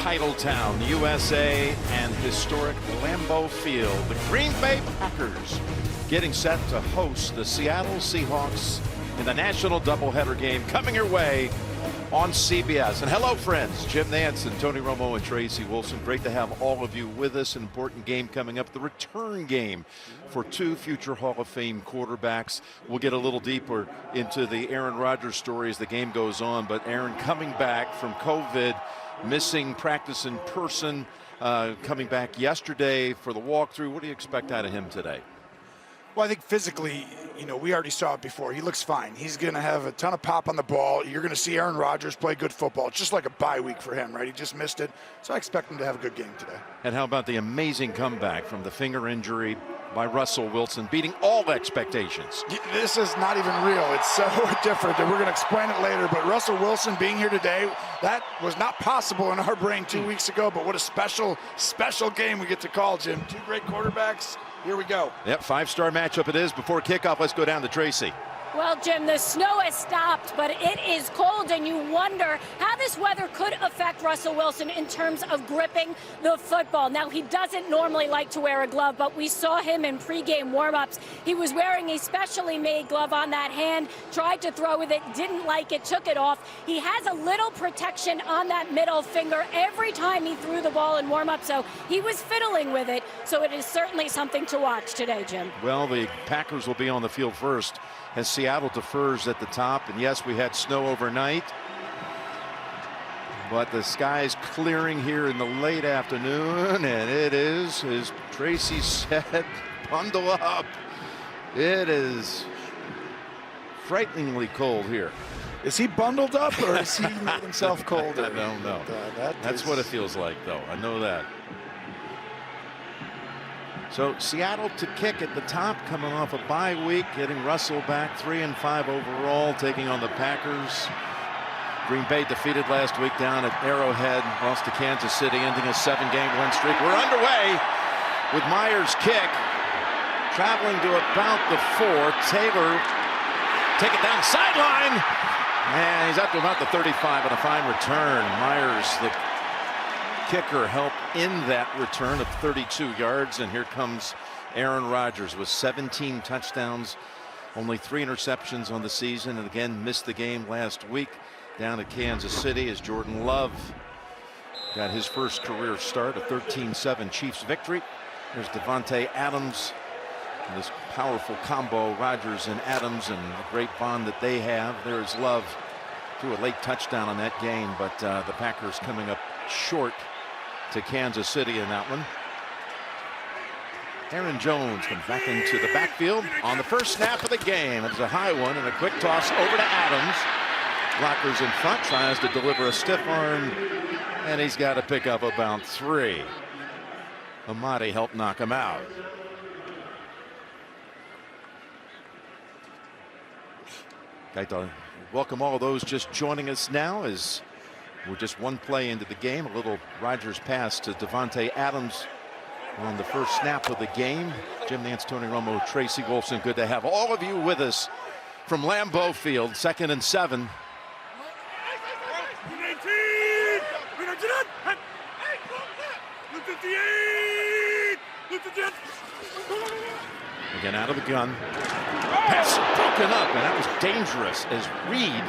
title town, the USA, and historic Lambeau Field. The Green Bay Packers getting set to host the Seattle Seahawks in the national doubleheader game coming your way on CBS. And hello, friends. Jim Nance and Tony Romo and Tracy Wilson. Great to have all of you with us. An important game coming up, the return game for two future Hall of Fame quarterbacks. We'll get a little deeper into the Aaron Rodgers story as the game goes on. But Aaron coming back from COVID, missing practice in person, coming back yesterday for the walkthrough. What do you expect out of him today? Well, I think physically, we already saw it before. He looks fine. He's going to have a ton of pop on the ball. You're going to see Aaron Rodgers play good football. It's just like a bye week for him, right? He just missed it. So I expect him to have a good game today. And how about the amazing comeback from the finger injury by Russell Wilson, beating all expectations? This is not even real. It's so different, and we're going to explain it later. But Russell Wilson being here today, that was not possible in our brain 2 weeks ago. But what a special, special game we get to call, Jim. Two great quarterbacks. Here we go. Yep, five-star matchup it is. Before kickoff, let's go down to Tracy. Well, Jim, the snow has stopped, but it is cold, and you wonder how this weather could affect Russell Wilson in terms of gripping the football. Now, he doesn't normally like to wear a glove, but we saw him in pregame warm-ups. He was wearing a specially made glove on that hand, tried to throw with it, didn't like it, took it off. He has a little protection on that middle finger every time he threw the ball in warm-up, so he was fiddling with it. So it is certainly something to watch today, Jim. Well, the Packers will be on the field first as Seattle defers at the top. And yes, we had snow overnight, but the sky's clearing here in the late afternoon, and it is, as Tracy said, bundle up. It is frighteningly cold here. Is he bundled up, or is he made himself colder? I don't know. That's what it feels like, though. I know that. So Seattle to kick at the top, coming off a bye week, getting Russell back 3-5 overall, taking on the Packers. Green Bay defeated last week down at Arrowhead, lost to Kansas City, ending a 7-game win streak. We're underway with Myers' kick, traveling to about the 4. Taylor take it down the sideline, and he's up to about the 35 on a fine return. Myers, the kicker, helped in that return of 32 yards, and here comes Aaron Rodgers with 17 touchdowns, only 3 interceptions on the season, and again missed the game last week down at Kansas City as Jordan Love got his first career start, a 13-7 Chiefs victory. There's Davante Adams, and this powerful combo, Rodgers and Adams, and the great bond that they have. There's Love, threw a late touchdown on that game, but the Packers coming up short to Kansas City in that one. Aaron Jones comes back into the backfield on the first snap of the game. It's a high one and a quick toss over to Adams. Blockers in front, tries to deliver a stiff arm, and he's got to pick up about 3. Amadi helped knock him out. I'd like to welcome all those just joining us now as we're just one play into the game. A little Rodgers pass to Davante Adams on the first snap of the game. Jim Nance, Tony Romo, Tracy Wilson. Good to have all of you with us from Lambeau Field. 2nd and 7. Again out of the gun. Pass broken up, and that was dangerous as Reed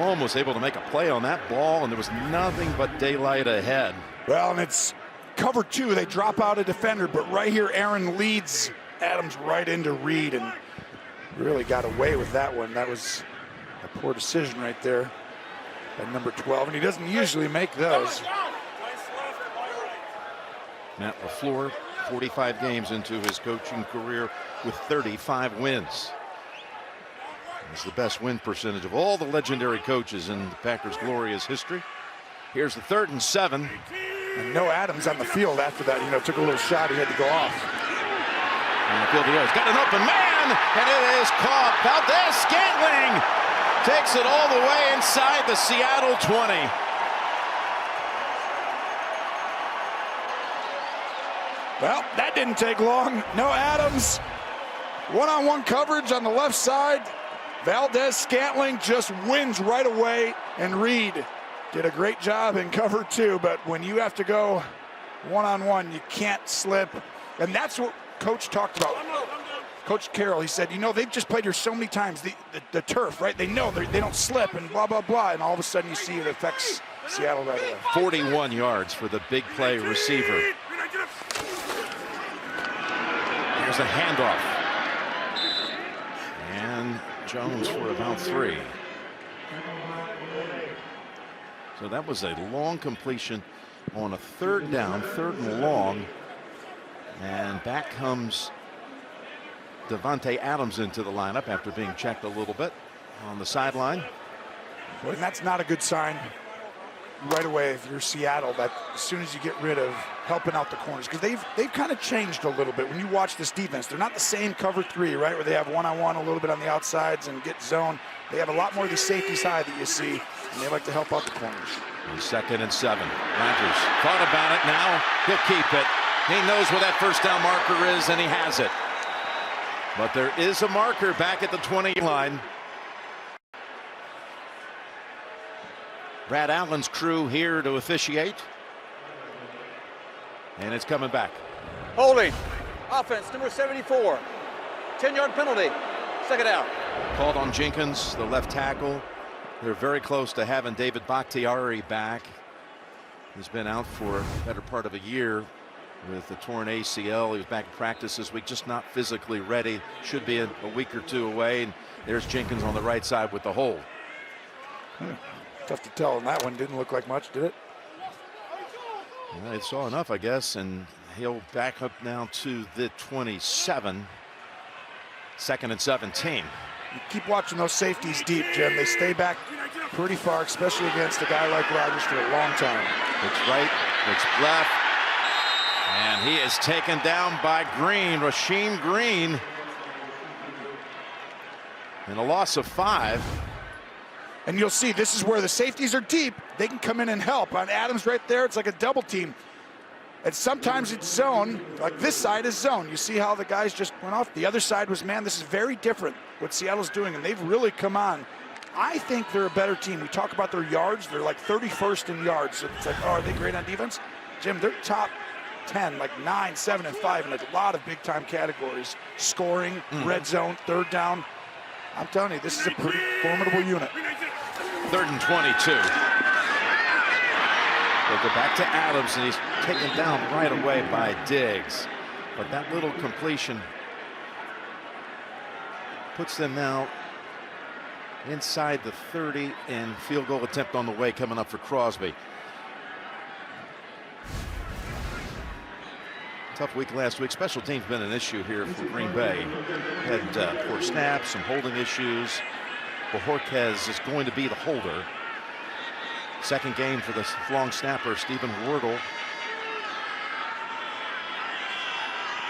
almost able to make a play on that ball, and there was nothing but daylight ahead. Well, and it's cover 2. They drop out a defender, but right here Aaron leads Adams right into Reed and really got away with that one. That was a poor decision right there by number 12, and he doesn't usually make those. Matt LaFleur, 45 games into his coaching career with 35 wins. It's the best win percentage of all the legendary coaches in the Packers' glorious history. Here's the 3rd and 7. And no Adams on the field after that. Took a little shot. He had to go off. On the field he goes. Got an open man, and it is caught. Valdez-Scantling takes it all the way inside the Seattle 20. Well, that didn't take long. No Adams. One-on-one coverage on the left side. Valdez-Scantling just wins right away, and Reed did a great job in cover 2, but when you have to go one-on-one, you can't slip. And that's what Coach talked about. Coach Carroll, he said, you know, they've just played here so many times, the turf, right? They know they don't slip and blah, blah, blah. And all of a sudden you see it affects Seattle right away. 41 yards for the big play receiver. There's a handoff. And Jones for about 3. So that was a long completion on a 3rd down, 3rd and long. And back comes Davante Adams into the lineup after being checked a little bit on the sideline. Well, and that's not a good sign right away if you're Seattle, that as soon as you get rid of helping out the corners, because they've kind of changed a little bit when you watch this defense. They're not the same cover 3, right, where they have one-on-one a little bit on the outsides and get zone. They have a lot more of these safeties high that you see, and they like to help out the corners. And 2nd and 7. Rodgers thought about it. Now he'll keep it. He knows where that first down marker is, and he has it. But there is a marker back at the 20 line. Brad Allen's crew here to officiate. And it's coming back. Holding. Offense, number 74. 10-yard penalty. 2nd out. Called on Jenkins, the left tackle. They're very close to having David Bakhtiari back. He's been out for a better part of a year with the torn ACL. He was back in practice this week, just not physically ready. Should be a week or 2 away. And there's Jenkins on the right side with the hold. Tough to tell on that one. Didn't look like much, did it? Well, they saw enough, I guess, and he'll back up now to the 27. 2nd and 17. You keep watching those safeties deep, Jim. They stay back pretty far, especially against a guy like Rodgers for a long time. Looks right, looks left. And he is taken down by Green, Rasheem Green. And a loss of 5. And you'll see this is where the safeties are deep. They can come in and help. On Adams right there, it's like a double team. And sometimes it's zone, like this side is zone. You see how the guys just went off. The other side was man. This is very different what Seattle's doing, and they've really come on. I think they're a better team. We talk about their yards. They're like 31st in yards. So it's like, oh, are they great on defense? Jim, they're top 10, like 9, 7, and 5 in a lot of big-time categories. Scoring, red zone, 3rd down. I'm telling you, this is a pretty formidable unit. 3rd and 22. They'll go back to Adams, and he's taken down right away by Diggs. But that little completion puts them now inside the 30, and field goal attempt on the way coming up for Crosby. Tough week last week. Special teams been an issue here for Green Bay. Had poor snaps, some holding issues. Bojorquez is going to be the holder. 2nd game for the long snapper, Stephen Wardle.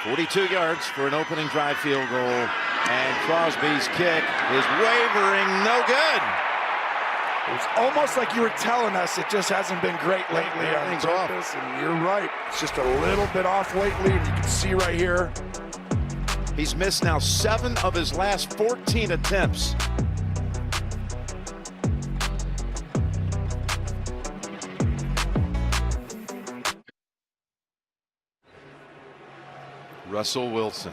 42 yards for an opening drive field goal. And Crosby's kick is wavering, no good. It was almost like you were telling us it just hasn't been great lately on purpose, and you're right. It's just a little bit off lately, and you can see right here. He's missed now 7 of his last 14 attempts. Russell Wilson,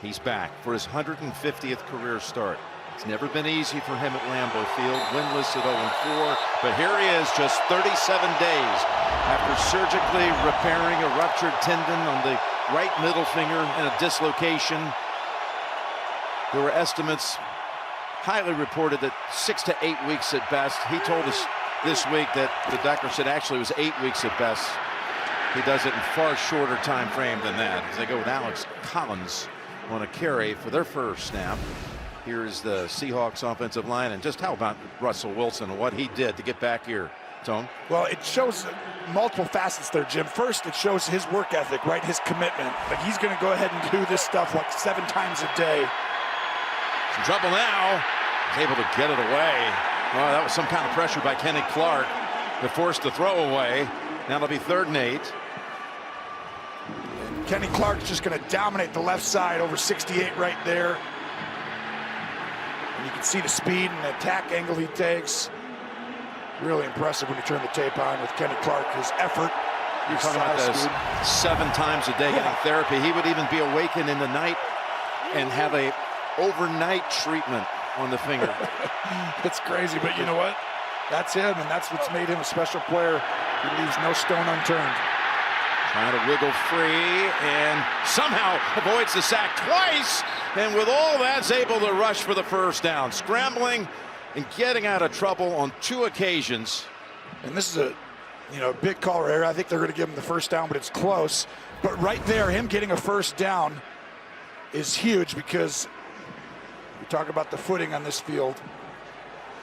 he's back for his 150th career start. It's never been easy for him at Lambeau Field, winless at 0-4, but here he is just 37 days after surgically repairing a ruptured tendon on the right middle finger and a dislocation. There were estimates highly reported that 6 to 8 weeks at best. He told us this week that the doctor said actually it was 8 weeks at best. He does it in far shorter time frame than that. As they go with Alex Collins on a carry for their first snap. Here's the Seahawks offensive line, and just how about Russell Wilson and what he did to get back here, Tone? Well, it shows multiple facets there, Jim. First, it shows his work ethic, right? His commitment. Like he's going to go ahead and do this stuff like 7 times a day. Some trouble now. He's able to get it away. Well, that was some kind of pressure by Kenny Clark that forced the throw away. Now it'll be 3rd and 8. Kenny Clark's just going to dominate the left side over 68 right there. And you can see the speed and the attack angle he takes. Really impressive when you turn the tape on with Kenny Clark. His effort. You're talking about those 7 times a day getting therapy. He would even be awakened in the night and have a overnight treatment on the finger. It's crazy, but you know what? That's him, and that's what's made him a special player. He leaves no stone unturned. Trying to wiggle free and somehow avoids the sack twice, and with all that's able to rush for the first down, scrambling and getting out of trouble on 2 occasions. And this is a big call right here. I think they're going to give him the first down, but it's close. But right there, him getting a first down is huge, because we talk about the footing on this field.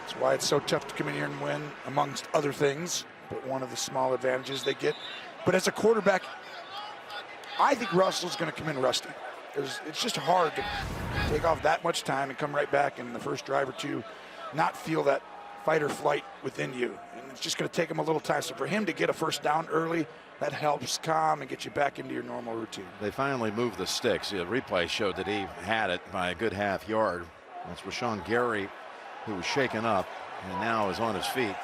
That's why it's so tough to come in here and win, amongst other things, but one of the small advantages they get. But as a quarterback, I think Russell's going to come in rusty. It's just hard to take off that much time and come right back in the first drive or two, not feel that fight or flight within you. And it's just going to take him a little time. So for him to get a first down early, that helps calm and get you back into your normal routine. They finally moved the sticks. The replay showed that he had it by a good half yard. That's Rashawn Gary, who was shaken up and now is on his feet.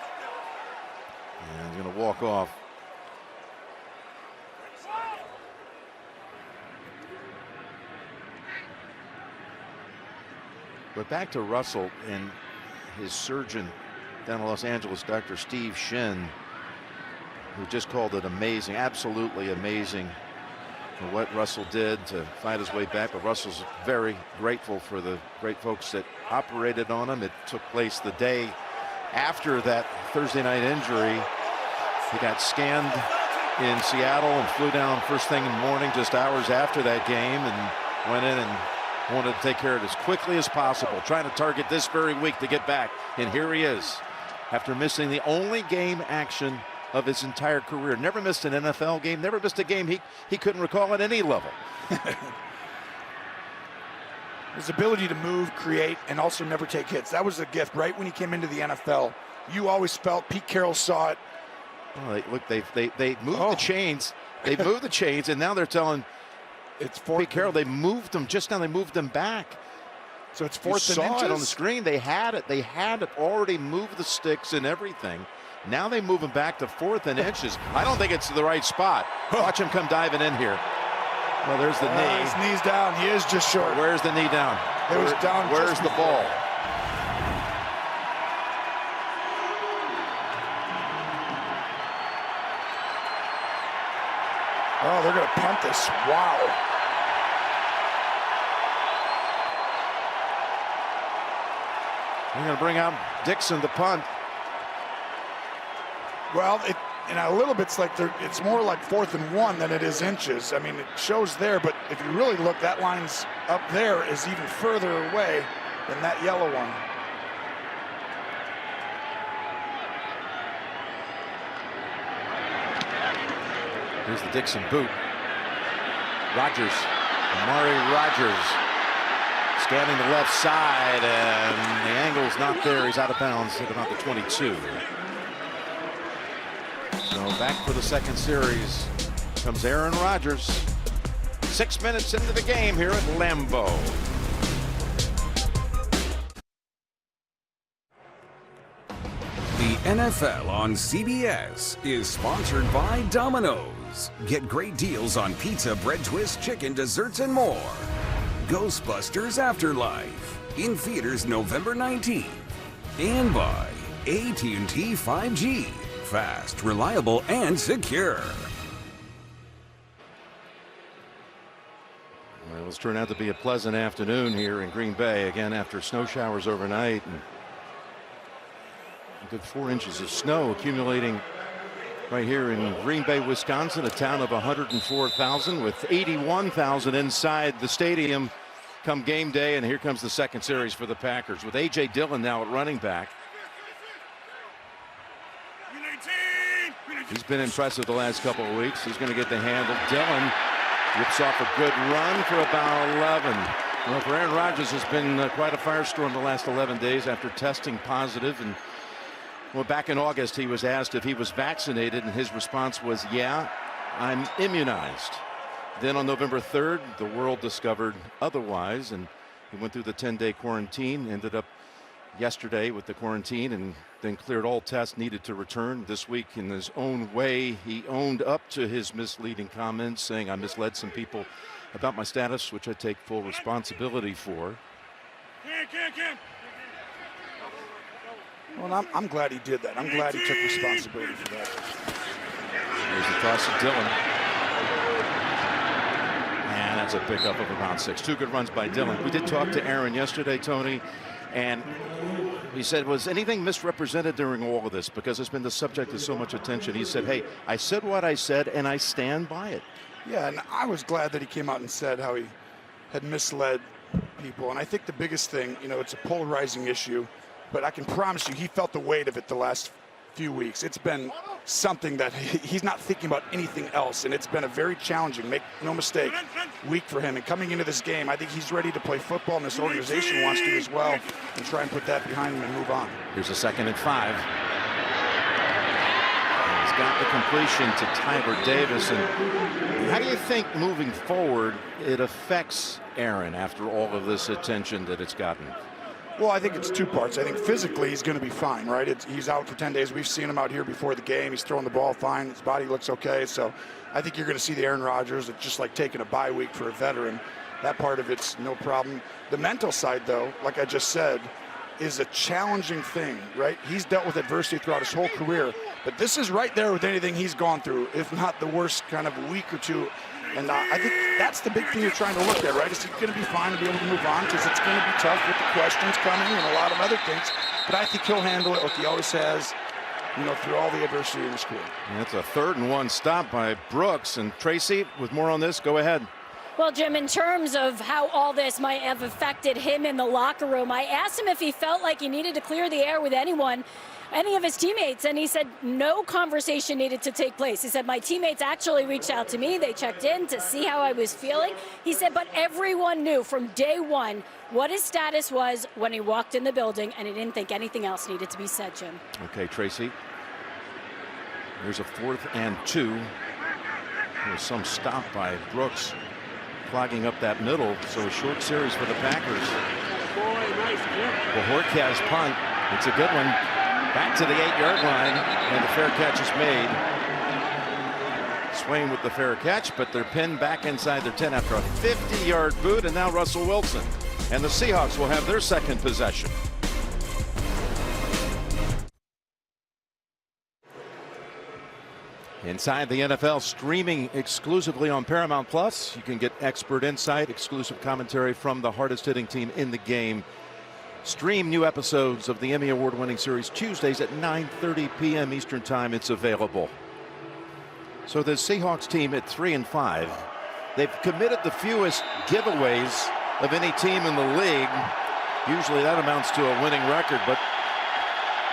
And he's going to walk off. But back to Russell and his surgeon down in Los Angeles, Dr. Steve Shin, who just called it amazing, absolutely amazing, for what Russell did to fight his way back. But Russell's very grateful for the great folks that operated on him. It took place the day after that Thursday night injury. He got scanned in Seattle and flew down first thing in the morning, just hours after that game, and went in and wanted to take care of it as quickly as possible, trying to target this very week to get back. And here he is, after missing the only game action of his entire career. Never missed an NFL game, never missed a game he couldn't recall at any level. His ability to move, create, and also never take hits. That was a gift right when he came into the NFL. You always felt, Pete Carroll saw it. Well, look, they moved the chains. They moved the chains, and now they're telling it's fourth. Pete Carroll, they moved them just now. They moved them back. So it's fourth and inches. inches. It on the screen. They had it. They had it already moved the sticks and everything. Now they move him back to 4th and inches. I don't think it's the right spot. Watch him come diving in here. Well, there's the knee. His knee's down. He is just short. Where's the knee down? It was down. Where's the ball? Oh, they're going to punt this. Wow. They're going to bring out Dixon to punt. Well, in a little bit, it's more like 4th and 1 than it is inches. I mean, it shows there, but if you really look, that line's up there is even further away than that yellow one. Here's the Dixon boot. Rodgers, Amari Rodgers, scanning the left side, and the angle's not there. He's out of bounds at about the 22. So back for the second series comes Aaron Rodgers. 6 minutes into the game here at Lambeau. The NFL on CBS is sponsored by Domino's. Get great deals on pizza, bread twists, chicken, desserts, and more. Ghostbusters Afterlife, in theaters November 19th. And by AT&T 5G. Fast, reliable, and secure. Well, it's turned out to be a pleasant afternoon here in Green Bay, again after snow showers overnight. And a good 4 inches of snow accumulating right here in Green Bay, Wisconsin, a town of 104,000 with 81,000 inside the stadium come game day. And here comes the second series for the Packers with A.J. Dillon now at running back. He's been impressive the last couple of weeks. He's going to get the handle. Dillon rips off a good run for about 11. Well, for Aaron Rodgers, has been quite a firestorm the last 11 days after testing positive. And well, back in August, he was asked if he was vaccinated, and his response was, yeah, I'm immunized. Then on November 3rd, the world discovered otherwise, and he went through the 10-day quarantine, ended up yesterday with the quarantine and then cleared all tests needed to return this week. In his own way, he owned up to his misleading comments, saying I misled some people about my status, which I take full responsibility for. Well, I'm glad he did that. I'm glad he took responsibility for that. Here's the toss to Dillon. And that's a pickup of around 6. 2 good runs by Dillon. We did talk to Aaron yesterday, Tony, and he said, was anything misrepresented during all of this? Because it's been the subject of so much attention. He said, hey, I said what I said, and I stand by it. Yeah, and I was glad that he came out and said how he had misled people. And I think the biggest thing, you know, it's a polarizing issue, but I can promise you he felt the weight of it the last few weeks. It's been something that he's not thinking about anything else, and it's been a very challenging, make no mistake, week for him. And coming into this game, I think he's ready to play football, and this organization wants to as well, and try and put that behind him and move on. Here's a 2nd and 5. He's got the completion to Tyler Davis. And how do you think moving forward it affects Aaron after all of this attention that it's gotten? Well, I think it's 2 parts. I think physically he's going to be fine, right? He's out for 10 days. We've seen him out here before the game. He's throwing the ball fine. His body looks okay. So I think you're going to see the Aaron Rodgers. It's just like taking a bye week for a veteran. That part of it's no problem. The mental side, though, like I just said, is a challenging thing, right? He's dealt with adversity throughout his whole career, but this is right there with anything he's gone through, if not the worst kind of week or two. And I think that's the big thing you're trying to look at, right? Is he going to be fine and be able to move on? Because it's going to be tough with the questions coming and a lot of other things. But I think he'll handle it like he always has, you know, through all the adversity in his career. That's a 3rd and 1 stop by Brooks. And Tracy, with more on this, go ahead. Well, Jim, in terms of how all this might have affected him in the locker room, I asked him if he felt like he needed to clear the air with anyone, any of his teammates, and he said no conversation needed to take place. He said, my teammates actually reached out to me. They checked in to see how I was feeling. He said, but everyone knew from day one what his status was when he walked in the building, and he didn't think anything else needed to be said, Jim. Okay, Tracy. Here's a 4th and 2. There's some stop by Brooks, clogging up that middle. So a short series for the Packers. Bojorquez punt. It's a good one. Back to the 8-yard line, and the fair catch is made. Swain with the fair catch, but they're pinned back inside their 10 after a 50-yard boot, and now Russell Wilson. And the Seahawks will have their 2nd possession. Inside the NFL, streaming exclusively on Paramount Plus. You can get expert insight, exclusive commentary from the hardest hitting team in the game. Stream new episodes of the Emmy Award-winning series Tuesdays at 9:30 p.m. Eastern Time. It's available. So the Seahawks team at 3 and 5. They've committed the fewest giveaways of any team in the league. Usually that amounts to a winning record, but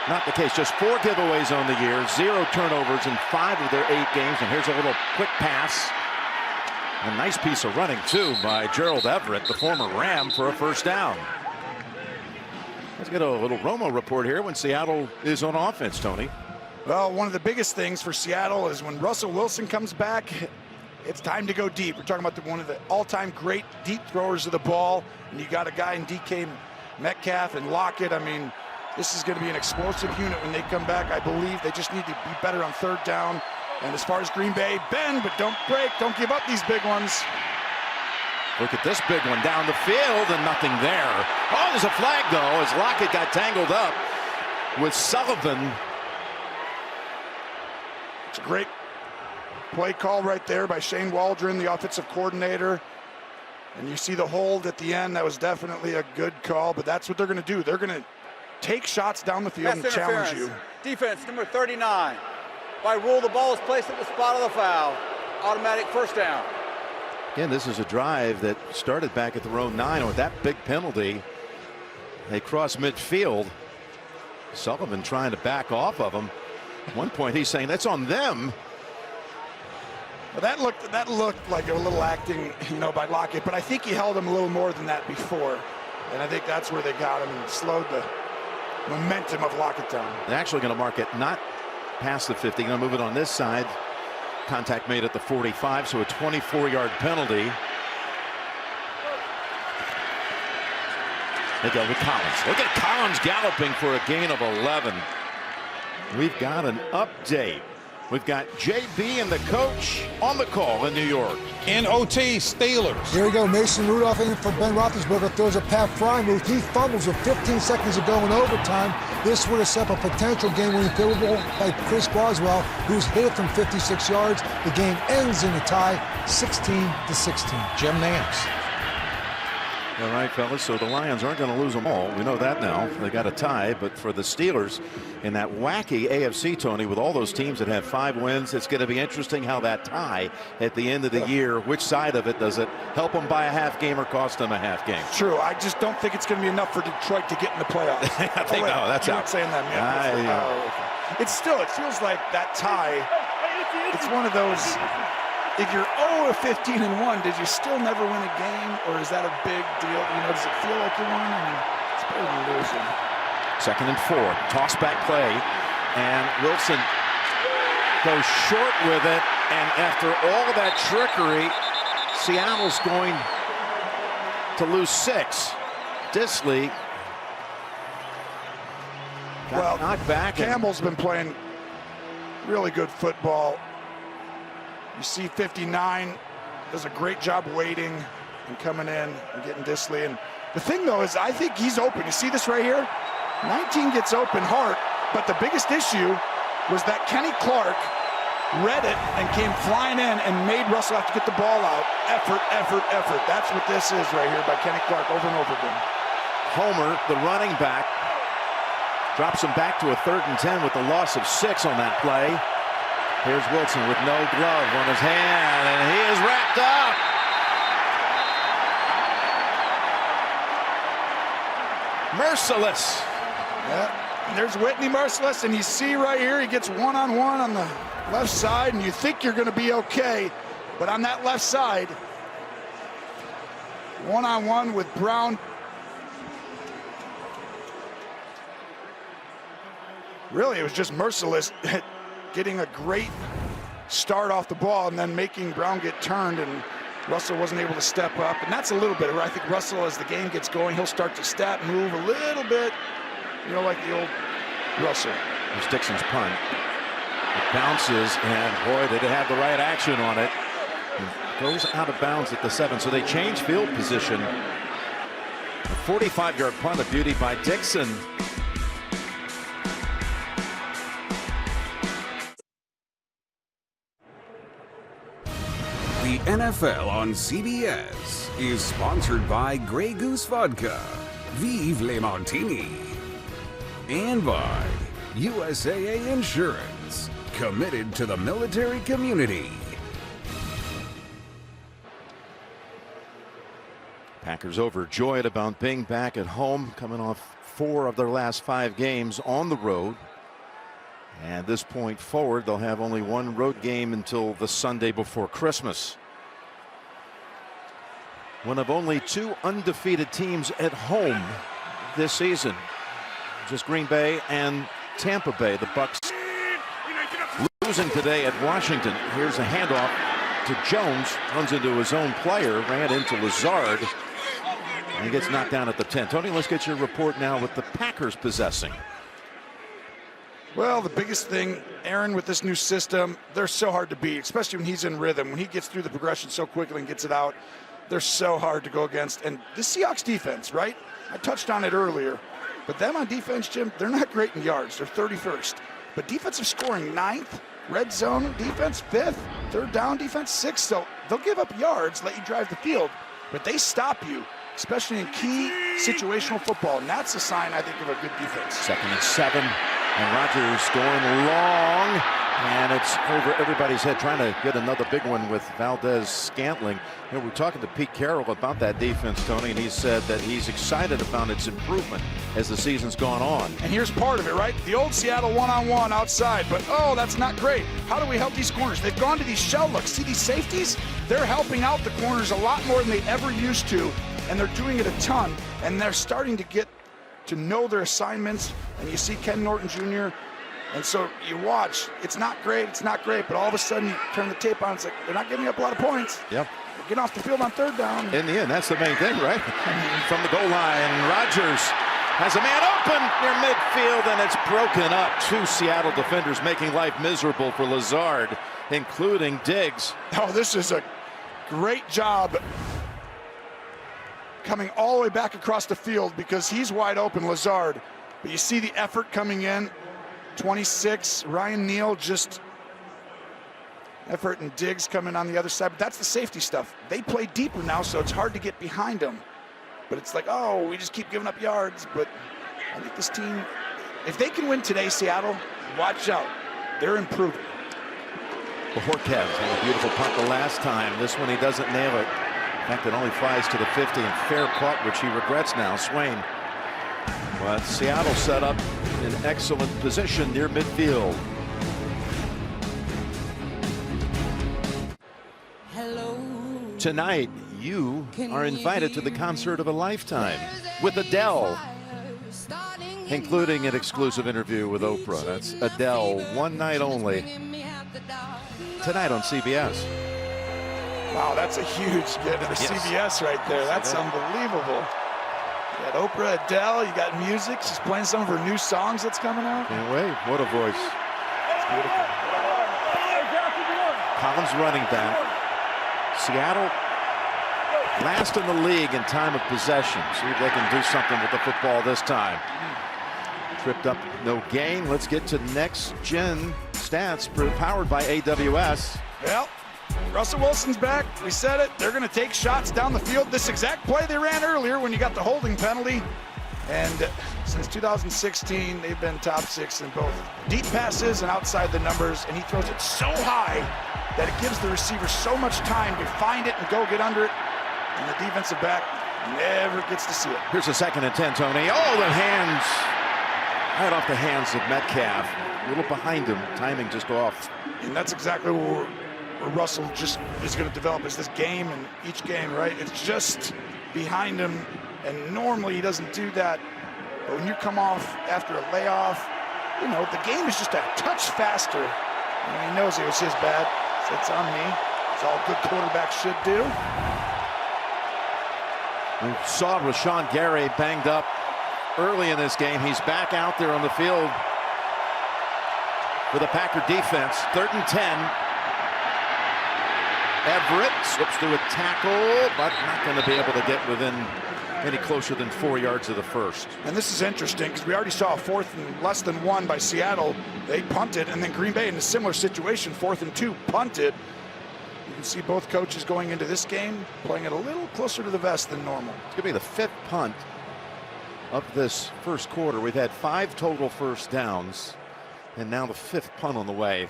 not the case. Just 4 giveaways on the year, 0 turnovers in 5 of their 8 games. And here's a little quick pass. A nice piece of running, too, by Gerald Everett, the former Ram, for a 1st down. Let's get a little Romo report here when Seattle is on offense, Tony. Well, one of the biggest things for Seattle is when Russell Wilson comes back, it's time to go deep. We're talking about one of the all-time great deep throwers of the ball, and you got a guy in DK Metcalf and Lockett. I mean, this is going to be an explosive unit when they come back. I believe they just need to be better on 3rd down. And as far as Green Bay, bend, but don't break. Don't give up these big ones. Look at this big one down the field, and nothing there. Oh, there's a flag, though, as Lockett got tangled up with Sullivan. It's a great play call right there by Shane Waldron, the offensive coordinator. And you see the hold at the end. That was definitely a good call, but that's what they're going to do. They're going to take shots down the field and challenge you. Defense number 39. By rule, the ball is placed at the spot of the foul. Automatic 1st down. Again, this is a drive that started back at the row 9 with that big penalty. They cross midfield. Sullivan trying to back off of him. At one point, he's saying that's on them. Well, that looked like a little acting, you know, by Lockett, but I think he held him a little more than that before. And I think that's where they got him and slowed the momentum of Lockett down. They're actually going to mark it not past the 50. Going to move it on this side. Contact made at the 45, so a 24-yard penalty. They go with Collins. Look at Collins galloping for a gain of 11. We've got an update. We've got JB and the coach on the call in New York. In OT, Steelers. Here we go. Mason Rudolph in for Ben Roethlisberger, throws a Pat Fry move. He fumbles with 15 seconds to go in overtime. This would have set up a potential game-winning field goal by Chris Boswell, who's hit it from 56 yards. The game ends in a tie, 16-16. Jim Nance. All right, fellas, so the Lions aren't going to lose them all. We know that now. They got a tie, but for the Steelers in that wacky AFC, Tony, with all those teams that have 5 wins, it's going to be interesting how that tie at the end of the year, which side of it does it help them by a half game or cost them a half game? True. I just don't think it's going to be enough for Detroit to get in the playoffs. I think no, that's You're out. not saying that, man. It feels like that tie. It's one of those. If you're 0-15-1, did you still never win a game, or is that a big deal? You know, does it feel like you won? I mean, it's better than losing. 2nd and 4, toss back play, and Wilson goes short with it, and after all of that trickery, Seattle's going to lose 6. Disley got knocked back. Campbell's been playing really good football. You see 59 does a great job waiting and coming in and getting Disley. And the thing, though, is I think he's open. You see this right here? 19 gets open hard, but the biggest issue was that Kenny Clark read it and came flying in and made Russell have to get the ball out. Effort, effort, effort. That's what this is right here by Kenny Clark over and over again. Homer, the running back, drops him back to a 3rd and 10 with the loss of 6 on that play. Here's Wilson with no glove on his hand, and he is wrapped up. Merciless. Yeah, and there's Whitney Merciless, and you see right here, he gets one-on-one on the left side, and you think you're going to be okay, but on that left side, one-on-one with Brown. Really, it was just Merciless getting a great start off the ball and then making Brown get turned, and Russell wasn't able to step up. And that's a little bit, I think Russell, as the game gets going, he'll start to step, move a little bit, you know, like the old Russell. There's Dixon's punt. It bounces, and boy, did it have the right action on it. It goes out of bounds at the 7, so they change field position. A 45-yard punt, a beauty by Dixon. The NFL on CBS is sponsored by Grey Goose Vodka, Vive Le Martini, and by USAA Insurance, committed to the military community. Packers overjoyed about being back at home, coming off 4 of their last 5 games on the road. And this point forward, they'll have only 1 road game until the Sunday before Christmas. One of only 2 undefeated teams at home this season. Just Green Bay and Tampa Bay. The Bucs losing today at Washington. Here's a handoff to Jones. Runs into his own player. Ran into Lazard. And gets knocked down at the 10. Tony, let's get your report now with the Packers possessing. Well, the biggest thing, Aaron, with this new system, they're so hard to beat, especially when he's in rhythm. When he gets through the progression so quickly and gets it out, they're so hard to go against. And the Seahawks defense, right? I touched on it earlier. But them on defense, Jim, they're not great in yards. They're 31st. But defensive scoring, 9th. Red zone defense, 5th. Third down defense, 6th. So they'll give up yards, let you drive the field. But they stop you, especially in key situational football. And that's a sign, I think, of a good defense. 2nd and 7. And Rodgers going long, and it's over everybody's head, trying to get another big one with Valdez-Scantling. You know, we're talking to Pete Carroll about that defense, Tony, and he said that he's excited about its improvement as the season's gone on. And here's part of it, right? The old Seattle one-on-one outside, but oh, that's not great. How do we help these corners? They've gone to these shell looks. See these safeties? They're helping out the corners a lot more than they ever used to, and they're doing it a ton, and they're starting to get to know their assignments. And you see Ken Norton Jr. And so you watch, it's not great, but all of a sudden you turn the tape on, it's like they're not giving up a lot of points. Yep. get off the field on third down. In the end, that's the main thing, right? From the goal line, Rodgers has a man open near midfield, and it's broken up. Two Seattle defenders making life miserable for Lazard, including Diggs. Oh, this is a great job coming all the way back across the field because he's wide open, Lazard. But you see the effort coming in. 26, Ryan Neal, just effort, and Diggs coming on the other side. But that's the safety stuff. They play deeper now, so it's hard to get behind them. But it's like, oh, we just keep giving up yards. But I think this team, if they can win today, Seattle, watch out. They're improving. Bajorquez had a beautiful punt the last time. This one he doesn't nail it. In fact, it only flies to the 50, and fair caught, which he regrets now. Swain. But Seattle set up in excellent position near midfield. Tonight, you are invited to the concert of a lifetime with Adele, including an exclusive interview with Oprah. That's Adele, one night only, tonight on CBS. Wow, that's a huge get to the CBS right there. That's unbelievable. You got Oprah, Adele, you got music. She's playing some of her new songs that's coming out. Can't wait. What a voice. It's beautiful. Collins running back. Seattle last in the league in time of possession. See if they can do something with the football this time. Tripped up, no gain. Let's get to next gen stats powered by AWS. Well, Russell Wilson's back. We said it. They're going to take shots down the field. This exact play they ran earlier when you got the holding penalty. And since 2016, they've been top 6 in both deep passes and outside the numbers. And he throws it so high that it gives the receiver so much time to find it and go get under it. And the defensive back never gets to see it. Here's a 2nd and 10, Tony. Oh, the hands. Right off the hands of Metcalf. A little behind him. Timing just off. And that's exactly where Russell just is going to develop is this game and each game, right? It's just behind him. And normally he doesn't do that. But when you come off after a layoff, you know, the game is just a touch faster. And he knows it was his bad. So it's on me. It's all good quarterbacks should do. We saw Rashawn Gary banged up early in this game. He's back out there on the field for the Packer defense. 3rd and 10. Everett slips through a tackle, but not going to be able to get within any closer than 4 yards of the first. And this is interesting because we already saw a 4th and less than 1 by Seattle. They punted, and then Green Bay in a similar situation, 4th and 2, punted. You can see both coaches going into this game playing it a little closer to the vest than normal. It's going to be the 5th punt of this first quarter. We've had 5 total first downs, and now the 5th punt on the way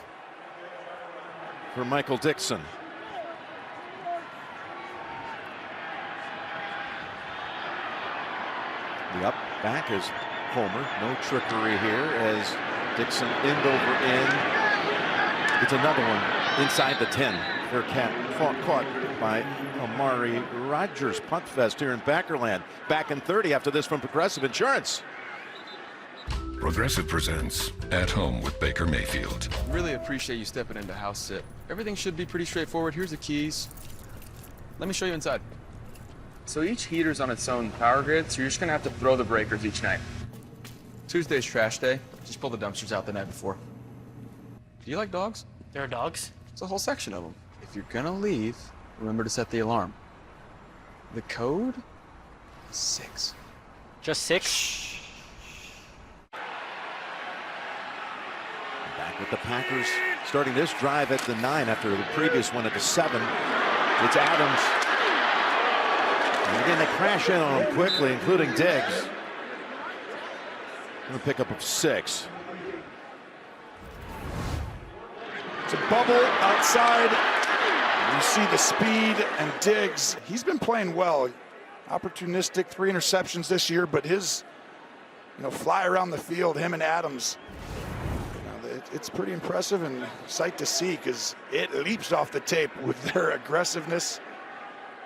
for Michael Dixon. The up back is Homer. No trickery here as Dixon end over end. It's another one inside the 10. Fair caught by Amari Rodgers. Punt fest here in Packerland. Back in 30 after this from Progressive Insurance. Progressive presents At Home with Baker Mayfield. Really appreciate you stepping into house sit. Everything should be pretty straightforward. Here's the keys. Let me show you inside. So each heater's on its own power grid, so you're just gonna have to throw the breakers each night. Tuesday's trash day. Just pull the dumpsters out the night before. Do you like dogs? There are dogs? There's a whole section of them. If you're gonna leave, remember to set the alarm. The code is 6. Just 6? Back with the Packers starting this drive at the 9 after the previous one at the 7. It's Adams. And again, they crash in on him quickly, including Diggs. And a pickup of 6. It's a bubble outside. You see the speed and Diggs. He's been playing well. Opportunistic, 3 interceptions this year, but his, fly around the field, him and Adams, it's pretty impressive and sight to see because it leaps off the tape with their aggressiveness.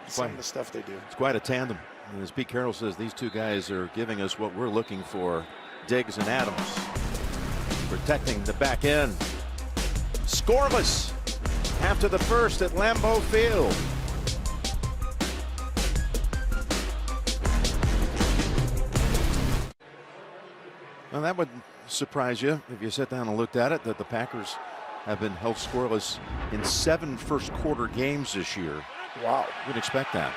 Some of the stuff they do. It's quite a tandem. And as Pete Carroll says, these two guys are giving us what we're looking for. Diggs and Adams protecting the back end. Scoreless after the first at Lambeau Field. And that would surprise you if you sit down and looked at it, that the Packers have been held scoreless in 7 first-quarter games this year. Wow. You'd expect that.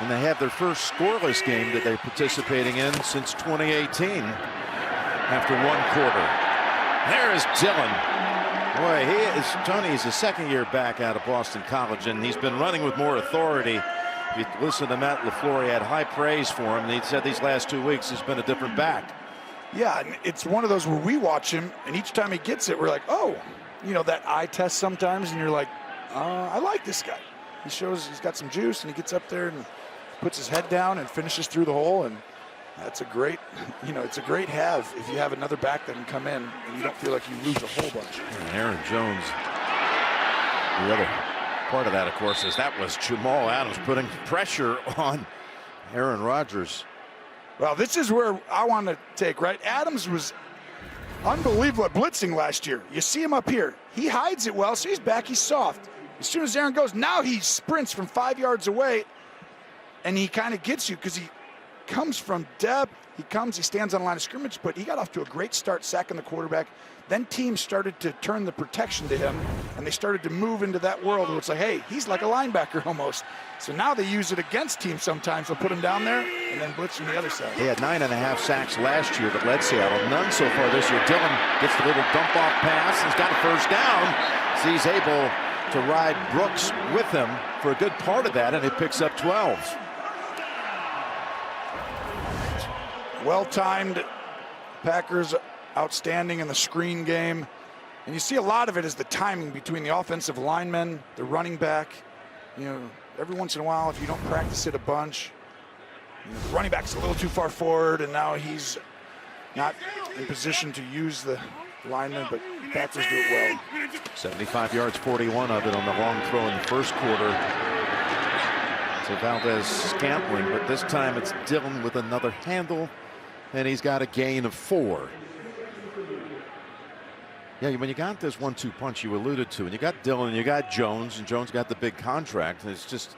And they have their first scoreless game that they're participating in since 2018 after 1 quarter. There is Dillon. Boy, Tony's a second-year back out of Boston College, and he's been running with more authority. If you listen to Matt LaFleur, he had high praise for him, and he said these last 2 weeks he's been a different back. Yeah, and it's one of those where we watch him, and each time he gets it, we're like, oh, you know, that eye test sometimes, and you're like, I like this guy. He shows he's got some juice, and he gets up there and puts his head down and finishes through the hole, and that's a great, it's a great have if you have another back that can come in and you don't feel like you lose a whole bunch. And Aaron Jones, the other part of that, of course, is that was Jamal Adams putting pressure on Aaron Rodgers. Well, this is where I want to take, right? Adams was unbelievable at blitzing last year. You see him up here. He hides it well, so he's back, he's soft. As soon as Aaron goes, now he sprints from 5 yards away, and he kind of gets you because he comes from depth. He stands on the line of scrimmage, but he got off to a great start sacking the quarterback. Then teams started to turn the protection to him, and they started to move into that world where it's like, hey, he's like a linebacker almost. So now they use it against teams sometimes. They'll put him down there and then blitz from the other side. He had 9.5 sacks last year that led Seattle. None so far this year. Dillon gets the little dump-off pass. He's got a first down. So he's able to ride Brooks with him for a good part of that, and he picks up 12. Well-timed. Packers outstanding in the screen game. And you see a lot of it is the timing between the offensive linemen, the running back. Every once in a while, if you don't practice it a bunch, the running back's a little too far forward, and now he's not in position to use the lineman, but Packers do it well. 75 yards, 41 of it on the long throw in the first quarter to Valdez-Scantling, but this time it's Dillon with another handle, and he's got a gain of 4. Yeah, when you got this 1-2 punch you alluded to, and you got Dillon, and you got Jones, and Jones got the big contract, and it's just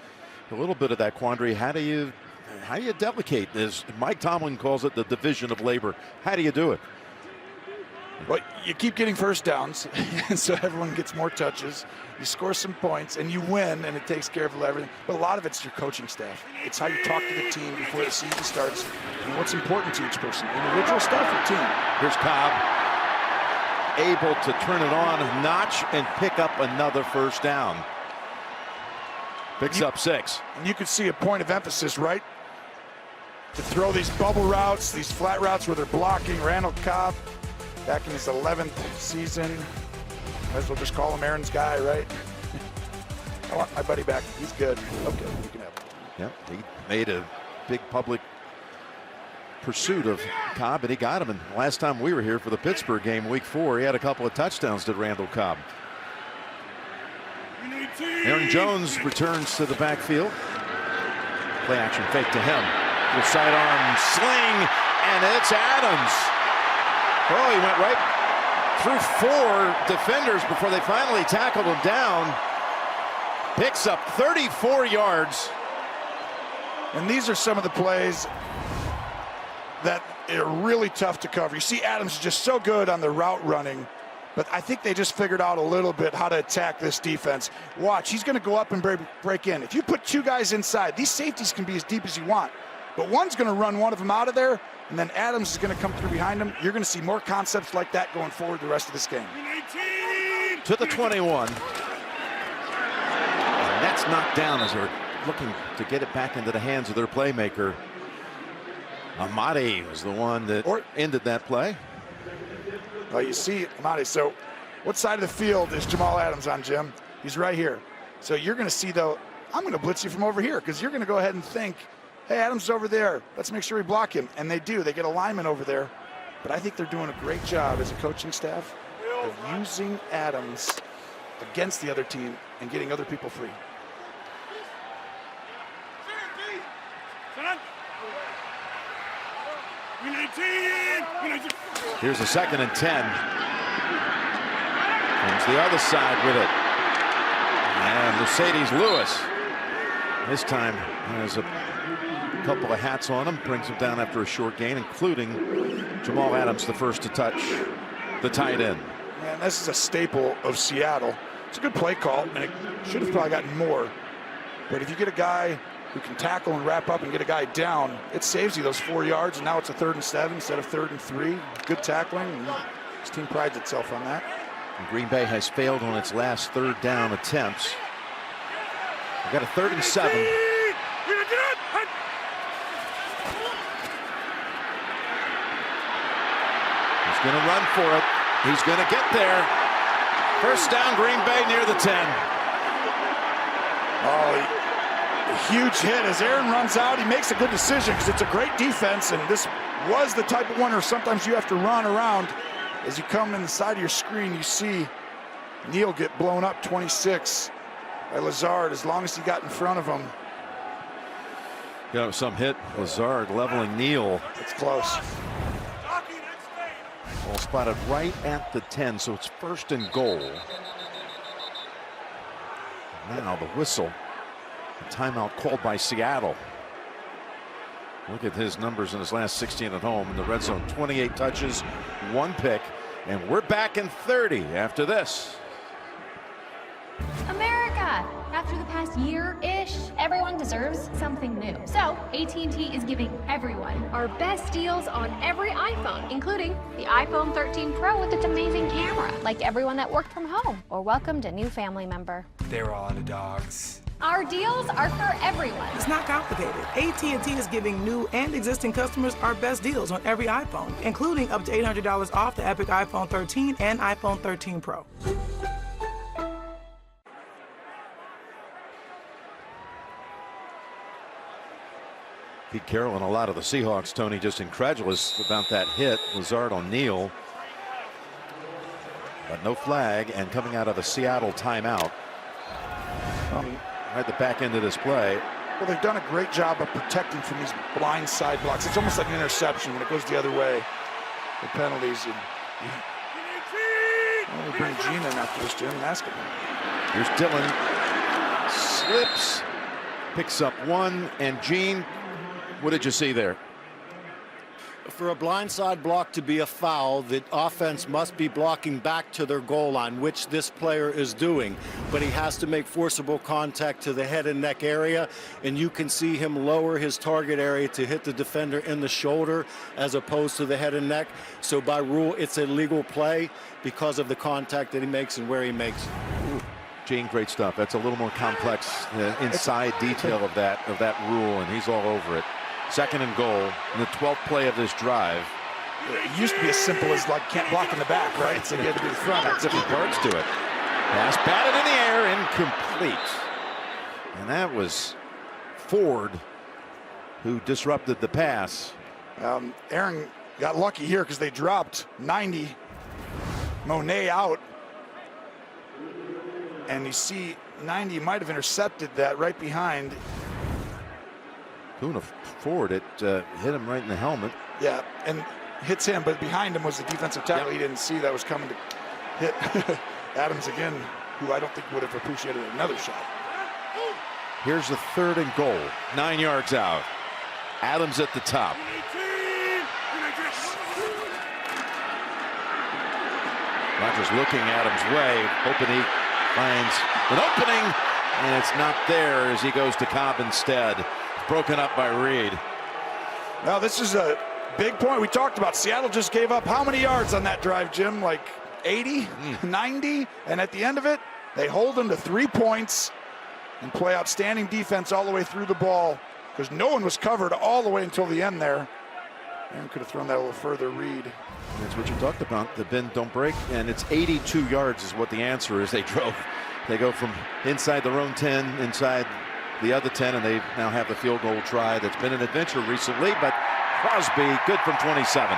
a little bit of that quandary. How do you delegate this? Mike Tomlin calls it the division of labor. How do you do it? Well, you keep getting first downs, and so everyone gets more touches. You score some points, and you win, and it takes care of everything. But a lot of it's your coaching staff. It's how you talk to the team before the season starts, and what's important to each person. Individual stuff or team. Here's Cobb, able to turn it on a notch and pick up another first down. Picks up 6. And you could see a point of emphasis, right? To throw these bubble routes, these flat routes where they're blocking. Randall Cobb, back in his 11th season. Might as well just call him Aaron's guy, right? I want my buddy back. He's good. Okay, you can have him. Yep, he made a big public pursuit of Cobb, and he got him. And last time we were here for the Pittsburgh game, week 4, he had a couple of touchdowns to Randall Cobb. Aaron Jones returns to the backfield. Play action fake to him. With sidearm sling, and it's Adams. Oh, he went right through 4 defenders before they finally tackled him down. Picks up 34 yards. And these are some of the plays that are really tough to cover. You see Adams is just so good on the route running, but I think they just figured out a little bit how to attack this defense. Watch, he's going to go up and break in. If you put 2 guys inside, these safeties can be as deep as you want, but one's going to run one of them out of there, and then Adams is going to come through behind him. You're going to see more concepts like that going forward the rest of this game. To the 21. And that's knocked down as they're looking to get it back into the hands of their playmaker. Amadi was the one that ended that play. Well, you see Amadi. So what side of the field is Jamal Adams on, Jim? He's right here. So you're going to see, though, I'm going to blitz you from over here because you're going to go ahead and think, hey, Adams is over there. Let's make sure we block him. And they do. They get a lineman over there. But I think they're doing a great job as a coaching staff of using Adams against the other team and getting other people free. Here's a 2nd and 10. Comes the other side with it. And Mercedes Lewis this time has a A couple of hats on him, brings him down after a short gain, including Jamal Adams, the first to touch the tight end. Man, this is a staple of Seattle. It's a good play call, and it should have probably gotten more. But if you get a guy who can tackle and wrap up and get a guy down, it saves you those 4 yards, and now it's a 3rd and 7 instead of 3rd and 3. Good tackling, and his team prides itself on that. And Green Bay has failed on its last 3rd down attempts. We've got a 3rd and 7. He's going to run for it. He's going to get there. First down, Green Bay near the 10. Oh, a huge hit as Aaron runs out. He makes a good decision because it's a great defense, and this was the type of one where sometimes you have to run around. As you come in the side of your screen, you see Neal get blown up 26 by Lazard as long as he got in front of him. Got some hit. Lazard leveling Neal. It's close. Ball spotted right at the 10, so it's 1st and goal. Now the whistle. A timeout called by Seattle. Look at his numbers in his last 16 at home in the red zone. 28 touches, 1 pick, and we're back in 30 after this. America! After the past year-ish, everyone deserves something new. So, AT&T is giving everyone our best deals on every iPhone, including the iPhone 13 Pro with its amazing camera, like everyone that worked from home or welcomed a new family member. They're all the dogs. Our deals are for everyone. It's not complicated. AT&T is giving new and existing customers our best deals on every iPhone, including up to $800 off the Epic iPhone 13 and iPhone 13 Pro. Pete Carroll and a lot of the Seahawks, Tony, just incredulous about that hit. Lazard on Neal. But no flag, and coming out of a Seattle timeout. Right at the back end of this play. Well, they've done a great job of protecting from these blind side blocks. It's almost like an interception when it goes the other way. The penalties. And we'll bring Gene in after this, Jim, and ask him. Here's Dillon. Slips. Picks up 1. And Gene, what did you see there? For a blindside block to be a foul, the offense must be blocking back to their goal line, which this player is doing. But he has to make forcible contact to the head and neck area, and you can see him lower his target area to hit the defender in the shoulder as opposed to the head and neck. So by rule, it's a legal play because of the contact that he makes and where he makes it. Gene, great stuff. That's a little more complex inside detail of that rule, and he's all over it. 2nd and goal in the 12th play of this drive. It used to be as simple as like can't block in the back, right? So you had to be the front. Different parts to it. Pass batted in the air, incomplete. And that was Ford who disrupted the pass. Aaron got lucky here because they dropped 90. Monet out. And you see 90 might have intercepted that right behind. Poona Ford, it hit him right in the helmet. Yeah, and hits him, but behind him was the defensive tackle. Yep. He didn't see that was coming to hit Adams again, who I don't think would have appreciated another shot. Here's the 3rd and goal, 9 yards out. Adams at the top. Rodgers looking Adams' way, hoping he finds an opening, and it's not there as he goes to Cobb instead. Broken up by Reed. Now this is a big point we talked about. Seattle just gave up how many yards on that drive, Jim? Like 80, 90? And at the end of it, they hold them to 3 points and play outstanding defense all the way through the ball because no one was covered all the way until the end there. Aaron could have thrown that a little further, Reed. That's what you talked about, the bend don't break, and it's 82 yards is what the answer is. They go from inside their own 10, inside the other 10, and they now have the field goal try. That's been an adventure recently, but Crosby good from 27.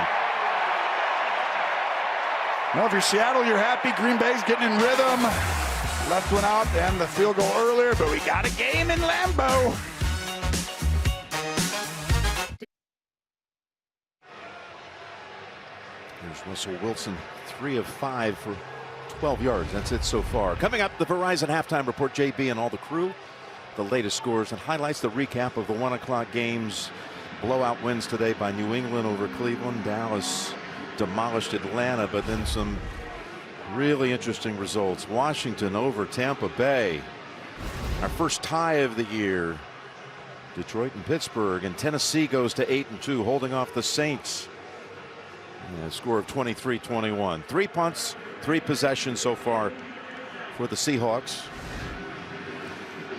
Well, if you're Seattle, you're happy. Green Bay's getting in rhythm. Left one out and the field goal earlier, but we got a game in Lambeau. Here's Russell Wilson, 3 of 5 for 12 yards. That's it so far. Coming up, the Verizon halftime report. JB and all the crew the latest scores and highlights the recap of the 1 o'clock games. Blowout wins today by New England over Cleveland. Dallas demolished Atlanta, but then some really interesting results. Washington over Tampa Bay. Our first tie of the year. Detroit and Pittsburgh, and Tennessee goes to 8-2, holding off the Saints. A score of 23-21. 3 punts, 3 possessions so far for the Seahawks.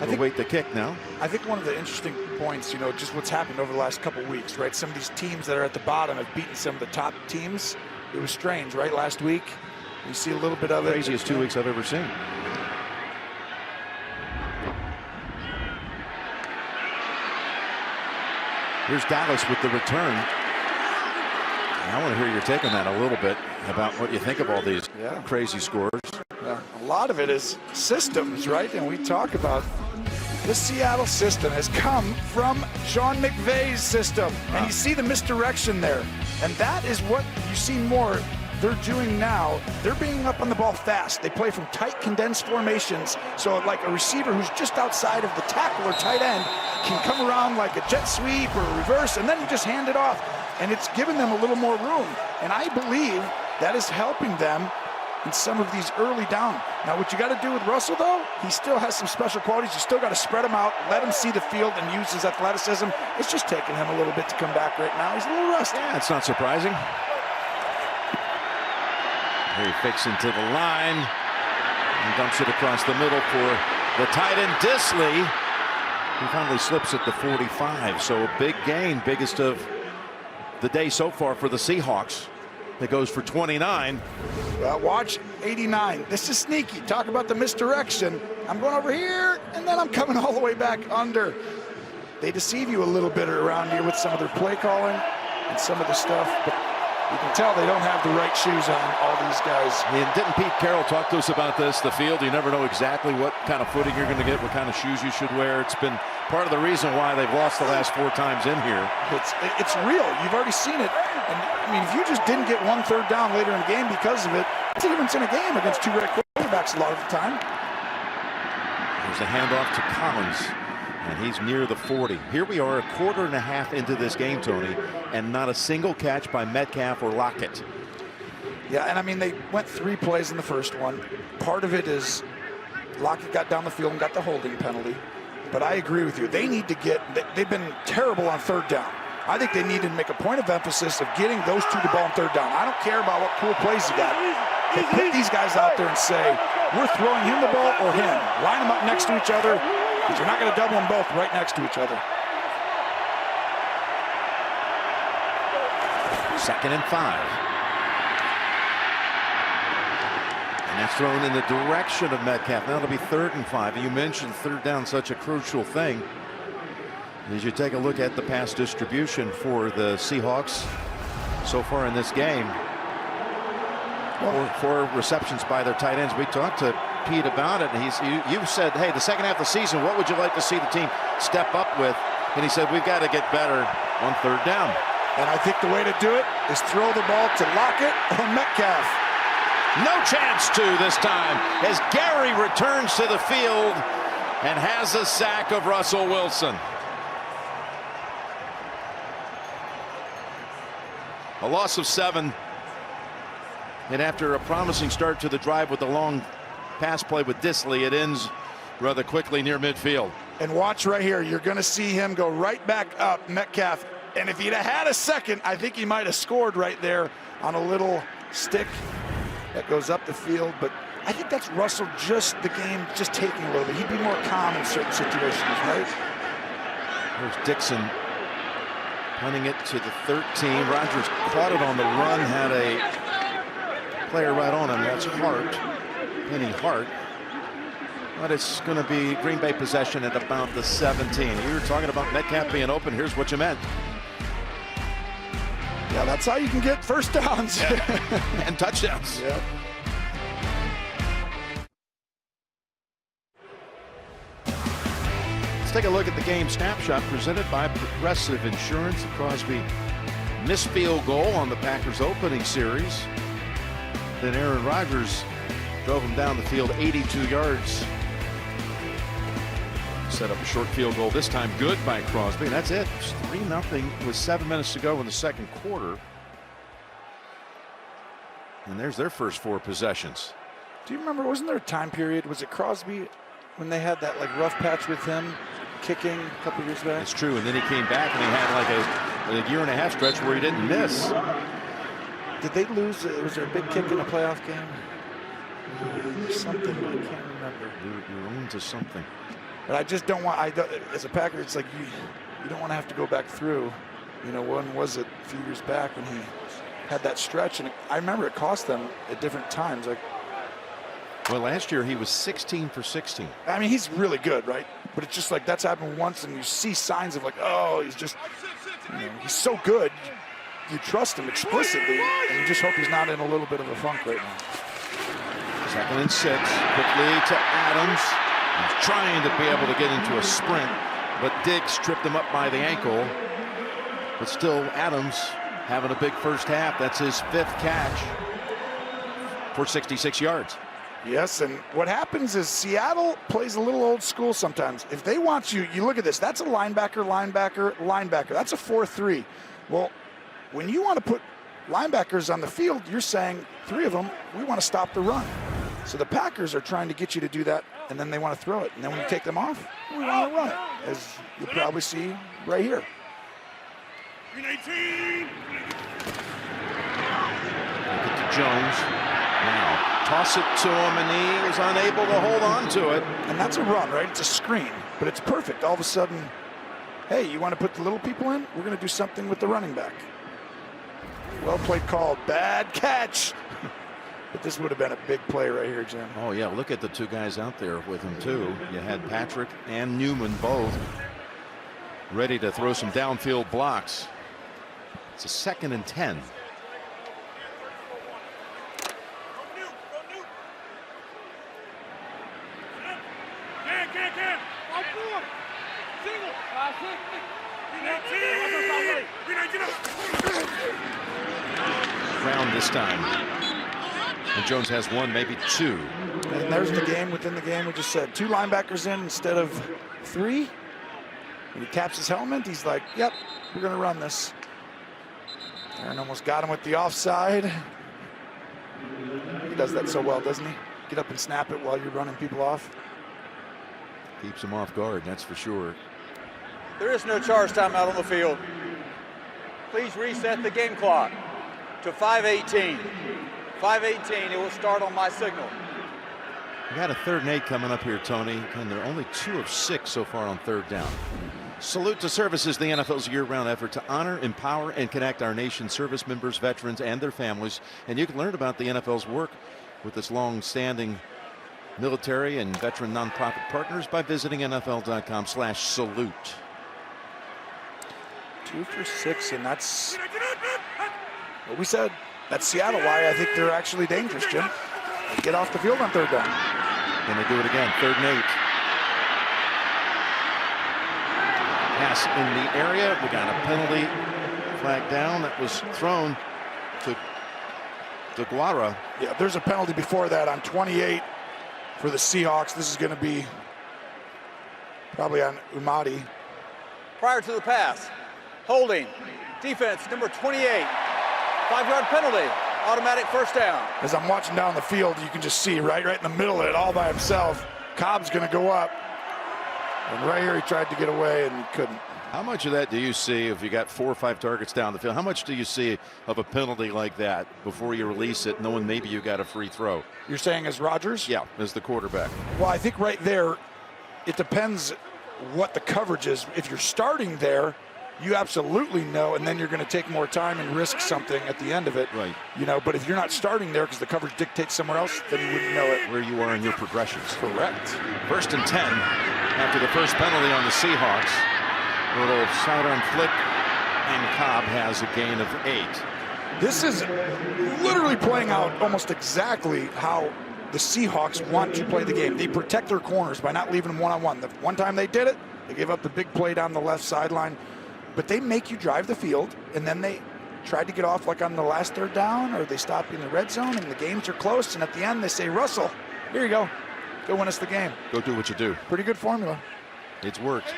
We'll wait the kick now. I think one of the interesting points, just what's happened over the last couple weeks, right? Some of these teams that are at the bottom have beaten some of the top teams. It was strange, right? Last week, you see a little bit of it. Craziest 2 weeks I've ever seen. Here's Dallas with the return. I want to hear your take on that a little bit about what you think of all these crazy scores. Yeah, a lot of it is systems, right? And we talk about the Seattle system has come from Sean McVay's system. And you see the misdirection there. And that is what you see more they're doing now. They're being up on the ball fast. They play from tight, condensed formations. So like a receiver who's just outside of the tackle or tight end can come around like a jet sweep or a reverse, and then you just hand it off. And it's giving them a little more room. And I believe that is helping them in some of these early down. Now, what you got to do with Russell, though, he still has some special qualities. You still got to spread him out, let him see the field, and use his athleticism. It's just taking him a little bit to come back right now. He's a little rusty. Yeah, it's not surprising. Here he fakes into the line and dumps it across the middle for the tight end, Disley. He finally slips at the 45, so a big gain, biggest of the day so far for the Seahawks. That goes for 29. Watch 89. This is sneaky. Talk about the misdirection. I'm going over here, and then I'm coming all the way back under. They deceive you a little bit around here with some of their play calling and some of the stuff, but you can tell they don't have the right shoes on, all these guys. And didn't Pete Carroll talk to us about this? The field, you never know exactly what kind of footing you're going to get, what kind of shoes you should wear. It's been part of the reason why they've lost the last 4 times in here. It's real. You've already seen it. And I mean, if you just didn't get 1 third down later in the game because of it, it's a difference in a game against 2 great quarterbacks a lot of the time. There's a handoff to Collins, and he's near the 40. Here we are, a quarter and a half into this game, Tony, and not a single catch by Metcalf or Lockett. Yeah, and I mean, they went 3 plays in the first one. Part of it is Lockett got down the field and got the holding penalty. But I agree with you. They need to they've been terrible on 3rd down. I think they need to make a point of emphasis of getting those 2 the ball on 3rd down. I don't care about what cool plays you got. But put these guys out there and say, we're throwing him the ball or him. Line them up next to each other, because you're not going to double them both right next to each other. 2nd and 5. And that's thrown in the direction of Metcalf. Now it'll be 3rd and 5. You mentioned 3rd down, such a crucial thing. As you take a look at the pass distribution for the Seahawks so far in this game, 4 receptions by their tight ends. We talked to Pete about it, and you said, hey, the second half of the season, what would you like to see the team step up with? And he said, we've got to get better on 3rd down. And I think the way to do it is throw the ball to Lockett or Metcalf. No chance to this time as Gary returns to the field and has a sack of Russell Wilson. A loss of 7. And after a promising start to the drive with a long pass play with Disley, it ends rather quickly near midfield. And watch right here. You're going to see him go right back up, Metcalf. And if he'd have had a second, I think he might have scored right there on a little stick that goes up the field. But I think that's Russell, just the game just taking a little bit. He'd be more calm in certain situations, right? There's Dixon punting it to the 13. Rodgers caught it on the run, had a player right on him. That's Hart, Penny Hart. But it's going to be Green Bay possession at about the 17. You were talking about Metcalf being open. Here's what you meant. Yeah, that's how you can get 1st downs. Yeah. And touchdowns. Yeah. Let's take a look at the game snapshot presented by Progressive Insurance. Crosby missed field goal on the Packers opening series. Then Aaron Rodgers drove him down the field 82 yards. set up a short field goal, this time good by Crosby. That's it. It's 3-0 with 7 minutes to go in the second quarter. And there's their first 4 possessions. Do you remember, wasn't there a time period, was it Crosby, when they had that like rough patch with him kicking a couple years back? It's true, and then he came back and he had like a year and a half stretch where he didn't miss. Did they lose? Was there a big kick in a playoff game? Something, I can't remember. You're on to something. But I just don't want, as a Packer, it's like you don't want to have to go back through. You know, when was it a few years back when he had that stretch? And I remember it cost them at different times. Like, well, last year he was 16 for 16. I mean, he's really good, right? But it's just like that's happened once, and you see signs of like, oh, he's just, you know, he's so good. You trust him explicitly, and you just hope he's not in a little bit of a funk right now. 2nd and 6, quickly to Adams. He's trying to be able to get into a sprint, but Diggs tripped him up by the ankle. But still, Adams having a big first half. That's his 5th catch for 66 yards. Yes, and what happens is Seattle plays a little old school sometimes. If they want you, you look at this, that's a linebacker, linebacker, linebacker. That's a 4-3. Well, when you want to put linebackers on the field, you're saying 3 of them, we want to stop the run. So the Packers are trying to get you to do that, and then they want to throw it. And then when you take them off, we want to run it, as you'll probably see right here. Look at Jones. Now, toss it to him, and he was unable to hold on to it. And that's a run, right? It's a screen, but it's perfect. All of a sudden, hey, you want to put the little people in? We're going to do something with the running back. Well played call. Bad catch. But this would have been a big play right here, Jim. Oh, yeah. Look at the 2 guys out there with him, too. You had Patrick and Newman both ready to throw some downfield blocks. It's a 2nd and 10. Round this time. And Jones has 1, maybe 2. And there's the game within the game. We just said 2 linebackers in instead of 3. When he taps his helmet, he's like, yep, we're going to run this. Aaron almost got him with the offside. He does that so well, doesn't he? Get up and snap it while you're running people off. Keeps him off guard, that's for sure. There is no charge timeout on the field. Please reset the game clock to 5:18. 5:18, it will start on my signal. We got a 3rd and 8 coming up here, Tony, and they're only 2 of 6 so far on 3rd down. Salute to Service is the NFL's year-round effort to honor, empower, and connect our nation's service members, veterans, and their families. And you can learn about the NFL's work with its long-standing military and veteran nonprofit partners by visiting NFL.com/salute. 2 for 6, and that's what we said. That's Seattle, why I think they're actually dangerous, Jim. Get off the field on 3rd down. Then they do it again, 3rd and 8. Pass in the area. We got a penalty flag down that was thrown to Guara. Yeah, there's a penalty before that on 28 for the Seahawks. This is going to be probably on Umadi. Prior to the pass, holding, defense number 28, 5-yard penalty, automatic 1st down. As I'm watching down the field, you can just see right in the middle of it, all by himself. Cobb's going to go up. And right here, he tried to get away and couldn't. How much of that do you see if you got 4 or 5 targets down the field? How much do you see of a penalty like that before you release it, knowing maybe you got a free throw? You're saying as Rodgers? Yeah, as the quarterback. Well, I think right there, it depends what the coverage is. If you're starting there, you absolutely know, and then you're going to take more time and risk something at the end of it. Right. You know, but if you're not starting there because the coverage dictates somewhere else, then you wouldn't know it. Where you are in your progressions. Correct. 1st and 10 after the first penalty on the Seahawks. A little sidearm flick, and Cobb has a gain of 8. This is literally playing out almost exactly how the Seahawks want to play the game. They protect their corners by not leaving them one-on-one. The one time they did it, they gave up the big play down the left sideline. But they make you drive the field, and then they tried to get off like on the last 3rd down, or they stop in the red zone, and the games are close. And at the end, they say, Russell, here you go. Go win us the game. Go do what you do. Pretty good formula. It's worked.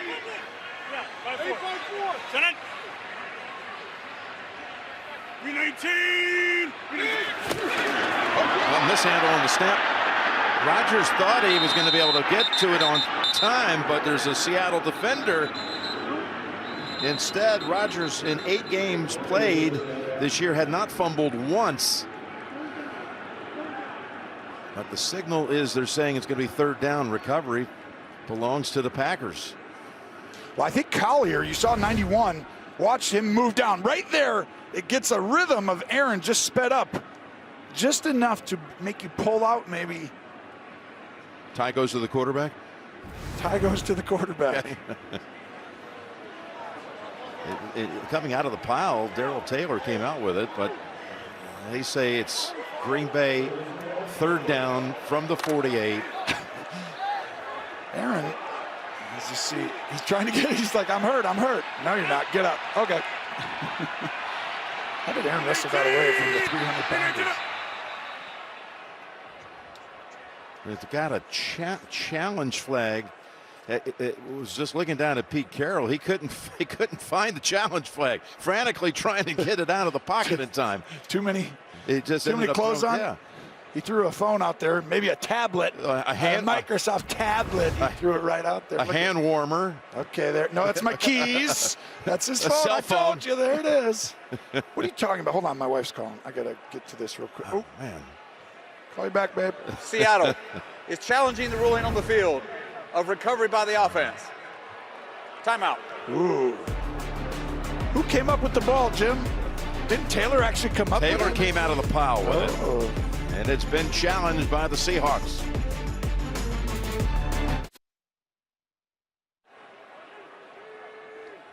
Well, mishandle on the snap. Rodgers thought he was going to be able to get to it on time, but there's a Seattle defender. Instead, Rodgers, in 8 games played this year, had not fumbled once. But the signal is they're saying it's going to be 3rd down. Recovery belongs to the Packers. Well, I think Collier, you saw 91, watch him move down. Right there, it gets a rhythm of Aaron just sped up. Just enough to make you pull out maybe. Tie goes to the quarterback? Tie goes to the quarterback. Coming out of the pile, Darrell Taylor came out with it, but they say it's Green Bay 3rd down from the 48. Aaron, as you see, he's trying to get it. He's like, I'm hurt. No, you're not. Get up. Okay. How did Aaron wrestle that away from the 300-pounders? It's got a challenge flag. It was just looking down at Pete Carroll. He couldn't find the challenge flag. Frantically trying to get it out of the pocket in time. Too many clothes on. Yeah. He threw a phone out there, maybe a tablet, a Microsoft tablet. He threw it right out there. A hand warmer. Okay, there. No, that's my keys. That's his phone. Cell phone. I told you, there it is. What are you talking about? Hold on, my wife's calling. I gotta get to this real quick. Oh man. Call you back, babe. Seattle is challenging the ruling on the field of recovery by the offense. Timeout. Ooh. Who came up with the ball, Jim? Didn't Taylor actually come up with it? Taylor came out of the pile with it. And it's been challenged by the Seahawks.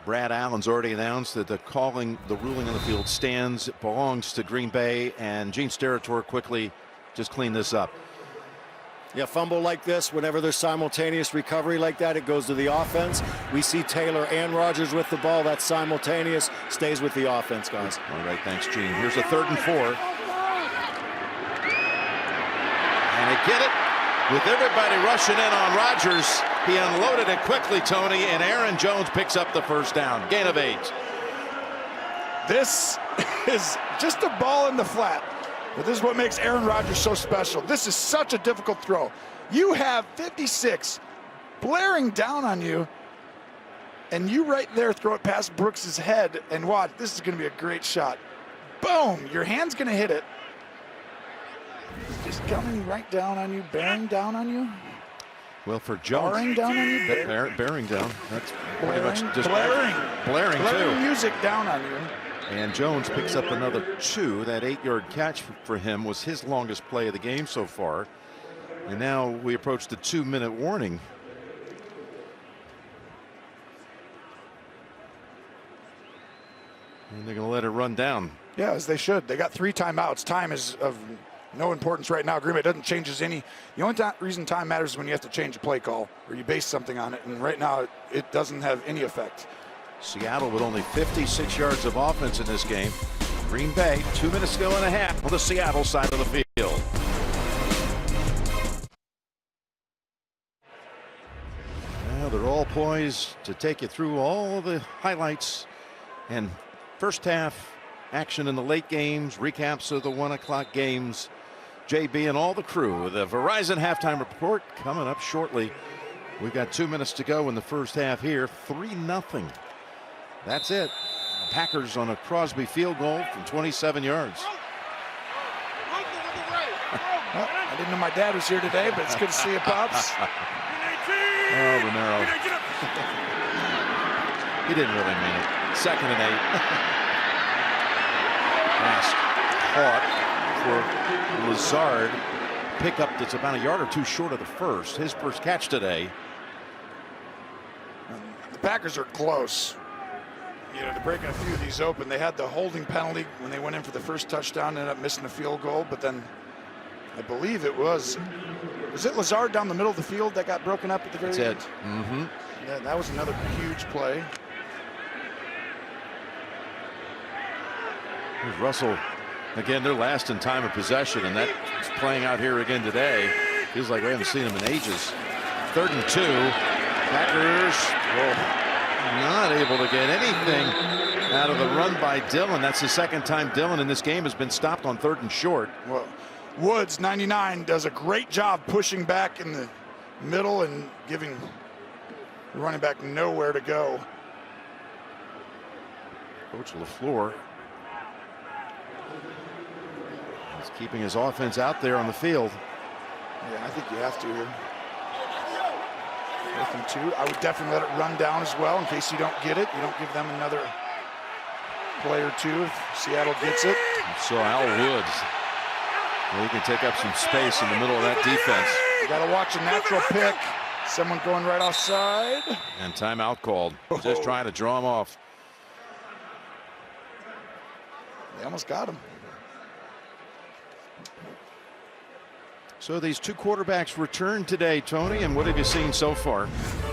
Brad Allen's already announced that the ruling on the field stands. It belongs to Green Bay, and Gene Steratore quickly just cleaned this up. Yeah, fumble like this, whenever there's simultaneous recovery like that, it goes to the offense. We see Taylor and Rodgers with the ball. That's simultaneous. Stays with the offense, guys. All right, thanks, Gene. Here's a 3rd and 4. And they get it with everybody rushing in on Rodgers. He unloaded it quickly, Tony, and Aaron Jones picks up the 1st down. Gain of 8. This is just a ball in the flat. But this is what makes Aaron Rodgers so special. This is such a difficult throw. You have 56 blaring down on you, and you right there throw it past Brooks's head, and watch, this is going to be a great shot. Boom! Your hand's going to hit it. Just coming right down on you, bearing down on you. Well, for Jones, bearing down on you, bearing down. That's pretty much just blaring too. Music down on you. And Jones picks up another 2. That 8-yard catch for him was his longest play of the game so far. And now we approach the 2-minute warning. And they're going to let it run down. Yeah, as they should. They got 3 timeouts. Time is of no importance right now. Green Bay doesn't change any. The only reason time matters is when you have to change a play call or you base something on it. And right now, it doesn't have any effect. Seattle with only 56 yards of offense in this game. Green Bay, 2 minutes to go and a half on the Seattle side of the field. Now they're all poised to take you through all the highlights and first half action in the late games, recaps of the 1 o'clock games. JB and all the crew. The Verizon halftime report coming up shortly. We've got 2 minutes to go in the first half here. 3-0. That's it. Packers on a Crosby field goal from 27 yards. Well, I didn't know my dad was here today, but it's good to see you, Pops. Oh, Romero. He didn't really mean it. 2nd and 8. Pass caught for Lazard. Pickup that's about a yard or 2 short of the first. His first catch today. The Packers are close. You know, they're breaking a few of these open. They had the holding penalty when they went in for the first touchdown, ended up missing the field goal, but then I believe it was it Lazard down the middle of the field that got broken up at the very end? That's it. Mm-hmm. Yeah, that was another huge play. Here's Russell. Again, they're last in time of possession, and that's playing out here again today. Feels like we haven't seen him in ages. 3rd and 2. Packers not able to get anything out of the run by Dillon. That's the second time Dillon in this game has been stopped on 3rd and short. Well, Woods, 99, does a great job pushing back in the middle and giving the running back nowhere to go. Coach LaFleur is keeping his offense out there on the field. Yeah, I think you have to here. 4th and 2. I would definitely let it run down as well in case you don't get it. You don't give them another play or two if Seattle gets it. So Al Woods, he can take up some space in the middle of that defense. You got to watch a natural pick. Someone going right offside. And timeout called. Just trying to draw him off. They almost got him. So these two quarterbacks returned today, Tony, and what have you seen so far?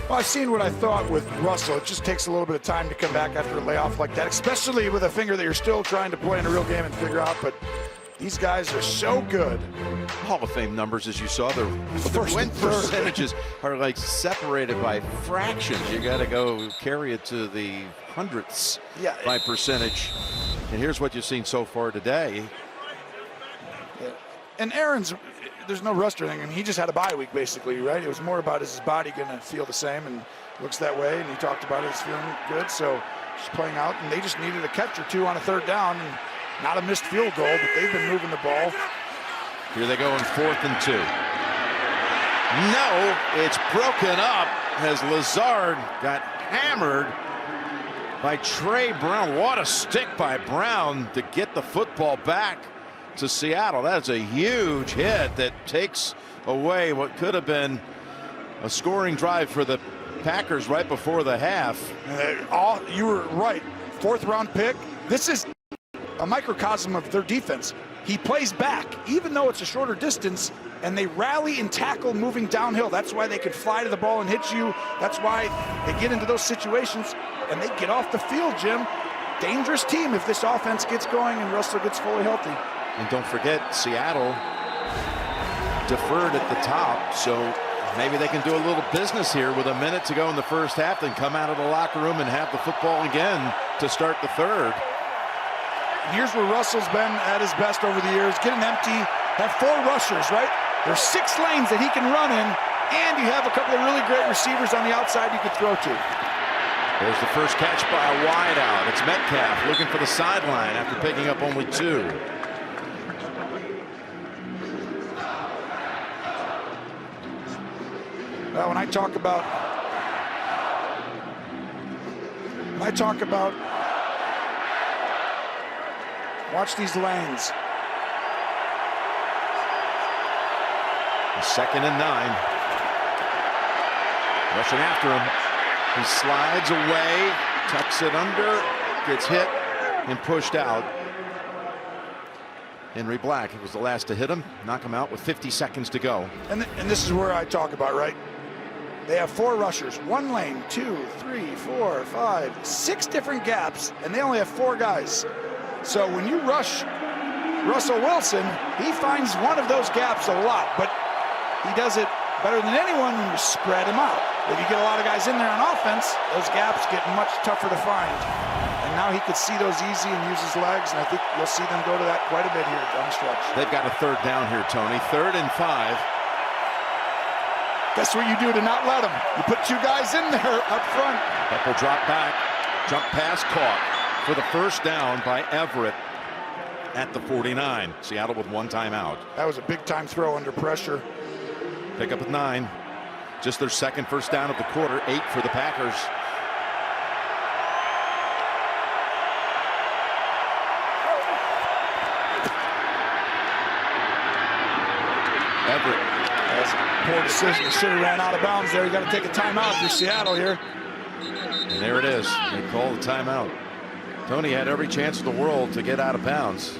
Well, I've seen what I thought with Russell. It just takes a little bit of time to come back after a layoff like that, especially with a finger that you're still trying to play in a real game and figure out. But these guys are so good. Hall of Fame numbers, as you saw, the win percentages are like separated by fractions. You got to go carry it to the hundredths by percentage. And here's what you've seen so far today. Yeah. And Aaron's, there's no rust or anything. I mean, he just had a bye week, basically, right? It was more about is his body going to feel the same, and looks that way. And he talked about it. He's feeling good, so just playing out. And they just needed a catch or two on a 3rd down, and not a missed field goal, but they've been moving the ball. Here they go in 4th and 2. No, it's broken up as Lazard got hammered by Trey Brown. What a stick by Brown to get the football back to Seattle. That's a huge hit that takes away what could have been a scoring drive for the Packers right before the half. You were right. 4th round pick. This is a microcosm of their defense. He plays back, even though it's a shorter distance, and they rally and tackle moving downhill. That's why they could fly to the ball and hit you. That's why they get into those situations, and they get off the field, Jim. Dangerous team if this offense gets going and Russell gets fully healthy. And don't forget, Seattle deferred at the top, so maybe they can do a little business here with a minute to go in the first half, then come out of the locker room and have the football again to start the 3rd. Here's where Russell's been at his best over the years. Get an empty, have 4 rushers, right? There's 6 lanes that he can run in, and you have a couple of really great receivers on the outside you could throw to. There's the first catch by a wideout. It's Metcalf looking for the sideline after picking up only 2. Well, when I talk about watch these lanes. 2nd and 9. Rushing after him. He slides away, tucks it under, gets hit, and pushed out. Henry Black was the last to hit him, knock him out with 50 seconds to go. And this is where I talk about, right? They have 4 rushers, 1 lane, 2, 3, 4, 5, 6 different gaps, and they only have 4 guys. So when you rush Russell Wilson, he finds one of those gaps a lot, but he does it better than anyone when you spread him out. If you get a lot of guys in there on offense, those gaps get much tougher to find. And now he could see those easy and use his legs, and I think you'll see them go to that quite a bit here down the stretch. They've got a 3rd down here, Tony. 3rd and 5. That's what you do to not let them. You put 2 guys in there up front. Couple drop back, jump pass caught for the first down by Everett at the 49. Seattle with 1 timeout. That was a big time throw under pressure. Pick up with 9. Just their 2nd first down of the quarter. 8 for the Packers. Everett. That's a poor decision. He should have ran out of bounds there. You got to take a timeout for Seattle here. And there it is. They call the timeout. Tony had every chance in the world to get out of bounds.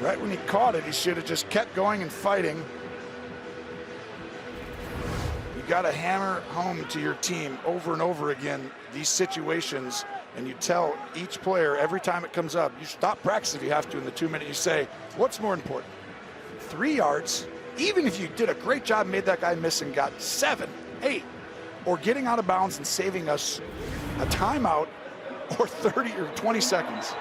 Right when he caught it, he should have just kept going and fighting. You got to hammer home to your team over and over again these situations, and you tell each player every time it comes up, you stop practicing if you have to in the 2 minutes. You say, what's more important? 3 yards, even if you did a great job, made that guy miss and got 7, 8. or getting out of bounds and saving us a timeout or 30 or 20 seconds.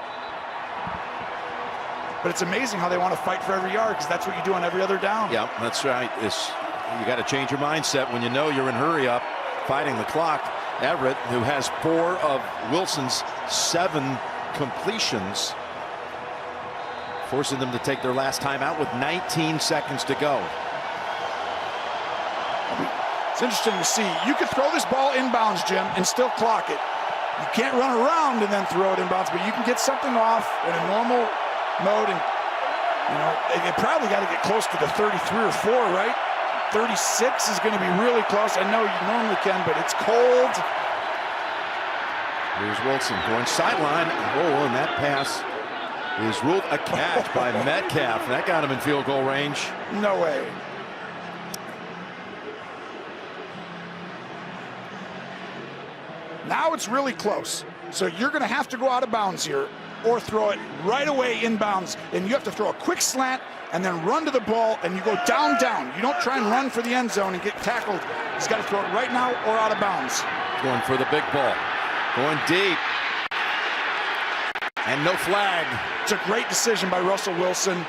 But it's amazing how they want to fight for every yard, because that's what you do on every other down. Yeah, that's right. You got to change your mindset when you know you're in hurry up, fighting the clock. Everett, who has 4 of Wilson's 7 completions, forcing them to take their last time out with 19 seconds to go. It's interesting to see. You could throw this ball inbounds, Jim, and still clock it. You can't run around and then throw it inbounds, but you can get something off in a normal mode, and you probably got to get close to the 33 or 4, right? 36 is going to be really close. I know you normally can, but it's cold. Here's Wilson going sideline. Oh, and that pass is ruled a catch by Metcalf. That got him in field goal range. No way. Now it's really close. So you're going to have to go out of bounds here or throw it right away inbounds. And you have to throw a quick slant and then run to the ball, and you go down. You don't try and run for the end zone and get tackled. He's got to throw it right now or out of bounds. Going for the big ball. Going deep. And no flag. It's a great decision by Russell Wilson.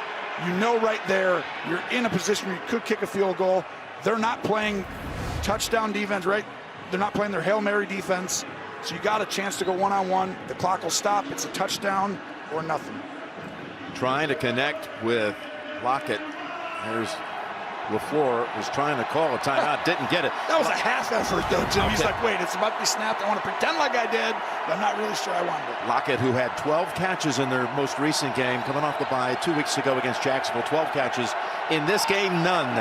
You know right there, you're in a position where you could kick a field goal. They're not playing touchdown defense, right? They're not playing their Hail Mary defense. So you got a chance to go one-on-one. The clock will stop. It's a touchdown or nothing. Trying to connect with Lockett. There's LaFleur was trying to call a timeout, didn't get it. That was a half effort, though, Jim. He's like, wait, it's about to be snapped. I want to pretend like I did, but I'm not really sure I wanted it. Lockett, who had 12 catches in their most recent game, coming off the bye 2 weeks ago against Jacksonville, 12 catches. In this game, none.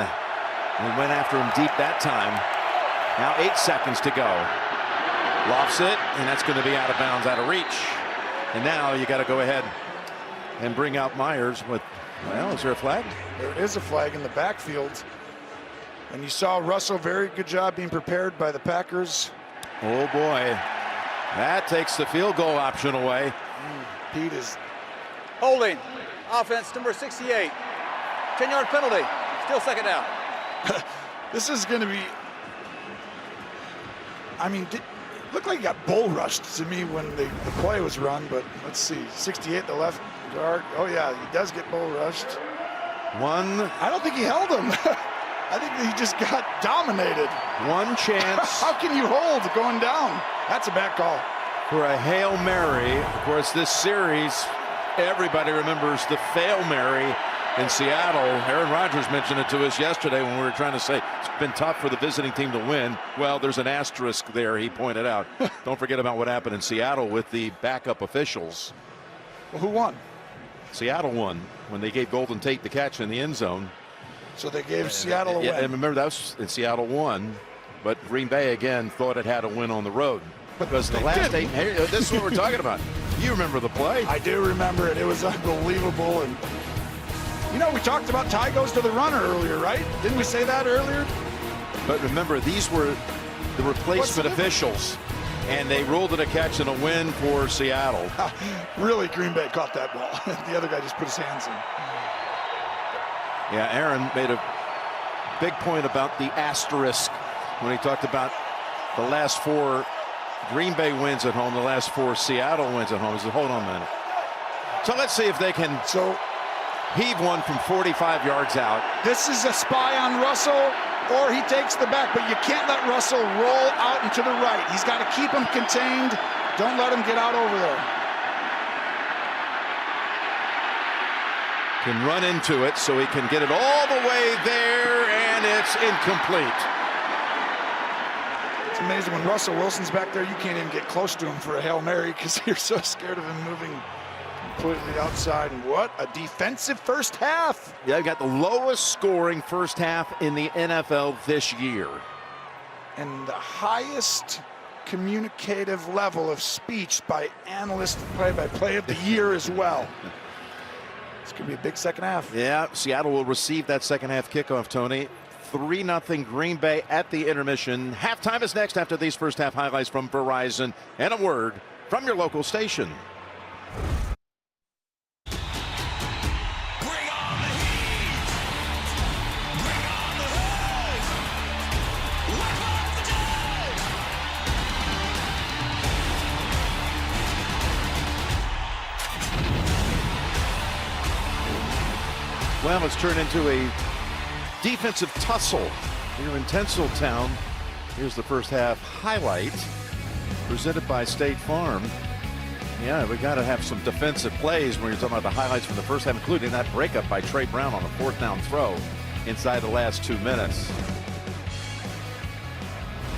We went after him deep that time. Now 8 seconds to go. Lofts it, and that's going to be out of bounds, out of reach. And now you got to go ahead and bring out Myers with, well, is there a flag? There is a flag in the backfield. And you saw Russell, very good job being prepared by the Packers. Oh boy, that takes the field goal option away. Pete is holding. Offense number 68. 10-yard penalty. Still second down. This is going to be, I mean, looked like he got bull rushed to me when the play was run, but let's see, 68 the left guard. Oh yeah, he does get bull rushed. I don't think he held him. I think he just got dominated. One chance. How can you hold going down? That's a bad call. For a Hail Mary. Of course, this series, everybody remembers the Fail Mary in Seattle. Aaron Rodgers mentioned it to us yesterday when we were trying to say it's been tough for the visiting team to win. Well, there's an asterisk there, he pointed out. Don't forget about what happened in Seattle with the backup officials. Well, who won? Seattle won when they gave Golden Tate the catch in the end zone. So they gave Seattle a win. Yeah, and remember, that was in Seattle won, but Green Bay again thought it had a win on the road. Because the last 8, this is what we're talking about. You remember the play? I do remember it. It was unbelievable. And you know, we talked about tie goes to the runner earlier, right? Didn't we say that earlier? But remember, these were the replacement officials, and they ruled it a catch and a win for Seattle. Really, Green Bay caught that ball. The other guy just put his hands in. Yeah, Aaron made a big point about the asterisk when he talked about the last 4 Green Bay wins at home, the last 4 Seattle wins at home. He said, hold on a minute. So let's see if they can heave one from 45 yards out. This is a spy on Russell, or he takes the back, but you can't let Russell roll out and to the right. He's got to keep him contained. Don't let him get out over there. Can run into it so he can get it all the way there, and it's incomplete. It's amazing when Russell Wilson's back there, you can't even get close to him for a Hail Mary because you're so scared of him moving completely outside. And what a defensive first half. Yeah, you got the lowest scoring first half in the NFL this year. And the highest communicative level of speech by analyst play-by-play of the year as well. It's going to be a big second half. Yeah, Seattle will receive that second half kickoff, Tony. 3-0 Green Bay at the intermission. Halftime is next after these first half highlights from Verizon and a word from your local station. Well, it's turned into a defensive tussle here in Tinseltown. Here's the first half highlight presented by State Farm. Yeah, we got to have some defensive plays when you're talking about the highlights from the first half, including that breakup by Trey Brown on a 4th down throw inside the last 2 minutes.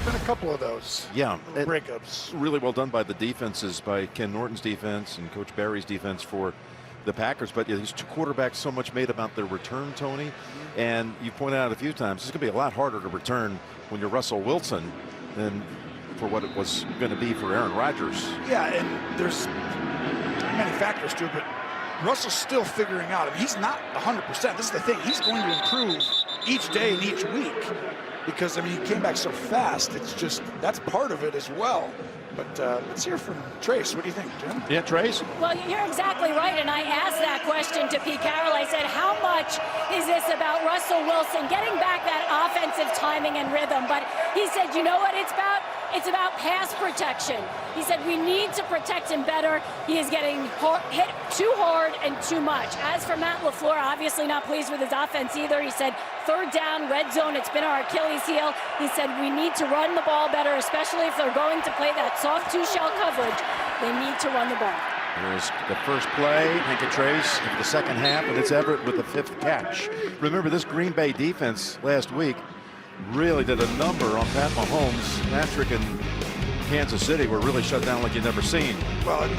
Been a couple of those. Yeah, breakups. Really well done by the defenses, by Ken Norton's defense and Coach Barry's defense for the Packers. But yeah, these two quarterbacks so much made about their return, Tony. And you pointed out a few times, it's going to be a lot harder to return when you're Russell Wilson than for what it was going to be for Aaron Rodgers. Yeah, and there's many factors to it, but Russell's still figuring out. I mean, he's not 100%. This is the thing. He's going to improve each day and each week because, I mean, he came back so fast. It's just, that's part of it as well. But let's hear from Trace. What do you think, Jim? Yeah, Trace? Well, you're exactly right, and I asked that question to Pete Carroll. I said, how much is this about Russell Wilson getting back that offensive timing and rhythm? But he said, you know what it's about? It's about pass protection. He said we need to protect him better. He is getting hit too hard and too much. As for Matt LaFleur, obviously not pleased with his offense either. He said 3rd down, red zone, it's been our Achilles heel. He said we need to run the ball better, especially if they're going to play that soft 2-shell coverage. They need to run the ball. Here's the first play. Thank you, Trace, of the second half, and it's Everett with the 5th catch. Remember, this Green Bay defense last week really did a number on Pat Mahomes. Patrick and Kansas City were really shut down like you've never seen. Well, and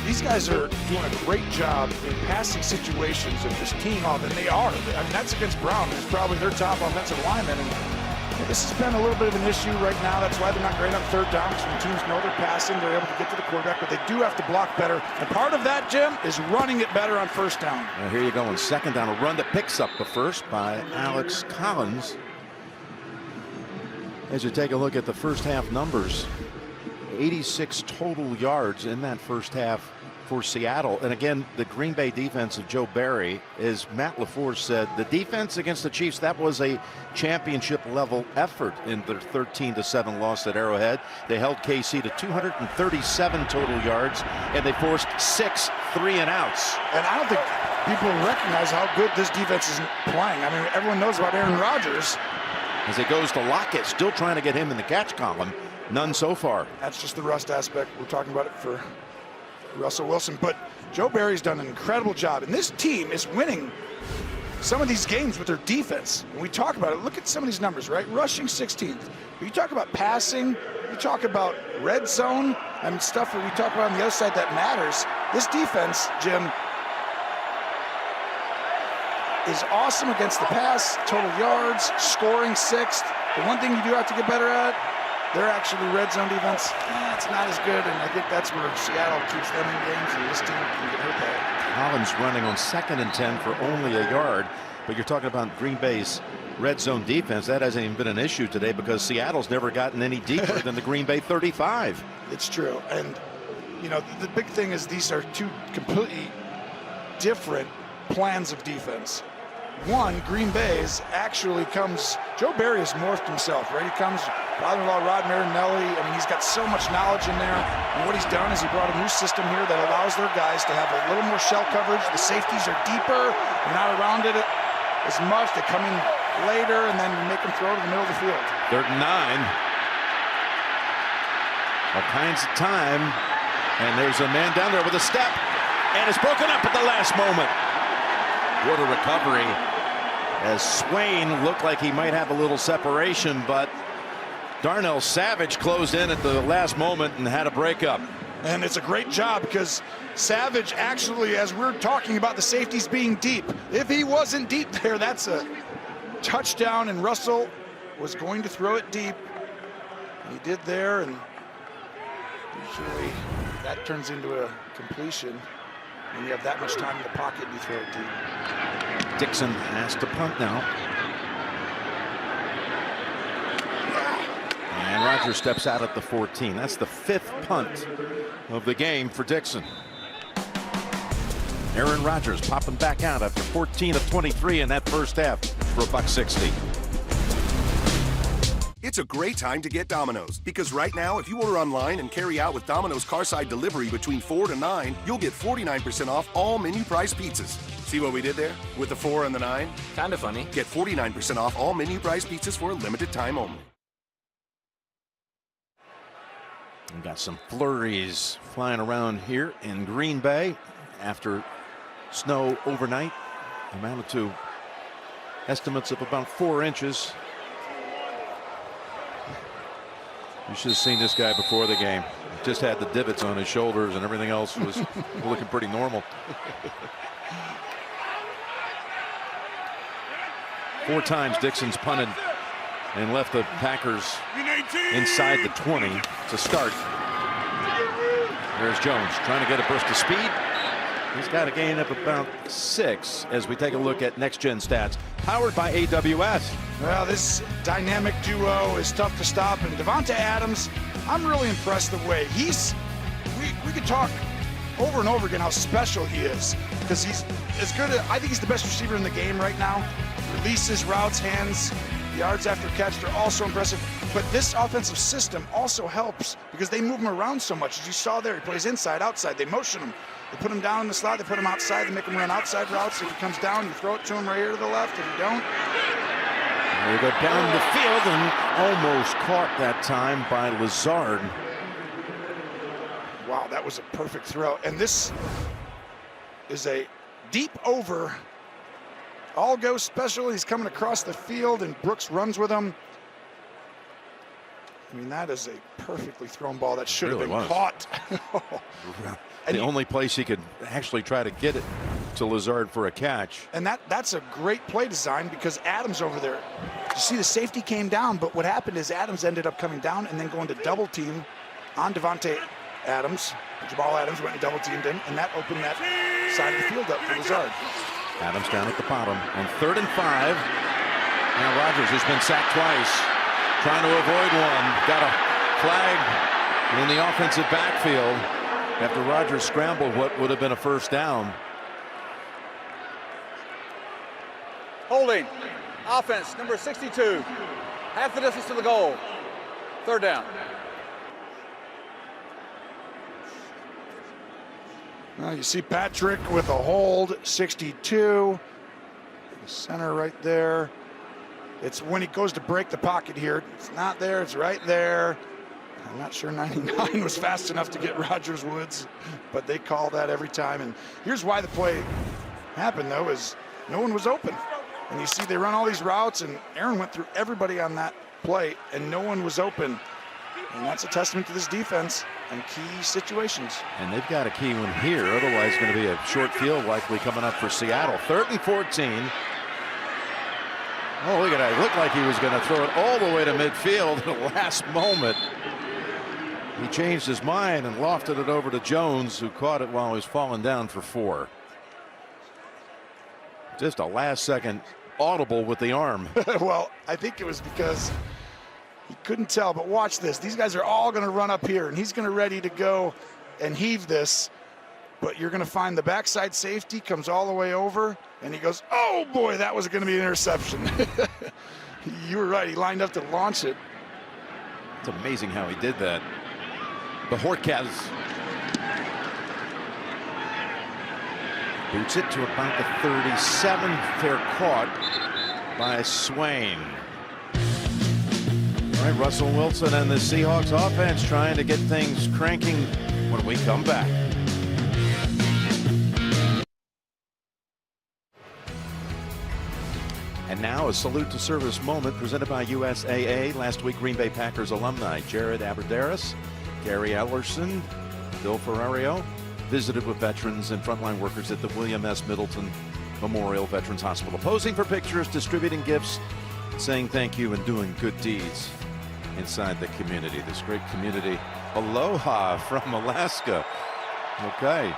these guys are doing a great job in passing situations of just teeing off, and they are. I mean, that's against Brown, who's probably their top offensive lineman. And this has been a little bit of an issue right now. That's why they're not great on 3rd down, because when teams know they're passing, they're able to get to the quarterback, but they do have to block better. And part of that, Jim, is running it better on 1st down. Now here you go on 2nd down, a run that picks up the first by Alex Collins. As you take a look at the first half numbers, 86 total yards in that first half for Seattle. And again, the Green Bay defense of Joe Barry, as Matt LaFleur said, the defense against the Chiefs, that was a championship level effort in their 13-7 loss at Arrowhead. They held KC to 237 total yards, and they forced 6 3-and-outs. And I don't think people recognize how good this defense is playing. I mean, everyone knows about Aaron Rodgers. As it goes to Lockett, still trying to get him in the catch column. None so far. That's just the rust aspect. We're talking about it for Russell Wilson. But Joe Barry's done an incredible job. And this team is winning some of these games with their defense. When we talk about it, look at some of these numbers, right? Rushing 16th. You talk about passing, you talk about red zone, and stuff that we talk about on the other side that matters. This defense, Jim, is awesome against the pass, total yards, scoring 6th. The one thing you do have to get better at, they're actually red zone defense. It's not as good, and I think that's where Seattle keeps them in games, and this team can get hurt by it. Collins running on 2nd and 10 for only a yard, but you're talking about Green Bay's red zone defense. That hasn't even been an issue today because Seattle's never gotten any deeper than the Green Bay 35. It's true, and you know, the big thing is these are two completely different plans of defense. One, Green Bay's actually comes, Joe Barry has morphed himself, right? He comes, father-in-law Rod Marinelli, I mean, he's got so much knowledge in there. And what he's done is he brought a new system here that allows their guys to have a little more shell coverage. The safeties are deeper, they're not around it as much. They come in later and then make them throw to the middle of the field. 3rd and 9. All kinds of time. And there's a man down there with a step. And it's broken up at the last moment. What a recovery, as Swain looked like he might have a little separation, but Darnell Savage closed in at the last moment and had a breakup. And it's a great job because Savage actually, as we're talking about the safeties being deep, if he wasn't deep there, that's a touchdown, and Russell was going to throw it deep. He did there, and usually that turns into a completion. When you have that much time in the pocket, you throw it deep. Dixon has to punt now. And Rodgers steps out at the 14. That's the 5th punt of the game for Dixon. Aaron Rodgers popping back out after 14 of 23 in that first half for $1.60. It's a great time to get Domino's, because right now, if you order online and carry out with Domino's Carside Delivery between 4 to 9, you'll get 49% off all menu price pizzas. See what we did there? With the 4 and the 9? Kinda funny. Get 49% off all menu price pizzas for a limited time only. We got some flurries flying around here in Green Bay after snow overnight. Amounted to estimates of about 4 inches. You should have seen this guy before the game. Just had the divots on his shoulders and everything else was looking pretty normal. 4 times Dixon's punted and left the Packers inside the 20 to start. There's Jones trying to get a burst of speed. He's got a gain of about 6 as we take a look at next gen stats powered by AWS. Well, this dynamic duo is tough to stop, and Davante Adams, I'm really impressed the way we could talk over and over again how special he is, because he's as good as, I think he's the best receiver in the game right now. Releases, routes, hands, yards after catch, they're also impressive. But this offensive system also helps because they move him around so much. As you saw there, he plays inside, outside, they motion him. They put him down in the slot, they put him outside, they make him run outside routes. If he comes down, you throw it to him right here to the left. If you don't, they go down the field and almost caught that time by Lazard. Wow, that was a perfect throw. And this is a deep over. All go special. He's coming across the field, and Brooks runs with him. I mean, that is a perfectly thrown ball that should have been caught. The only place he could actually try to get it to Lazard for a catch. And that's a great play design because Adams over there, you see the safety came down, but what happened is Adams ended up coming down and then going to double team on Davante Adams. Jamal Adams went and double teamed him, and that opened that side of the field up for Lazard. Adams down at the bottom on 3rd and 5. Now Rodgers has been sacked twice, trying to avoid one. Got a flag in the offensive backfield after Rodgers scrambled what would have been a first down. Holding. Offense, number 62. Half the distance to the goal. 3rd down. Now you see Patrick with a hold, 62. The center right there. It's when he goes to break the pocket here. It's not there, it's right there. I'm not sure 99 was fast enough to get Rodgers Woods, but they call that every time. And here's why the play happened, though, is no one was open. And you see they run all these routes, and Aaron went through everybody on that play, and no one was open. And that's a testament to this defense in key situations. And they've got a key one here. Otherwise, it's going to be a short field likely coming up for Seattle. 3rd and 14. Oh, look at that. It looked like he was going to throw it all the way to midfield at the last moment. He changed his mind and lofted it over to Jones, who caught it while he was falling down for 4. Just a last-second audible with the arm. Well, I think it was because he couldn't tell, but watch this. These guys are all going to run up here, and he's going to ready to go and heave this. But you're going to find the backside safety comes all the way over, and he goes, oh, boy, that was going to be an interception. You were right. He lined up to launch it. It's amazing how he did that. The Horkaz boots it to about the 37. Fair caught by Swain. All right, Russell Wilson and the Seahawks offense trying to get things cranking when we come back. And now a salute to service moment presented by USAA. Last week, Green Bay Packers alumni Jared Abbrederis, Gary Ellerson, Bill Ferrario visited with veterans and frontline workers at the William S. Middleton Memorial Veterans Hospital, posing for pictures, distributing gifts, saying thank you, and doing good deeds inside the community. This great community. Aloha from Alaska. Okay.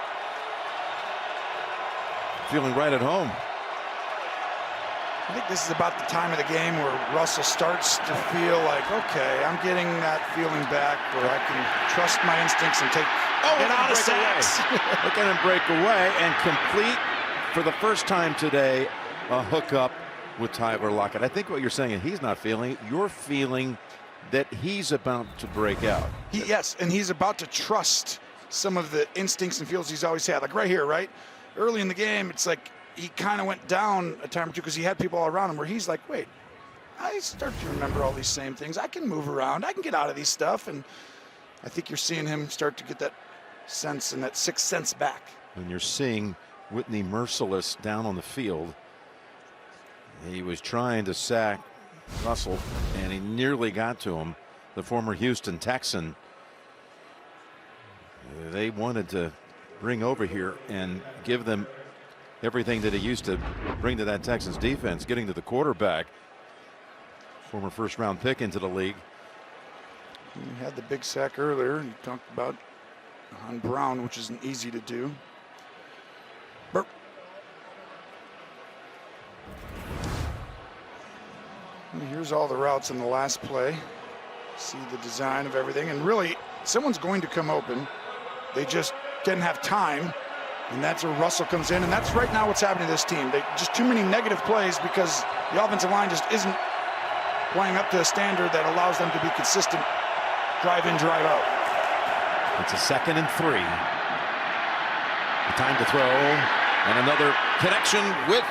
Feeling right at home. I think this is about the time of the game where Russell starts to feel like, okay, I'm getting that feeling back where I can trust my instincts and get out of sacks. Look at him break away and complete for the first time today a hookup with Tyler Lockett. I think what you're saying is he's not feeling it. You're feeling that he's about to break out. Yes, and he's about to trust some of the instincts and feels he's always had. Like right here, right? Early in the game, it's like he kind of went down a time or two because he had people all around him where he's like, wait, I start to remember all these same things. I can move around. I can get out of these stuff. And I think you're seeing him start to get that sense and that sixth sense back. When you're seeing Whitney Merciless down on the field, he was trying to sack Russell, and he nearly got to him. The former Houston Texan. They wanted to bring over here and give them everything that he used to bring to that Texans defense, getting to the quarterback. Former first-round pick into the league. He had the big sack earlier. He talked about on Brown, which isn't easy to do. Burp. And here's all the routes in the last play. See the design of everything, and really, someone's going to come open. They just didn't have time, and that's where Russell comes in, and that's right now what's happening to this team. They just too many negative plays because the offensive line just isn't playing up to a standard that allows them to be consistent drive in, drive out. It's a 2nd and 3. The time to throw, and another connection with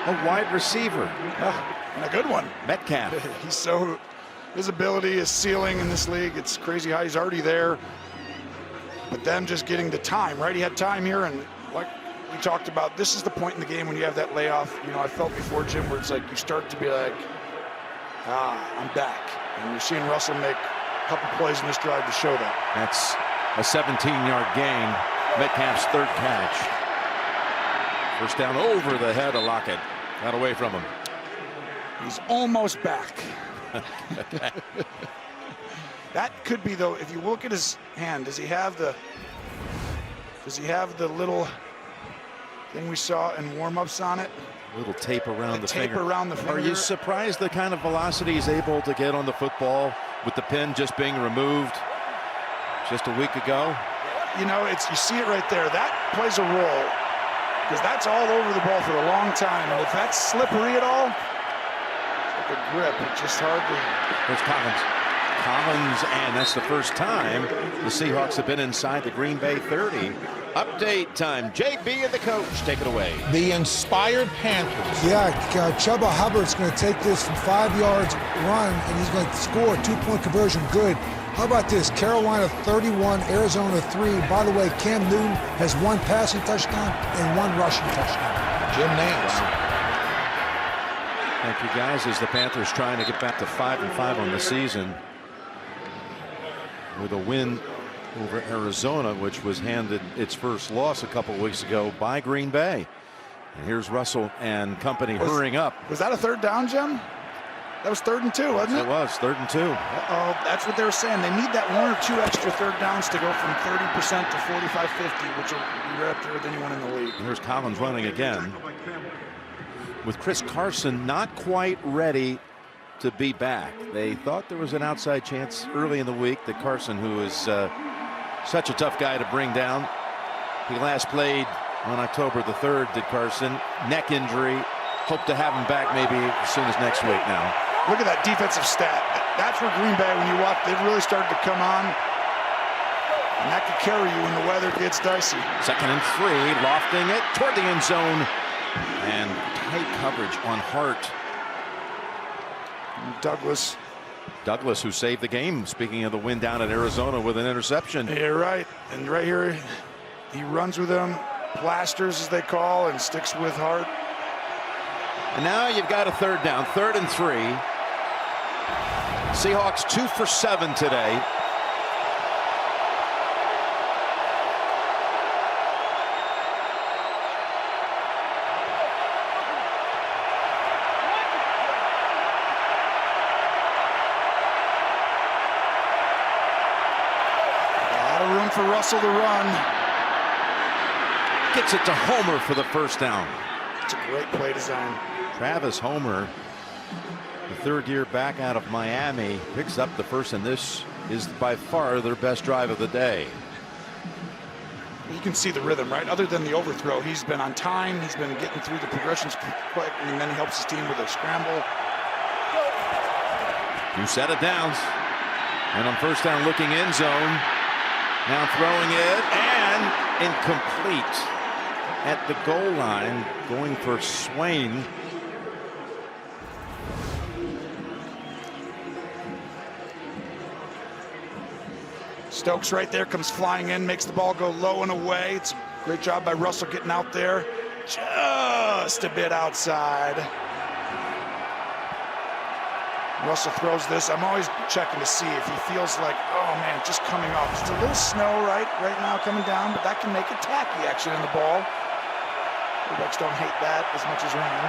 a wide receiver. And a good one. Metcalf. His ability, his ceiling in this league, it's crazy how he's already there. But them just getting the time, right? He had time here, and like we talked about, this is the point in the game when you have that layoff. You know, I felt before, Jim, where it's like you start to be like, I'm back. And you're seeing Russell make a couple plays in this drive to show that. That's a 17-yard gain. Metcalf's 3rd catch. First down over the head of Lockett. Got away from him. He's almost back. That could be, though, if you look at his hand, does he have the little thing we saw in warm-ups on it? A little tape around the tape finger. around the finger. Are you surprised the kind of velocity he's able to get on the football with the pin just being removed just a week ago? You know, you see it right there. That plays a role because that's all over the ball for a long time. And if that's slippery at all, it's like a grip. It's just hard to. There's Collins, and that's the first time the Seahawks have been inside the Green Bay 30. Update time. JB and the coach, take it away. The inspired Panthers. Yeah, Chuba Hubbard's going to take this from 5 yards run, and he's going to score a 2-point conversion. Good. How about this? Carolina 31, Arizona 3. By the way, Cam Newton has 1 passing touchdown and 1 rushing touchdown. Jim Nance. Thank you, guys, as the Panthers trying to get back to 5-5 on the season with a win over Arizona, which was handed its first loss a couple weeks ago by Green Bay. And here's Russell and company hurrying up. Was that a 3rd down, Jim? That was 3rd and 2, wasn't it? It was 3rd and 2. That's what they were saying. They need that 1 or 2 extra 3rd downs to go from 30% to 45-50, which will be right up there with anyone in the league. Here's Collins running again, with Chris Carson not quite ready to be back. They thought there was an outside chance early in the week that Carson, who is such a tough guy to bring down, he last played on October the 3rd, did Carson. Neck injury. Hope to have him back maybe as soon as next week now. Look at that defensive stat. That's where Green Bay, when you watch, they've really started to come on. And that could carry you when the weather gets dicey. 2nd and 3, lofting it toward the end zone. And tight coverage on Hart. Douglas, who saved the game, speaking of the win down at Arizona, with an interception. You're right. And right here, he runs with them, plasters as they call, and sticks with Hart. And now you've got a 3rd down, 3rd and 3. Seahawks 2 for 7 today. For Russell to run. Gets it to Homer for the 1st down. It's a great play design. Travis Homer, the 3rd-year back out of Miami, picks up the 1st, and this is by far their best drive of the day. You can see the rhythm, right? Other than the overthrow, he's been on time. He's been getting through the progressions quick, and then he helps his team with a scramble. 2 set of downs. And on 1st down, looking end zone. Now throwing it, and incomplete. at the goal line, going for Swain. Stokes right there comes flying in, makes the ball go low and away. It's a great job by Russell getting out there. Just a bit outside. Russell throws this. I'm always checking to see if he feels like, oh man, just coming off. Just a little snow right now coming down, but that can make it tacky action in the ball. Quarterbacks don't hate that as much as rain.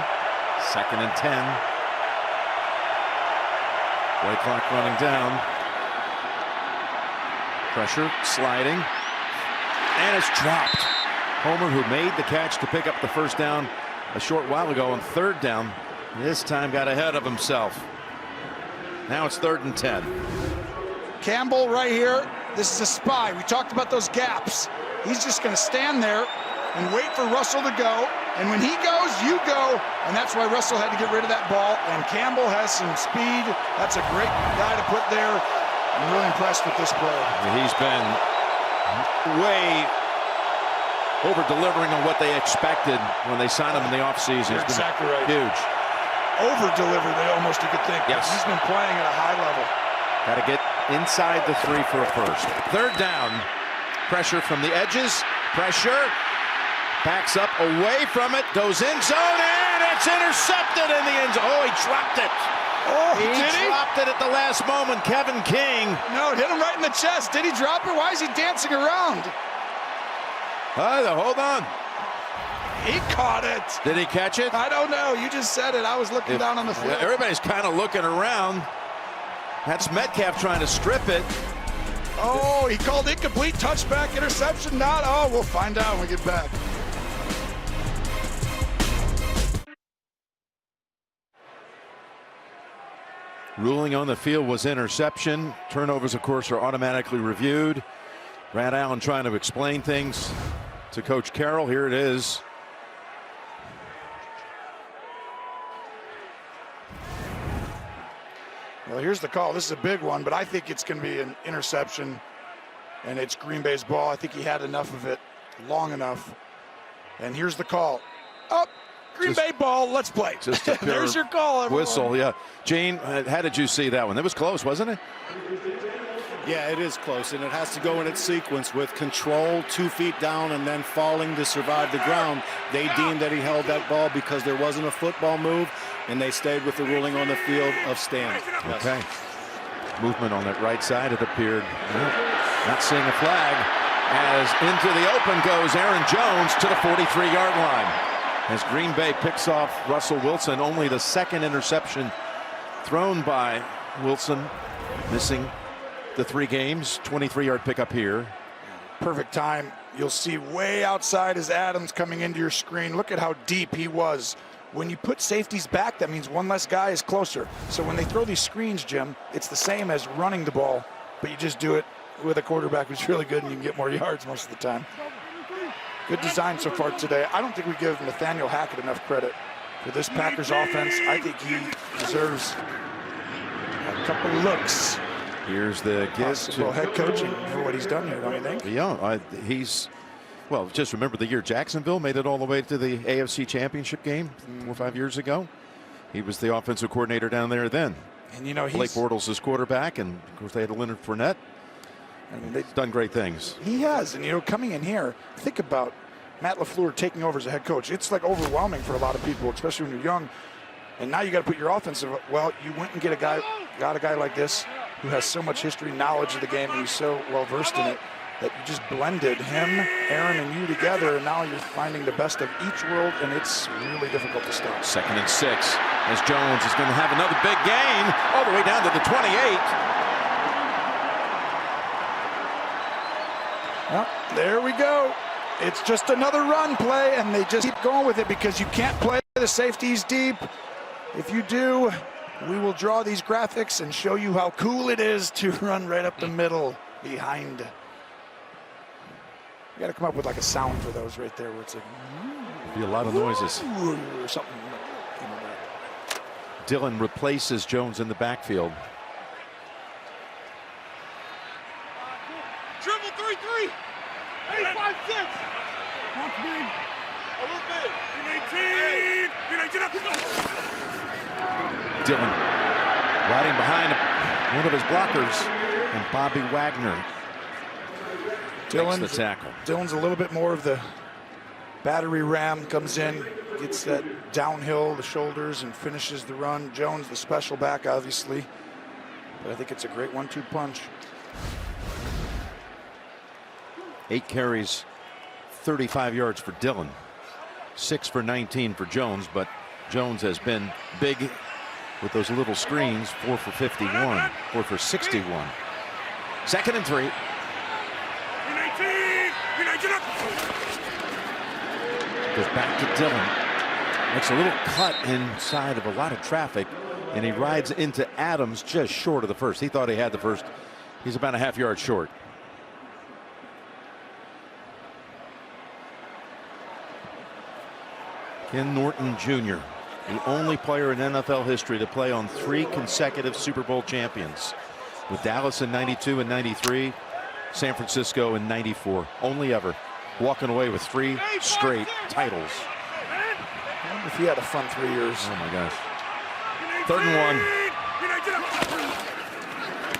2nd and 10. Play clock running down. Pressure, sliding, and it's dropped. Homer, who made the catch to pick up the first down a short while ago on 3rd down, this time got ahead of himself. Now it's 3rd and 10. Campbell right here. This is a spy. We talked about those gaps. He's just going to stand there and wait for Russell to go. And when he goes, you go. And that's why Russell had to get rid of that ball. And Campbell has some speed. That's a great guy to put there. I'm really impressed with this player. He's been way over-delivering on what they expected when they signed him in the offseason. You're exactly right. Huge. Over-delivered, almost you could think. Yes. He's been playing at a high level. Got to get inside the 3 for a first. 3rd down. Pressure from the edges. Pressure. Backs up away from it. Goes in zone, and it's intercepted in the end zone. Oh, he dropped it. Oh, he dropped it at the last moment. Kevin King. No, it hit him right in the chest. Did he drop it? Why is he dancing around? Hold on. He caught it. Did he catch it? I don't know. You just said it. I was looking down on the field. Everybody's kind of looking around. That's Metcalf trying to strip it. Oh, he called incomplete, touchback, interception, not. Oh, we'll find out when we get back. Ruling on the field was interception. Turnovers, of course, are automatically reviewed. Brad Allen trying to explain things to Coach Carroll. Here it is. Well, here's the call. This is a big one, but I think it's going to be an interception, and it's Green Bay's ball. I think he had enough of it, long enough. And here's the call. Up. Green Bay ball, let's play. Just a There's your call, everyone. Whistle, yeah. Gene, how did you see that one? That was close, wasn't it? Yeah, it is close, and it has to go in its sequence with control, 2 feet down, and then falling to survive the ground. They deemed that he held that ball because there wasn't a football move, and they stayed with the ruling on the field of stand. Yes. Okay. Movement on that right side, it appeared. Not seeing a flag. As into the open goes Aaron Jones to the 43-yard line. As Green Bay picks off Russell Wilson, only the 2nd interception thrown by Wilson, missing the 3 games. 23-yard pickup here. Perfect time. You'll see way outside as Adams coming into your screen. Look at how deep he was. When you put safeties back, that means one less guy is closer. So when they throw these screens, Jim, it's the same as running the ball, but you just do it with a quarterback who's really good and you can get more yards most of the time. Good design so far today. I don't think we give Nathaniel Hackett enough credit for this Packers offense. I think he deserves a couple looks. Here's the give to head coaching for what he's done here, don't you think? Yeah, he's, well, just remember the year Jacksonville made it all the way to the AFC Championship game 4 or 5 years ago. He was the offensive coordinator down there then. And you know, Blake Bortles is quarterback, and of course they had Leonard Fournette. I mean, they've done great things. He has, and you know, coming in here, think about Matt LaFleur taking over as a head coach. It's like overwhelming for a lot of people, especially when you're young. And now you got to put your offensive. Well, you went and got a guy like this who has so much history, knowledge of the game, and he's so well versed in it that you just blended him, Aaron, and you together, and now you're finding the best of each world, and it's really difficult to stop. 2nd and 6, as Jones is going to have another big gain all the way down to the 28. Well, there we go. It's just another run play, and they just keep going with it because you can't play the safeties deep. If you do, we will draw these graphics and show you how cool it is to run right up the middle behind. You got to come up with like a sound for those right there where it's like be a lot of noises or something. Dillon replaces Jones in the backfield. Triple 3-3. 8-5-6. That's big. Dillon riding behind one of his blockers, and Bobby Wagner takes the tackle. Dillon's a little bit more of the battery ram, comes in, gets that downhill, the shoulders, and finishes the run. Jones, the special back, obviously. But I think it's a great 1-2 punch. 8 carries, 35 yards for Dillon. 6 for 19 for Jones, but Jones has been big with those little screens. 4 for 51, 4 for 61. 2nd and 3. Goes back to Dillon. Makes a little cut inside of a lot of traffic, and he rides into Adams just short of the first. He thought he had the first. He's about a half yard short. Ken Norton Jr., the only player in NFL history to play on 3 consecutive Super Bowl champions, with Dallas in '92 and '93, San Francisco in '94. Only ever. Walking away with 3 straight titles. I wonder if he had a fun 3 years. Oh my gosh. 3rd and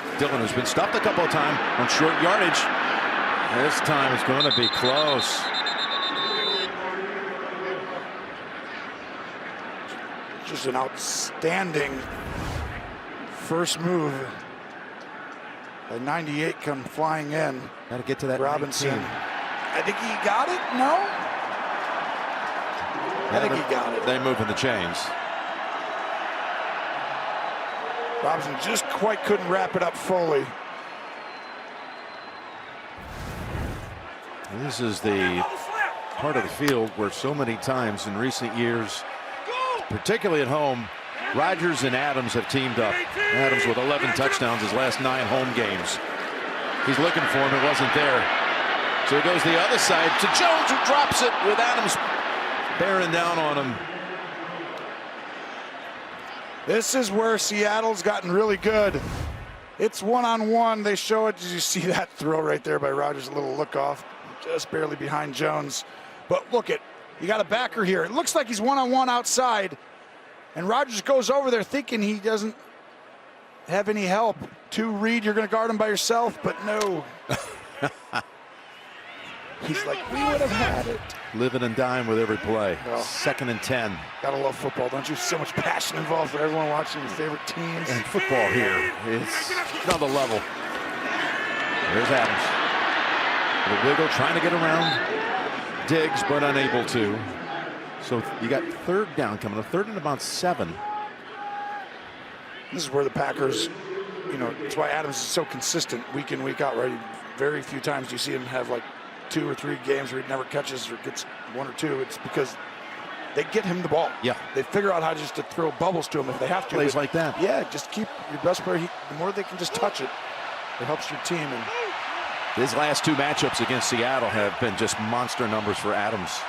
1. Dillon has been stopped a couple of times on short yardage. This time it's going to be close. Just an outstanding first move. The 98 come flying in. Got to get to that Robinson. 19. I think he got it. No? I think he got it. They're moving the chains. Robinson just quite couldn't wrap it up fully. And this is the part of the field where so many times in recent years, particularly at home, Rodgers and Adams have teamed up. Adams with 11 touchdowns his last 9 home games. He's looking for him. It wasn't there. So he goes the other side to Jones, who drops it with Adams bearing down on him. This is where Seattle's gotten really good. It's one-on-one. They show it. Did you see that throw right there by Rodgers? A little look off, just barely behind Jones. But look at, you got a backer here. It looks like he's one-on-one outside. And Rodgers goes over there thinking he doesn't have any help. 2 read, you're going to guard him by yourself, but no. He's like, we would have had it. Living and dying with every play. Well, 2nd and 10. Gotta love football, don't you? So much passion involved for everyone watching your favorite teams. And football here, it's another level. There's Adams. The wiggle, trying to get around Diggs, but unable to. So you got 3rd down coming, a 3rd and about 7. This is where the Packers, you know, that's why Adams is so consistent week in, week out, right? Very few times do you see him have like 2 or 3 games where he never catches or gets 1 or 2. It's because they get him the ball. Yeah. They figure out how just to throw bubbles to him if they have to. Plays like that. Yeah, just keep your best player. The more they can just touch it, it helps your team. And his last 2 matchups against Seattle have been just monster numbers for Adams.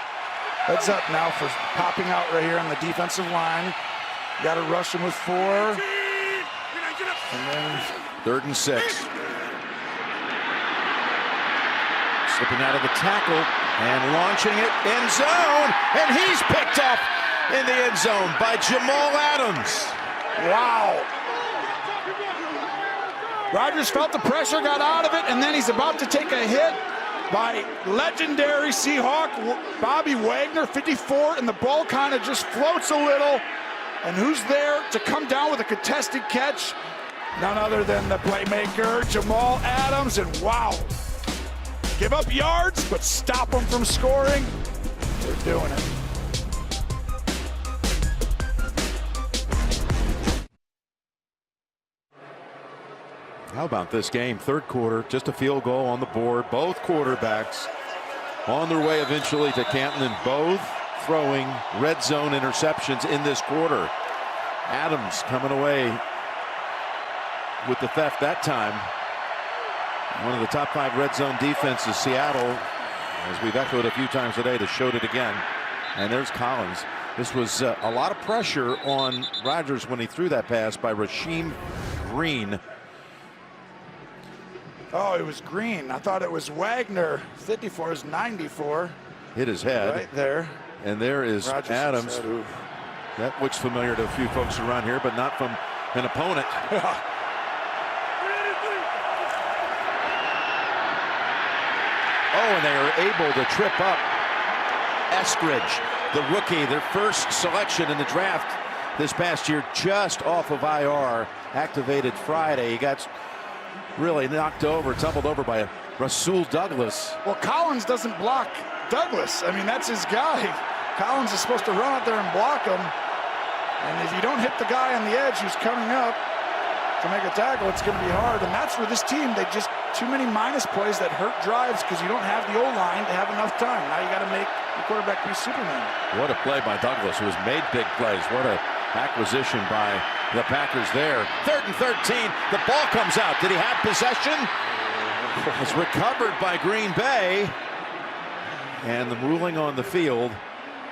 Heads up now for popping out right here on the defensive line. Got to rush him with 4. And then 3rd and 6. Slipping out of the tackle and launching it end zone, and he's picked up in the end zone by Jamal Adams. Wow. Rodgers felt the pressure, got out of it, and then he's about to take a hit by legendary Seahawk Bobby Wagner, 54, and the ball kind of just floats a little. And who's there to come down with a contested catch? None other than the playmaker, Jamal Adams, and wow. Give up yards, but stop them from scoring. They're doing it. How about this game? 3rd quarter, just a field goal on the board. Both quarterbacks on their way eventually to Canton, and both throwing red zone interceptions in this quarter. Adams coming away with the theft that time. One of the top 5 red zone defenses, Seattle, as we've echoed a few times today, they showed it again. And there's Collins. This was a lot of pressure on Rodgers when he threw that pass by Rasheem Green. Oh, it was Green. I thought it was Wagner. 54 is 94. Hit his head. Right there. And there is Rodgers Adams. said, ooh. That looks familiar to a few folks around here, but not from an opponent. Oh, and they are able to trip up Eskridge, the rookie, their first selection in the draft this past year, just off of IR, activated Friday. He got really knocked over, tumbled over by Rasul Douglas. Well, Collins doesn't block Douglas. I mean, that's his guy. Collins is supposed to run out there and block him. And if you don't hit the guy on the edge who's coming up to make a tackle, it's going to be hard. And that's where this team, they just too many minus plays that hurt drives because you don't have the O-line to have enough time. Now you got to make the quarterback be Superman. What a play by Douglas, who has made big plays. What a acquisition by the Packers there. 3rd and 13. The ball comes out. Did he have possession? It's recovered by Green Bay. And the ruling on the field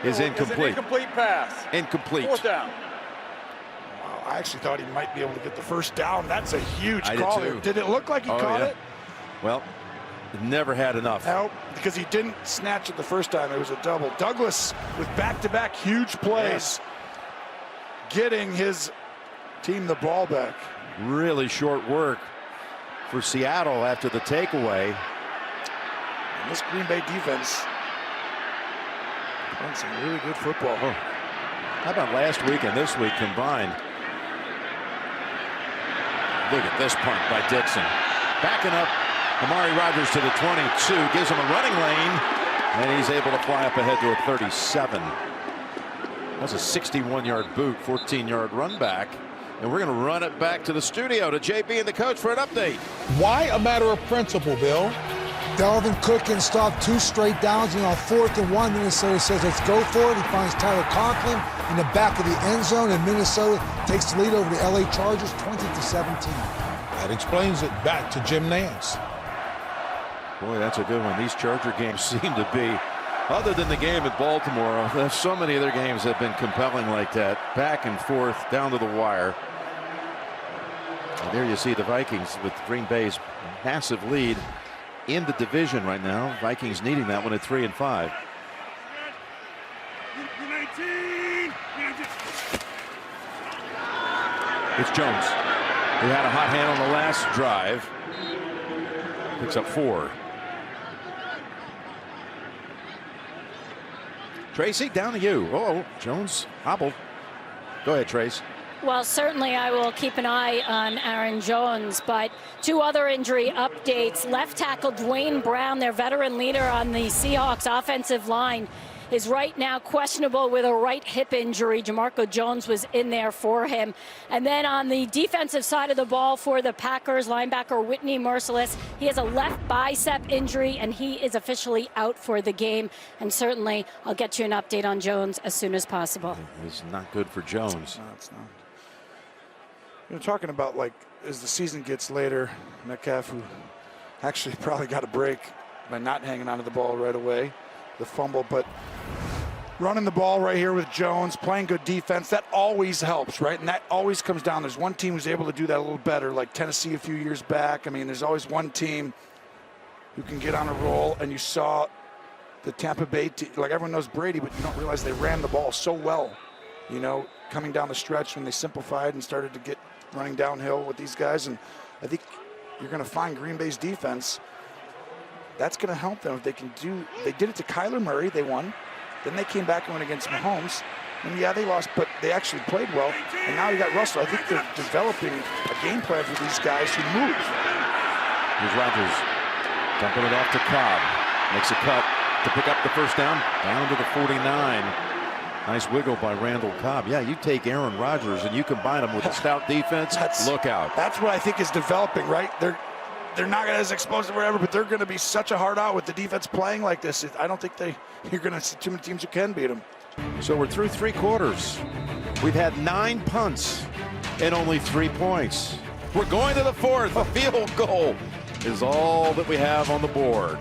is incomplete. It's an incomplete pass. Incomplete. 4th down. Wow, I actually thought he might be able to get the first down. That's a huge call. Did, did it look like he caught it? Well, never had enough. No, because he didn't snatch it the first time. It was a double. Douglas with back-to-back huge plays, getting his team the ball back. Really short work for Seattle after the takeaway. And this Green Bay defense playing some really good football. Oh. How about last week and this week combined? Look at this punt by Dixon. Backing up Amari Rodgers to the 22, gives him a running lane, and he's able to fly up ahead to a 37. That's a 61-yard boot, 14-yard run back. And we're going to run it back to the studio to JB and the coach for an update. Why a matter of principle, Bill? Dalvin Cook can stop 2 straight downs, and on 4th and 1, Minnesota says, let's go for it. He finds Tyler Conklin in the back of the end zone, and Minnesota takes the lead over the LA Chargers 20-17. That explains it. Back to Jim Nantz. Boy, that's a good one. These Charger games seem to be, other than the game at Baltimore, there's so many other games that have been compelling like that. Back and forth, down to the wire. And there you see the Vikings with Green Bay's massive lead in the division right now. Vikings needing that one at 3-5. It's Jones, who had a hot hand on the last drive. Picks up 4. Tracy, down to you. Oh, Jones hobbled. Go ahead, Trace. Well, certainly I will keep an eye on Aaron Jones, but 2 other injury updates. Left tackle Dwayne Brown, their veteran leader on the Seahawks offensive line, is right now questionable with a right hip injury. Jamarco Jones was in there for him. And then on the defensive side of the ball for the Packers, linebacker Whitney Merciless, he has a left bicep injury, and he is officially out for the game. And certainly I'll get you an update on Jones as soon as possible. It's not good for Jones. No, it's not. You're talking about, like, as the season gets later, Metcalf, who actually probably got a break by not hanging onto the ball right away, the fumble, but running the ball right here with Jones, playing good defense, that always helps, right? And that always comes down. There's one team who's able to do that a little better, like Tennessee a few years back. I mean, there's always one team who can get on a roll, and you saw the Tampa Bay team, like, everyone knows Brady, but you don't realize they ran the ball so well, you know, coming down the stretch when they simplified and started to get running downhill with these guys. And I think you're going to find Green Bay's defense, that's going to help them if they can do. They did it to Kyler Murray, they won. Then they came back and went against Mahomes, and yeah, they lost, but they actually played well. And now you got Russell. I think they're developing a game plan for these guys who move. Here's Rodgers dumping it off to Cobb. Makes a cut to pick up the first down to the 49. Nice wiggle by Randall Cobb. Yeah, you take Aaron Rodgers and you combine him with a stout defense. Look out. That's what I think is developing, right? They're not as explosive or whatever, but they're going to be such a hard out with the defense playing like this. I don't think you're going to see too many teams who can beat them. So we're through 3 quarters. We've had 9 punts and only 3 points. We're going to the 4th. A field goal is all that we have on the board.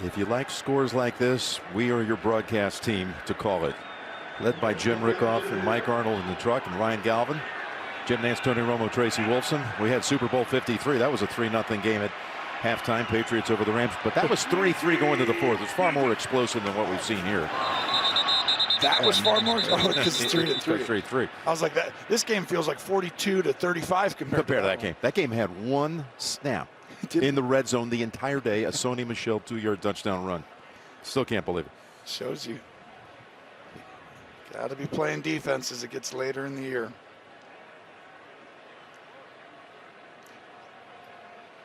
If you like scores like this, we are your broadcast team to call it. Led by Jim Rickoff and Mike Arnold in the truck and Ryan Galvin. Jim Nance, Tony Romo, Tracy Wolfson. We had Super Bowl 53. That was a 3-0 game at halftime. Patriots over the Rams. But that was 3-3 going to the fourth. It's far more explosive than what we've seen here. That was far more because it's 3-3. 3-3. I was like, that. This game feels like 42-35 compared to that game. That game had one snap in the red zone the entire day. A Sony Michel 2-yard touchdown run. Still can't believe it. Shows you. Got to be playing defense as it gets later in the year.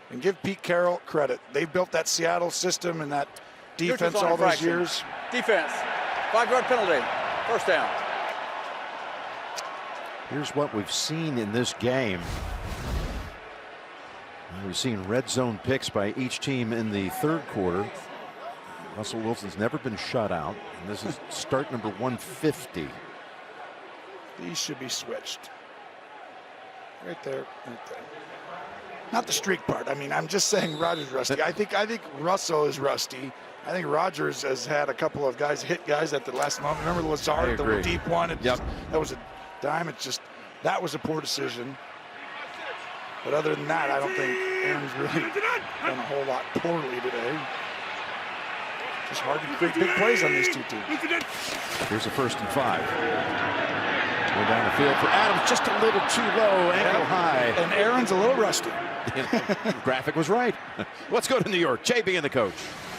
And give Pete Carroll credit. They built that Seattle system and that defense all those years. Defense. 5-yard penalty. First down. Here's what we've seen in this game. We've seen red zone picks by each team in the third quarter. Russell Wilson's never been shut out. And this is start number 150. These should be switched. Right there. Right there. Not the streak part. I mean, I'm just saying Rodgers rusty. I think Russell is rusty. I think Rodgers has had a couple of guys hit guys at the last moment. Remember Lazard, the deep one? That was a dime. That was a poor decision. But other than that, I don't think Aaron's really done a whole lot poorly today. Just hard to create big plays on these two teams. Here's a 1st and 5. Go down the field for Adams, just a little too low, ankle high. And Aaron's a little rusty. Graphic was right. Let's go to New York. Jay being the coach.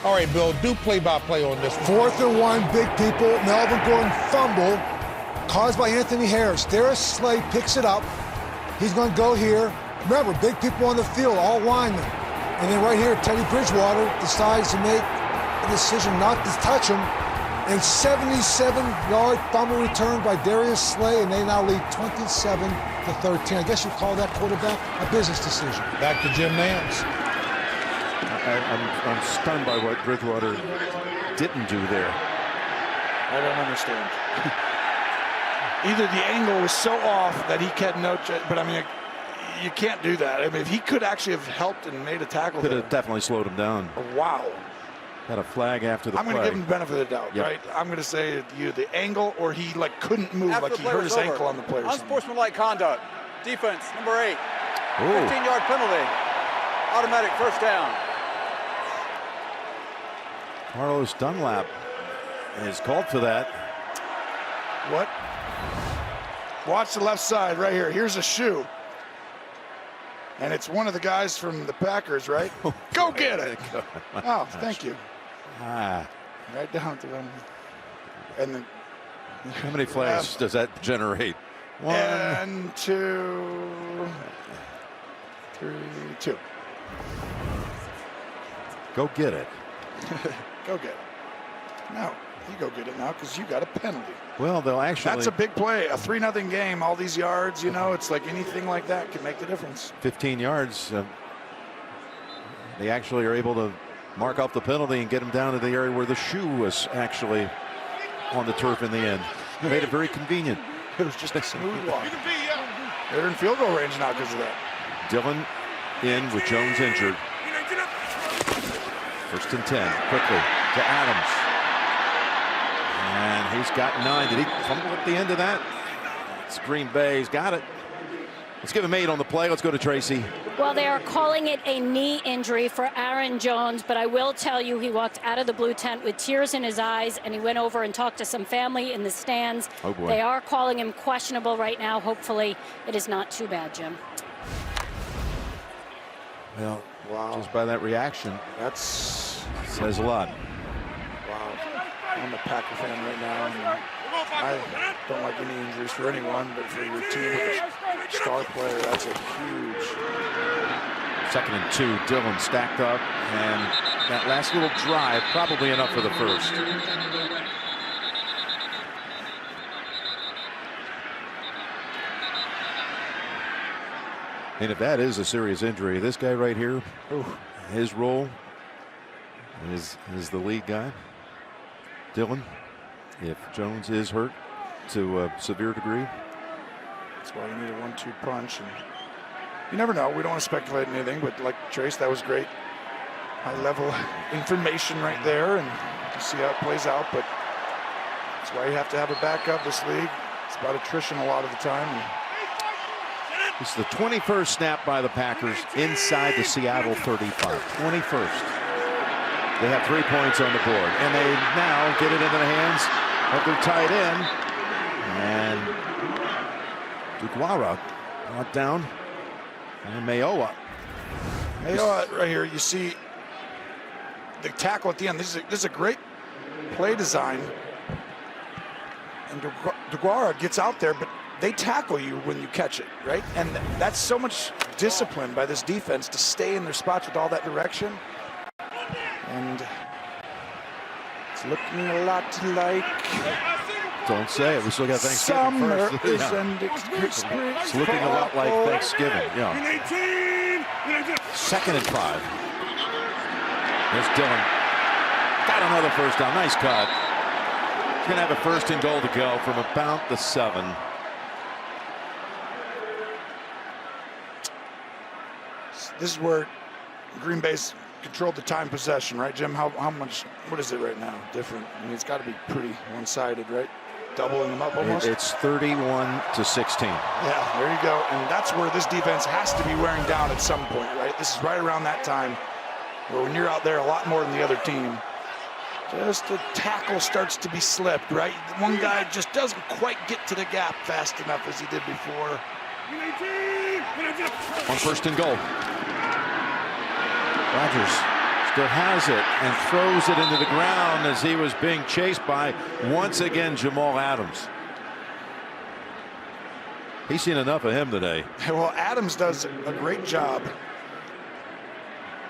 All right, Bill, do play-by-play on this. 4th and 1, big people. Melvin Gordon fumble caused by Anthony Harris. Darius Slay picks it up. He's going to go here. Remember, big people on the field, all linemen. And then right here, Teddy Bridgewater decides to make a decision not to touch him. And 77-yard fumble return by Darius Slay, and they now lead 27-13. I guess you call that quarterback a business decision. Back to Jim Nance. I'm stunned by what Bridgewater didn't do there. I don't understand. Either the angle was so off that he had no, but I mean, you can't do that. I mean, if he could actually have helped and made a tackle, could have definitely slowed him down. Wow. Had a flag after the I'm play. going to give him the benefit of the doubt, right? I'm going to say either the angle or he couldn't move, After like he hurt his ankle on the play. Unsportsmanlike conduct. Defense, number 8. 15-yard penalty. Automatic first down. Carlos Dunlap is called for that. What? Watch the left side right here. Here's a shoe. And it's one of the guys from the Packers, right? Go get it. Oh, thank you. Right down at the one. And then. How many flags does that generate? 1, and 2, 3, 2. Go get it. Go get it. No, you go get it now because you got a penalty. Well, they'll actually. That's a big play. A 3-0 game, all these yards, it's like anything like that can make the difference. 15 yards. They actually are able to mark off the penalty and get him down to the area where the shoe was actually on the turf in the end. It made it very convenient. It was just a smooth walk. They're in field goal range now because of that. Dillon in with Jones injured. 1st and 10. Quickly to Adams. And he's got 9. Did he fumble at the end of that? It's Green Bay. He's got it. Let's give him 8 on the play. Let's go to Tracy. Well, they are calling it a knee injury for Aaron Jones, but I will tell you he walked out of the blue tent with tears in his eyes, and he went over and talked to some family in the stands. Oh, boy. They are calling him questionable right now. Hopefully it is not too bad, Jim. Well, just by that reaction, that says a lot. Wow. I'm a Packer fan right now, and I don't like any injuries for anyone, but for your team with a star player, that's a huge. 2nd and 2, Dillon stacked up, and that last little drive probably enough for the first. And if that is a serious injury, this guy right here, his role is the lead guy. Dillon, if Jones is hurt to a severe degree. That's why you need a 1-2 punch. And you never know. We don't want to speculate on anything, but like Trace, that was great high-level information right there, and you see how it plays out. But that's why you have to have a backup this league. It's about attrition a lot of the time. And This is the 21st snap by the Packers inside the Seattle 35. 21st. They have 3 points on the board, and they now get it into the hands of their tight end. And Duguara brought down, and Mayowa. Mayowa right here, you see the tackle at the end. This is a great play design. And Duguara gets out there, but they tackle you when you catch it, right? And that's so much discipline by this defense to stay in their spots with all that direction. And it's looking a lot like... Don't say it. We still got Thanksgiving first. Yeah. It's looking a lot like Thanksgiving. Yeah. 2nd and 5. There's Dillon. Got another first down. Nice cut. He's going to have a 1st and goal to go from about the 7. This is where Green Bay's controlled the time possession, right, Jim? How much? What is it right now? Different. I mean, it's got to be pretty one-sided, right? Doubling them up almost. It's 31-16. Yeah, there you go. And that's where this defense has to be wearing down at some point, right? This is right around that time where when you're out there a lot more than the other team, just a tackle starts to be slipped, right? One guy just doesn't quite get to the gap fast enough as he did before. On 1st and goal. Rodgers still has it and throws it into the ground as he was being chased by, once again, Jamal Adams. He's seen enough of him today. Well, Adams does a great job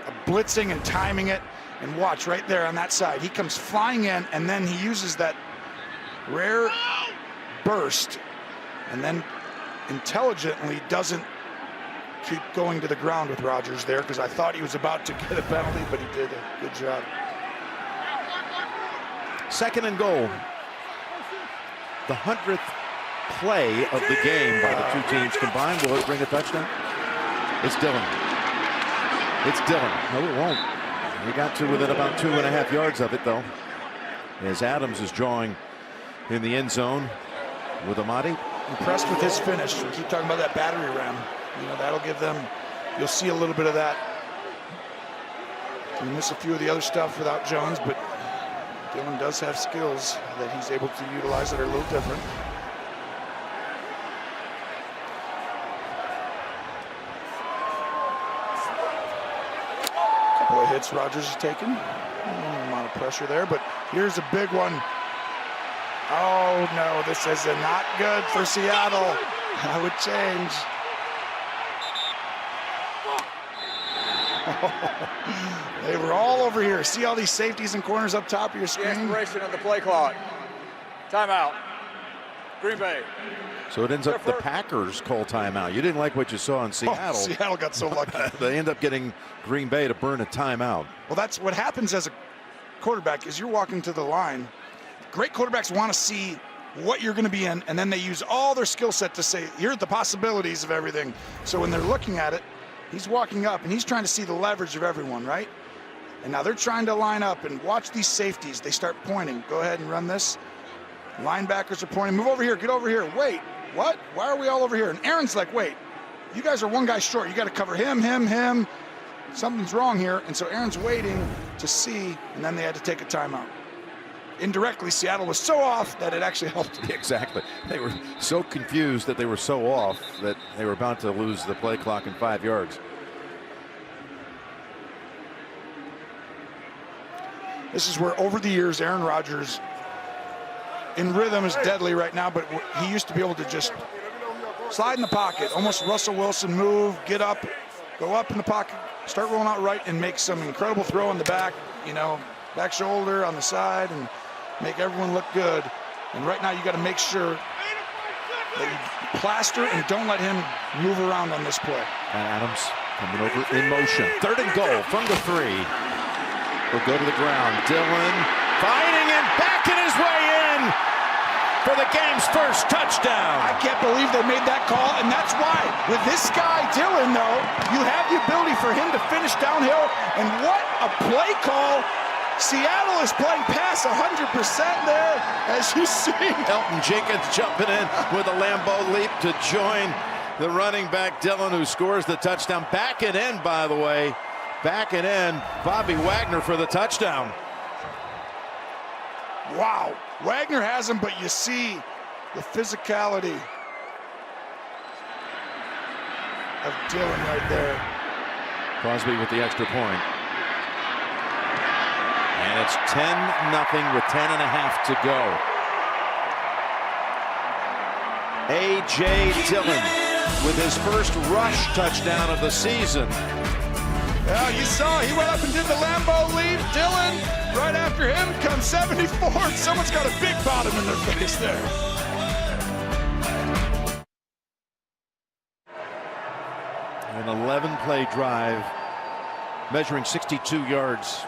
of blitzing and timing it. And watch right there on that side. He comes flying in, and then he uses that rare burst and then intelligently doesn't keep going to the ground with Rodgers there, because I thought he was about to get a penalty, but he did a good job. 2nd and goal. The 100th play of the game by the 2 teams combined. Will it bring a touchdown? It's Dillon. It's Dillon. No, it won't. He got to within about 2.5 yards of it, though, as Adams is drawing in the end zone with Amadi. Impressed with his finish. We keep talking about that battery ram. You know, that'll give them, you'll see a little bit of that. We miss a few of the other stuff without Jones, but Dillon does have skills that he's able to utilize that are a little different. Couple of hits Rodgers has taken. A lot of pressure there, but here's a big one. Oh no, this is not good for Seattle. I would change. They were all over here. See all these safeties and corners up top of your screen? The expiration of the play clock. Timeout. Green Bay. So it ends up the Packers call timeout. You didn't like what you saw in Seattle. Oh, Seattle got so lucky. They end up getting Green Bay to burn a timeout. Well, that's what happens as a quarterback is you're walking to the line. Great quarterbacks want to see what you're going to be in, and then they use all their skill set to say, here are the possibilities of everything. So when they're looking at it, he's walking up, and he's trying to see the leverage of everyone, right? And now they're trying to line up and watch these safeties. They start pointing. Go ahead and run this. Linebackers are pointing. Move over here. Get over here. Wait. What? Why are we all over here? And Aaron's like, wait. You guys are one guy short. You got to cover him, him. Something's wrong here. And so Aaron's waiting to see, and then they had to take a timeout. Indirectly, Seattle was so off that it actually helped. Exactly. They were so confused that they were so off that they were about to lose the play clock in 5 yards. This is where, over the years, Aaron Rodgers, in rhythm, is deadly right now, but he used to be able to just slide in the pocket, almost Russell Wilson move, get up, go up in the pocket, start rolling out right, and make some incredible throw in the back, you know, back shoulder on the side, and make everyone look good. And right now you got to make sure that you plaster and don't let him move around on this play. And Adams coming over in motion. 3rd and goal from the 3. He'll go to the ground. Dillon fighting and backing his way in for the game's first touchdown. I can't believe they made that call, and that's why. With this guy, Dillon, though, you have the ability for him to finish downhill, and what a play call. Seattle is playing pass 100% there, as you see. Elton Jenkins jumping in with a Lambeau leap to join The running back Dillon, who scores the touchdown. Back and in, by the way. Back and in. Bobby Wagner for the touchdown. Wow. Wagner has him, but you see the physicality of Dillon right there. Crosby with the extra point. And it's 10-0 with 10.5 to go. A.J. Dillon with his first rush touchdown of the season. Well, you saw he went up and did the Lambeau leap. Dillon, right after him comes 74. Someone's got a big bottom in their face there. An 11-play drive measuring 62 yards.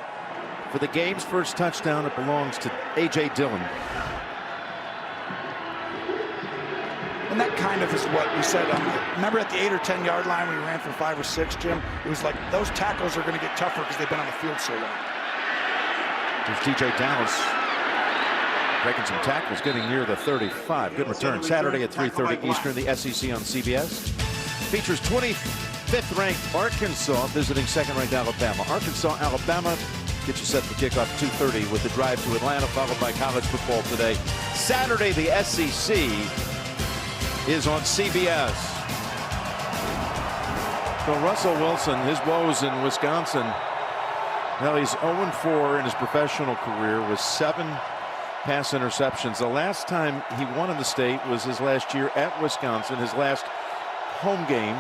For the game's first touchdown, it belongs to A.J. Dillon. And that kind of is what we said. Remember at the 8 or 10 yard line we ran for 5 or 6, Jim? It was like those tackles are going to get tougher because they've been on the field so long. There's T.J. Dallas breaking some tackles, getting near the 35. Good return. Saturday at 3:30 Eastern, the SEC on CBS. Features 25th-ranked Arkansas visiting second-ranked Alabama. Arkansas-Alabama gets you set for kickoff 2:30 with the drive to Atlanta, followed by college football today. Saturday, the SEC is on CBS. So Russell Wilson, his woes in Wisconsin. Well, he's 0-4 in his professional career with 7 pass interceptions. The last time he won in the state was his last year at Wisconsin, his last home game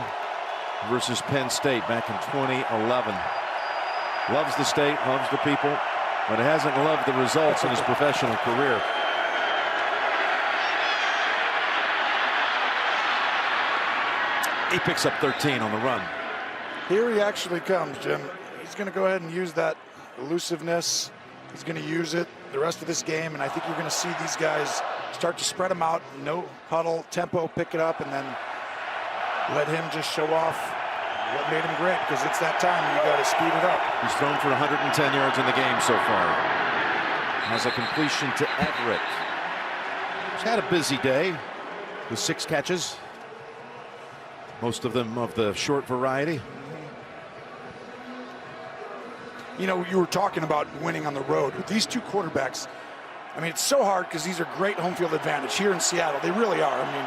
versus Penn State back in 2011. Loves the state, loves the people, but hasn't loved the results in his professional career. He picks up 13 on the run. Here he actually comes, Jim. He's going to go ahead and use that elusiveness. He's going to use it the rest of this game, and I think you're going to see these guys start to spread them out. No huddle, tempo, pick it up, and then let him just show off what made him great, because it's that time you got to speed it up. He's thrown for 110 yards in the game so far. Has a completion to Everett. He's had a busy day with 6 catches. Most of them of the short variety. You know, you were talking about winning on the road with these two quarterbacks. I mean, it's so hard because these are great home field advantage here in Seattle. They really are. I mean,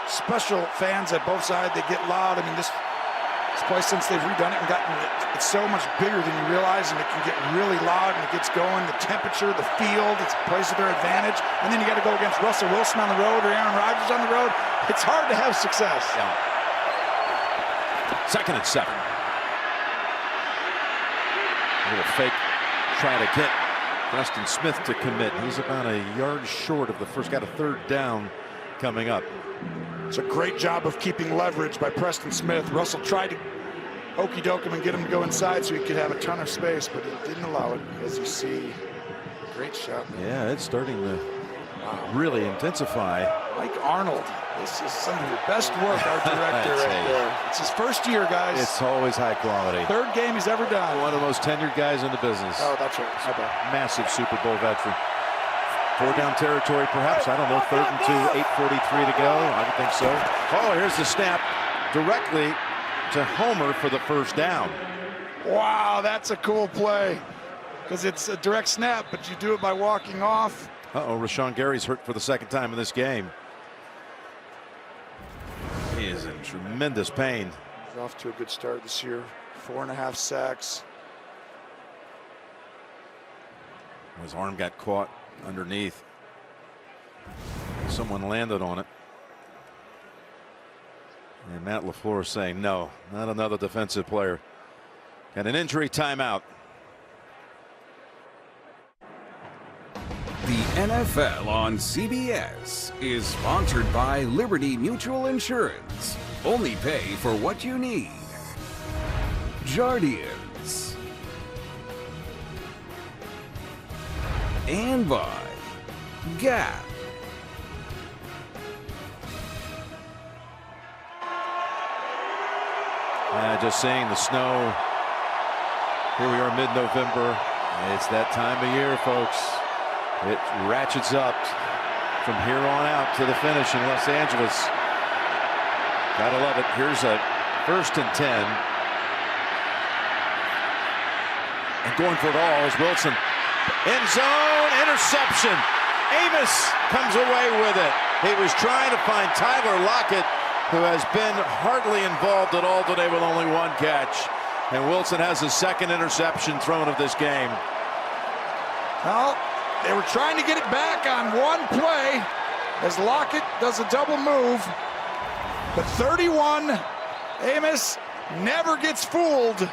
special fans at both sides, they get loud. I mean, this place, since they've redone it and gotten it, it's so much bigger than you realize, and it can get really loud, and it gets going. The temperature, the field, it plays to their advantage. And then you got to go against Russell Wilson on the road or Aaron Rodgers on the road. It's hard to have success. Yeah. 2nd and 7. A little fake try to get Preston Smith to commit. He's about a yard short of the first. Got a 3rd down coming up. It's a great job of keeping leverage by Preston Smith. Russell tried to okey doke him and get him to go inside so he could have a ton of space, but he didn't allow it. As you see, great shot. Yeah, it's starting to really intensify. Mike Arnold, this is some of your best work, our director right there. It's his first year, guys. It's always high quality. 3rd game he's ever done. One of the most tenured guys in the business. Oh, that's right. Massive Super Bowl veteran. 4 down territory, perhaps. I don't know. 3rd and 2, 8:43 to go. I would think so. Oh, here's the snap directly to Homer for the 1st down. Wow, that's a cool play. Because it's a direct snap, but you do it by walking off. Uh-oh, Rashawn Gary's hurt for the 2nd time in this game. He is in tremendous pain. He's off to a good start this year. 4.5 sacks. His arm got caught underneath. Someone landed on it. And Matt LaFleur saying, no, not another defensive player. Got an injury timeout. The NFL on CBS is sponsored by Liberty Mutual Insurance. Only pay for what you need. Jardians. And by Gap. Just saying, the snow. Here we are mid-November. It's that time of year, folks. It ratchets up from here on out to the finish in Los Angeles. Gotta love it. Here's a 1st and 10. And going for it all is Wilson. End zone interception. Amos comes away with it. He was trying to find Tyler Lockett, who has been hardly involved at all today with only 1 catch. And Wilson has his 2nd interception thrown of this game. Well, they were trying to get it back on 1 play as Lockett does a double move. But 31, Amos never gets fooled.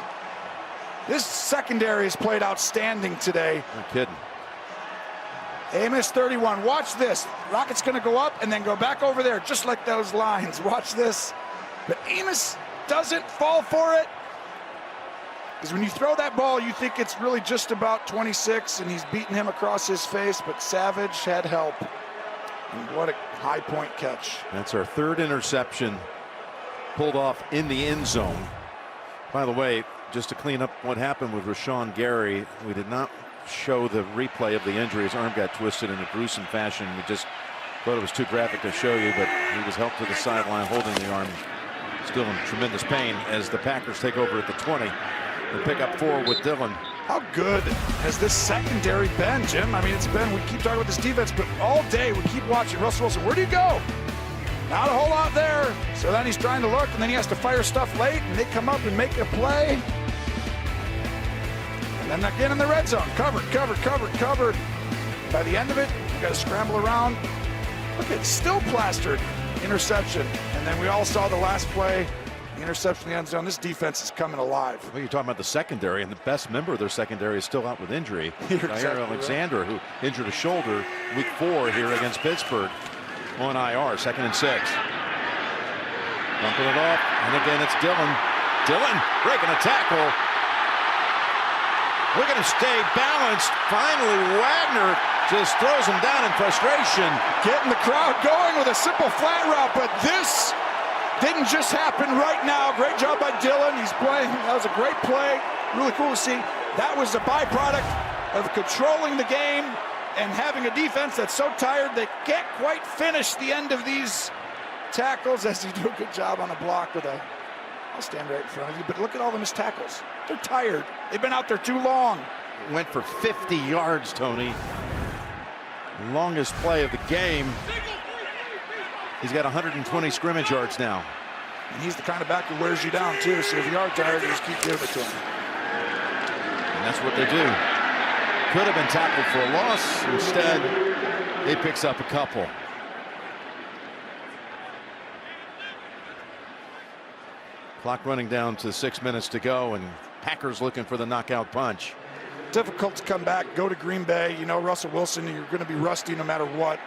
This secondary has played outstanding today. No kidding. Amos 31, watch this. Lockett's gonna go up and then go back over there, just like those lines. Watch this. But Amos doesn't fall for it. Because when you throw that ball, you think it's really just about 26, and he's beating him across his face, but Savage had help. And what a high point catch. That's our 3rd interception pulled off in the end zone. By the way, just to clean up what happened with Rashawn Gary, we did not show the replay of the injury. His arm got twisted in a gruesome fashion. We just thought it was too graphic to show you, but he was helped to the sideline holding the arm. Still in tremendous pain as the Packers take over at the 20. They pick up 4 with Dillon. How good has this secondary been, Jim? I mean, it's been, we keep talking about this defense, but all day we keep watching Russell Wilson. Where do you go? Not a whole lot there. So then he's trying to look, and then he has to fire stuff late, and they come up and make a play. And then again in the red zone. Covered. By the end of it, you got to scramble around. Look, it's still plastered. Interception. And then we all saw the last play. The interception in the end zone. This defense is coming alive. Well, you're talking about the secondary, and the best member of their secondary is still out with injury. Exactly Alexander, right, who injured a shoulder week 4 here against Pittsburgh on IR, 2nd and 6. Bumping it off, and again it's Dillon. Dillon breaking a tackle. We're going to stay balanced. Finally, Wagner just throws him down in frustration. Getting the crowd going with a simple flat route, but this didn't just happen right now. Great job by Dillon. He's playing. That was a great play. Really cool to see. That was a byproduct of controlling the game and having a defense that's so tired they can't quite finish the end of these tackles, as you do a good job on a block with a, I'll stand right in front of you, but look at all the missed tackles. They're tired. They've been out there too long. Went for 50 yards, Tony. Longest play of the game. He's got 120 scrimmage yards now. And he's the kind of back who wears you down, too. So if you are tired, you just keep giving it to him. And that's what they do. Could have been tackled for a loss. Instead, he picks up a couple. Clock running down to 6 minutes to go, and Packers looking for the knockout punch. Difficult to come back, go to Green Bay. You know, Russell Wilson, you're going to be rusty no matter what.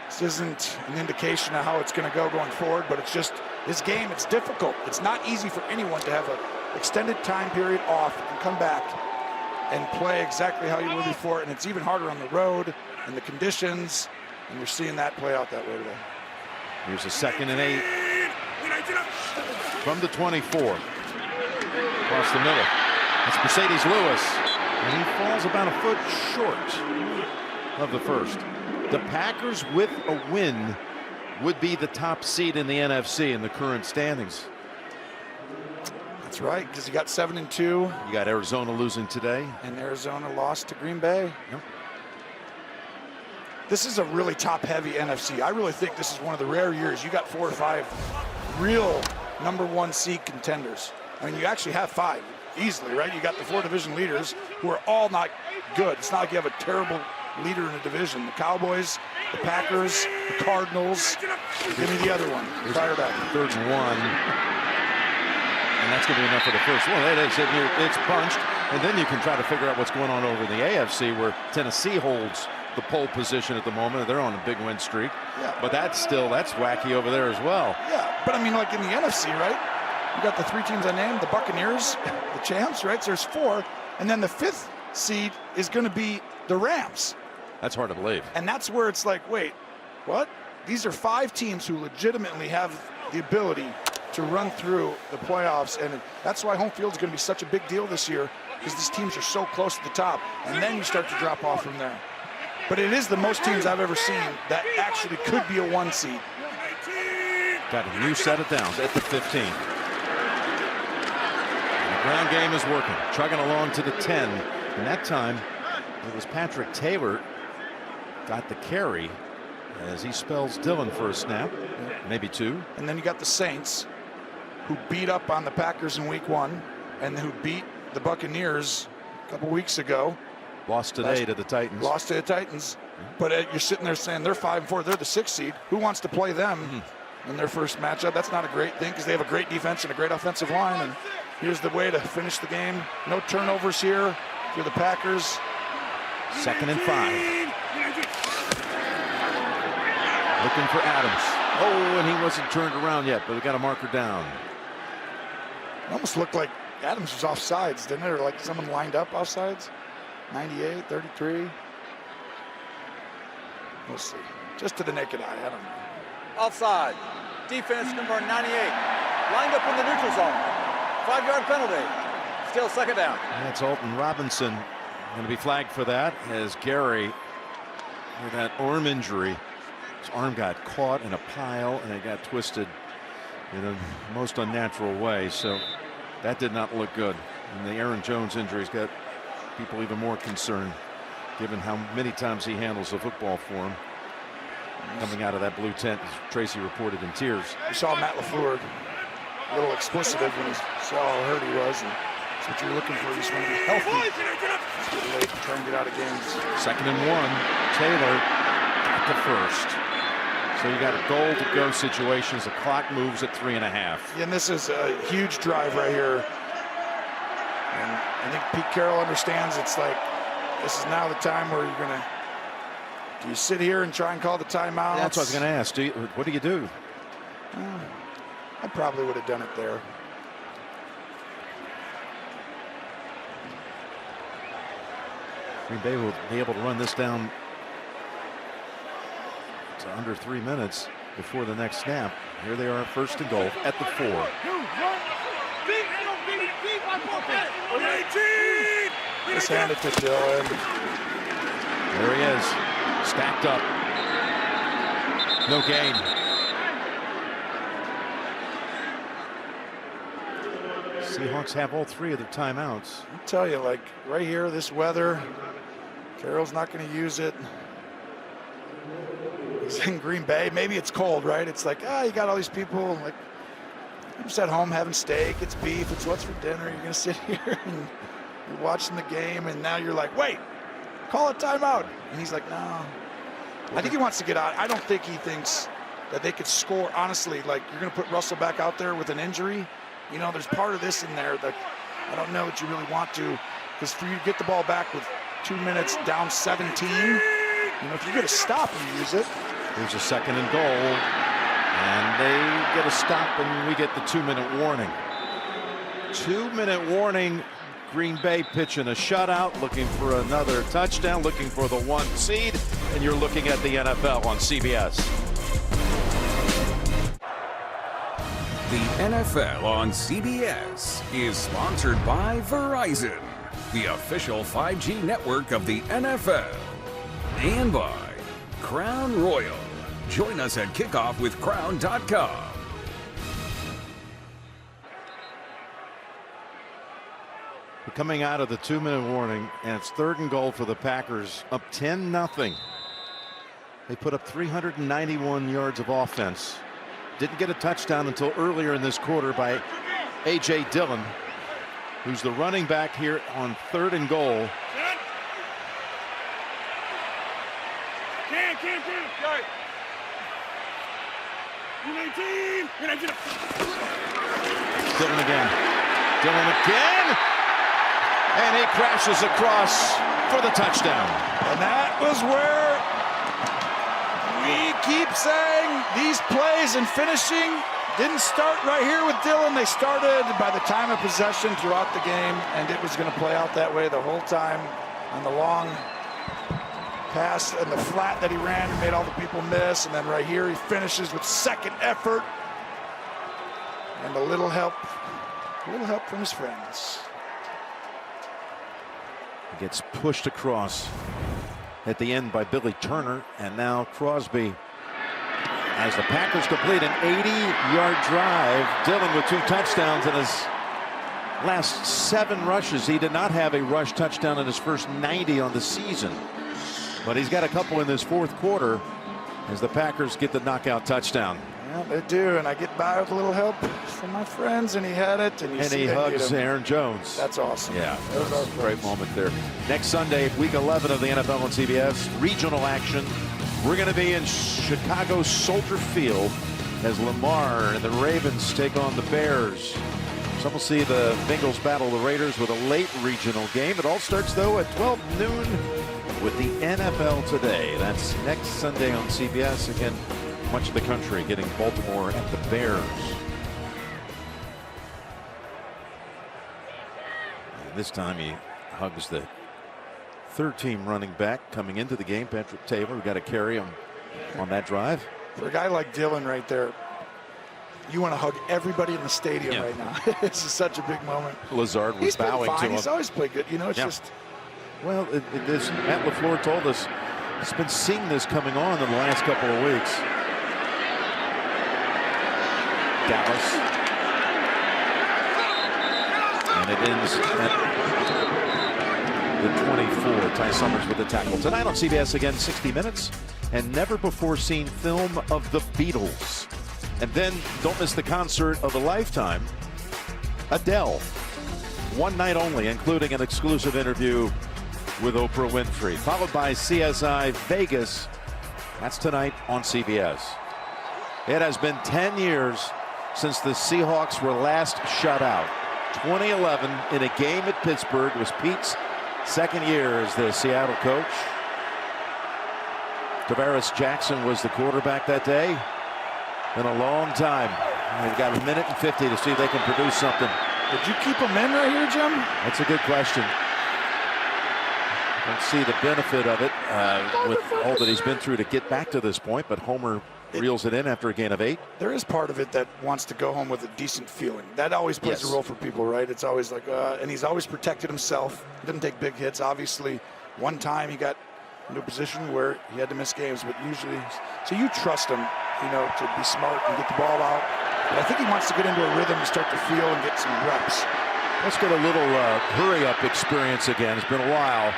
This isn't an indication of how it's going to go going forward, but it's just this game, it's difficult. It's not easy for anyone to have an extended time period off and come back and play exactly how you were before. And it's even harder on the road and the conditions, and you're seeing that play out that way today. Here's a 2nd and 8 from the 24. Across the middle. It's Mercedes Lewis. And he falls about a foot short of the first. The Packers, with a win, would be the top seed in the NFC in the current standings. That's right, because you got 7-2. You got Arizona losing today. And Arizona lost to Green Bay. Yep. This is a really top-heavy NFC. I really think this is one of the rare years you got 4 or 5 real #1 seed contenders. I mean, you actually have 5 easily, right? You got the 4 division leaders who are all not good. It's not like you have a terrible leader in a division. The Cowboys, the Packers, the Cardinals. Give me the other one. Fire back. 3rd and 1. And that's going to be enough for the first one. It's punched. And then you can try to figure out what's going on over in the AFC, where Tennessee holds the pole position at the moment. They're on a big win streak. Yeah. But that's wacky over there as well. Yeah, but I mean, like in the NFC, right? You got the 3 teams I named, the Buccaneers, the champs, right? So there's 4. And then the 5th seed is going to be the Rams. That's hard to believe. And that's where it's like, wait, what? These are 5 teams who legitimately have the ability to run through the playoffs. And that's why home field is going to be such a big deal this year, because these teams are so close to the top. And then you start to drop off from there. But it is the most teams I've ever seen that actually could be a 1 seed. got a new set of downs at the 15. And the ground game is working, chugging along to the 10. And that time, it was Patrick Taylor got the carry as he spells Dillon for a snap, maybe two. And then you got the Saints, who beat up on the Packers in week 1 and who beat the Buccaneers a couple weeks ago. Lost today to the Titans. Lost to the Titans. But you're sitting there saying they're 5-4, they're the 6th seed. Who wants to play them in their first matchup? That's not a great thing because they have a great defense and a great offensive line. And here's the way to finish the game. No turnovers here for the Packers. 2nd and 5. Looking for Adams. Oh, and he wasn't turned around yet, but we got a marker down. It almost looked like Adams was offsides, didn't it? Or like someone lined up offsides. 98, 33. We'll see. Just to the naked eye, I don't know. Offside. Defense number 98. Lined up in the neutral zone. 5-yard penalty. Still 2nd down. That's Alton Robinson going to be flagged for that as Gary, with that arm injury, his arm got caught in a pile and it got twisted in a most unnatural way. So that did not look good. And the Aaron Jones injury's got people even more concerned, given how many times he handles the football for him. Coming out of that blue tent, as Tracy reported in tears. You saw Matt LaFleur a little explicit when he saw how hurt he was. And that's what you're looking for. You just want to be healthy. It's getting late to try and get out of games. 2nd and 1. Taylor got to first. So you got a goal to go situation as the clock moves at 3.5. Yeah, and this is a huge drive right here. And I think Pete Carroll understands it's like this is now the time where you're going to. Do you sit here and try and call the timeout? That's what I was going to ask. What do you do? I probably would have done it there. Green Bay will be able to run this down to under 3 minutes before the next snap. Here they are, 1st and goal at the 4. Just hand it to Dillon. There he is, stacked up. No gain. Seahawks have all 3 of their timeouts. I tell you, like right here, this weather, Carroll's not going to use it. He's in Green Bay. Maybe it's cold, right? It's like, you got all these people. Like, I'm just at home having steak. It's beef. It's what's for dinner. You're going to sit here and you're watching the game, and now you're like, wait, call a timeout. And he's like, no. I think he wants to get out. I don't think he thinks that they could score. Honestly, like, you're going to put Russell back out there with an injury. You know, there's part of this in there that I don't know that you really want to, because for you to get the ball back with 2 minutes down 17, you know, if you get a stop, you use it. Here's a 2nd and goal, and they get a stop, and we get the 2-minute warning. 2-minute warning. Green Bay pitching a shutout, looking for another touchdown, looking for the 1 seed, and you're looking at the NFL on CBS. The NFL on CBS is sponsored by Verizon, the official 5G network of the NFL, and by Crown Royal. Join us at kickoff with crown.com. We're coming out of the 2-minute warning, and it's 3rd and goal for the Packers, up 10-0. They put up 391 yards of offense. Didn't get a touchdown until earlier in this quarter by A.J. Dillon, who's the running back here on 3rd and goal. Dillon again. Dillon again. And he crashes across for the touchdown. And that was where we keep saying these plays and finishing didn't start right here with Dillon. They started by the time of possession throughout the game, and it was going to play out that way the whole time on the long pass and the flat that he ran and made all the people miss. And then right here he finishes with 2nd effort and a little help from his friends. He gets pushed across at the end by Billy Turner, and now Crosby As the Packers complete an 80-yard drive, Dillon with 2 touchdowns in his last 7 rushes. He did not have a rush touchdown in his first 90 on the season, but he's got a couple in this 4th quarter as the Packers get the knockout touchdown. Yeah, they do, and I get by with a little help from my friends, and he had it, and he hugs Aaron Jones. That's awesome. Yeah, that was a great moment there. Next Sunday, week 11 of the NFL on CBS, regional action. We're going to be in Chicago Soldier Field as Lamar and the Ravens take on the Bears. Some will see the Bengals battle the Raiders with a late regional game. It all starts, though, at 12 noon with the NFL Today. That's next Sunday on CBS. Again, much of the country getting Baltimore and the Bears. And this time he hugs the 3rd-team running back coming into the game, Patrick Taylor. We got to carry him on that drive. For a guy like Dillon right there, you want to hug everybody in the stadium right now. This is such a big moment. Lazard was bowing to him. He's always played good. You know, it's just. Well, this Matt LaFleur told us he's been seeing this coming on in the last couple of weeks. Dallas. And it ends at the 24. Ty Summers with the tackle. Tonight on CBS again, 60 Minutes and never before seen film of the Beatles. And then don't miss the concert of a lifetime, Adele. One night only, including an exclusive interview with Oprah Winfrey. Followed by CSI Vegas. That's tonight on CBS. It has been 10 years since the Seahawks were last shut out. 2011 in a game at Pittsburgh was Pete's 2nd year as the Seattle coach. Tavares Jackson was the quarterback that day. In a long time. They've got 1 minute and 50 to see if they can produce something. Did you keep him in right here, Jim? That's a good question. Don't see the benefit of it with all that he's been through to get back to this point, but Homer reels it in after a gain of 8. There is part of it that wants to go home with a decent feeling. That always plays a role for people, right? It's always like, and he's always protected himself. He didn't take big hits. Obviously, one time he got into a position where he had to miss games, but usually, so you trust him, you know, to be smart and get the ball out. But I think he wants to get into a rhythm and start to feel and get some reps. Let's get a little hurry-up experience again. It's been a while.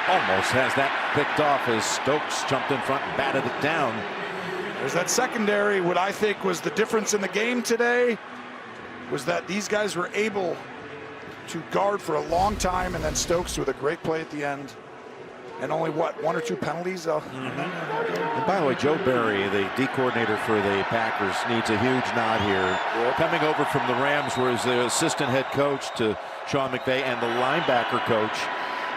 Almost has that picked off as Stokes jumped in front and batted it down. There's that secondary. What I think was the difference in the game today was that these guys were able to guard for a long time, and then Stokes with a great play at the end. And only, what, 1 or 2 penalties? And by the way, Joe Barry, the D coordinator for the Packers, needs a huge nod here. Coming over from the Rams, where he's the assistant head coach to Sean McVay and the linebacker coach.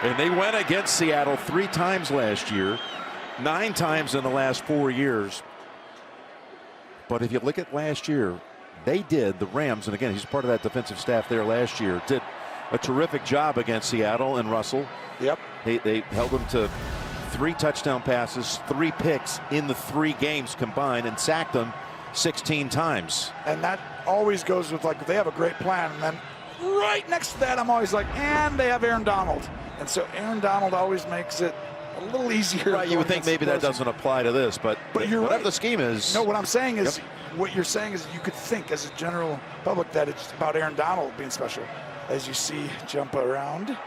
And they went against Seattle 3 times last year, 9 times in the last 4 years. But if you look at last year, they did, the Rams, and again, he's part of that defensive staff there last year, did a terrific job against Seattle and Russell. Yep. They held them to 3 touchdown passes, 3 picks in the 3 games combined, and sacked them 16 times. And that always goes with, like, they have a great plan, and then right next to that, I'm always like, and they have Aaron Donald. And so Aaron Donald always makes it a little easier. Right, you would think maybe that doesn't apply to this, but you're whatever right. the scheme is. No, what I'm saying is, what you're saying is you could think as a general public that it's about Aaron Donald being special, as you see jump around.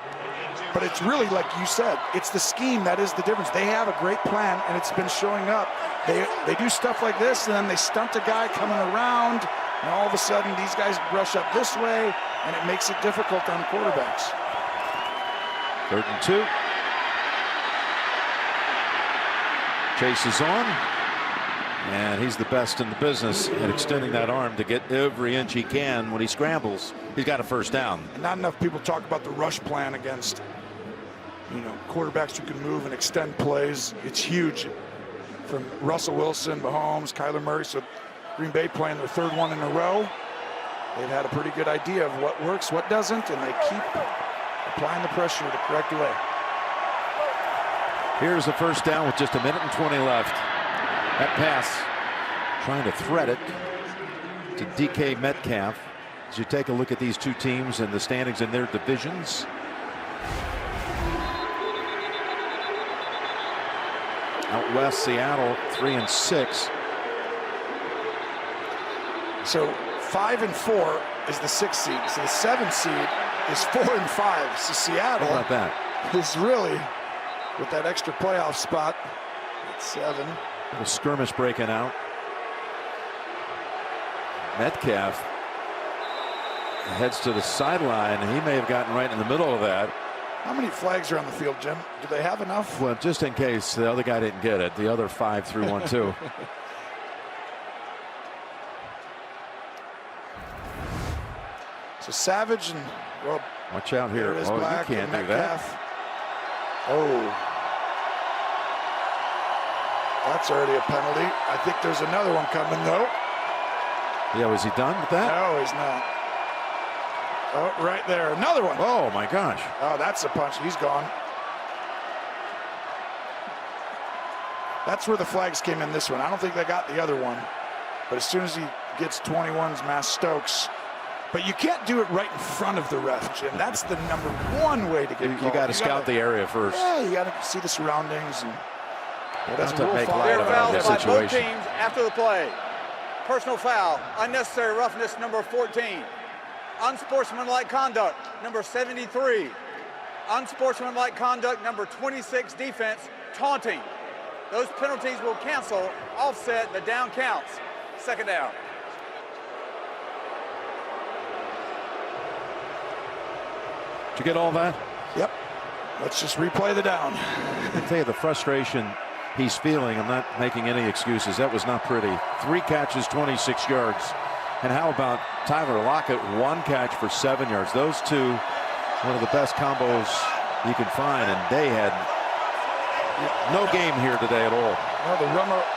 But it's really, like you said, it's the scheme that is the difference. They have a great plan, and it's been showing up. They do stuff like this, and then they stunt a guy coming around, and all of a sudden these guys rush up this way, and it makes it difficult on quarterbacks. 3rd and 2. Chase is on, and he's the best in the business at extending that arm to get every inch he can when he scrambles. He's got a 1st down. And not enough people talk about the rush plan against, you know, quarterbacks who can move and extend plays. It's huge from Russell Wilson, Mahomes, Kyler Murray. So Green Bay playing their 3rd one in a row. They've had a pretty good idea of what works, what doesn't, and they keep applying the pressure the correct way. Here's the 1st down with just 1 minute and 20 left. That pass, trying to thread it to DK Metcalf. As you take a look at these 2 teams and the standings in their divisions. Out west, Seattle 3-6. So 5 and 4 is the 6th seed. So the 7th seed is 4 and 5. So Seattle How about that? is really with that extra playoff spot at 7. Little skirmish breaking out. Metcalf heads to the sideline. He may have gotten right in the middle of that. How many flags are on the field, Jim? Do they have enough? Well, just in case the other guy didn't get it. The other 5 threw one too. So Savage and, well, watch out here. there is Oh, Black you can't and do that. Metcalf. Oh. That's already a penalty. I think there's another one coming, though. Yeah, was he done with that? No, he's not. Oh, right there. Another one. Oh, my gosh. Oh, that's a punch. He's gone. That's where the flags came in this one. I don't think they got the other one. But as soon as he gets 21's Mass Stokes. But you can't do it right in front of the ref, Jim. That's the number one way to get You got to scout the area first. Yeah, you got to see the surroundings. And that's to make light Clear of fouls that by both situation. teams after the play. Personal foul, unnecessary roughness, number 14. Unsportsmanlike conduct, number 73. Unsportsmanlike conduct, number 26, defense, taunting. Those penalties will cancel, offset the down counts. Second down. Did you get all that? Yep. Let's just replay the down. I tell you the frustration he's feeling. I'm not making any excuses. That was not pretty. 3 catches, 26 yards. And how about Tyler Lockett? 1 catch for 7 yards. Those two, one of the best combos you can find, and they had no game here today at all. Well, the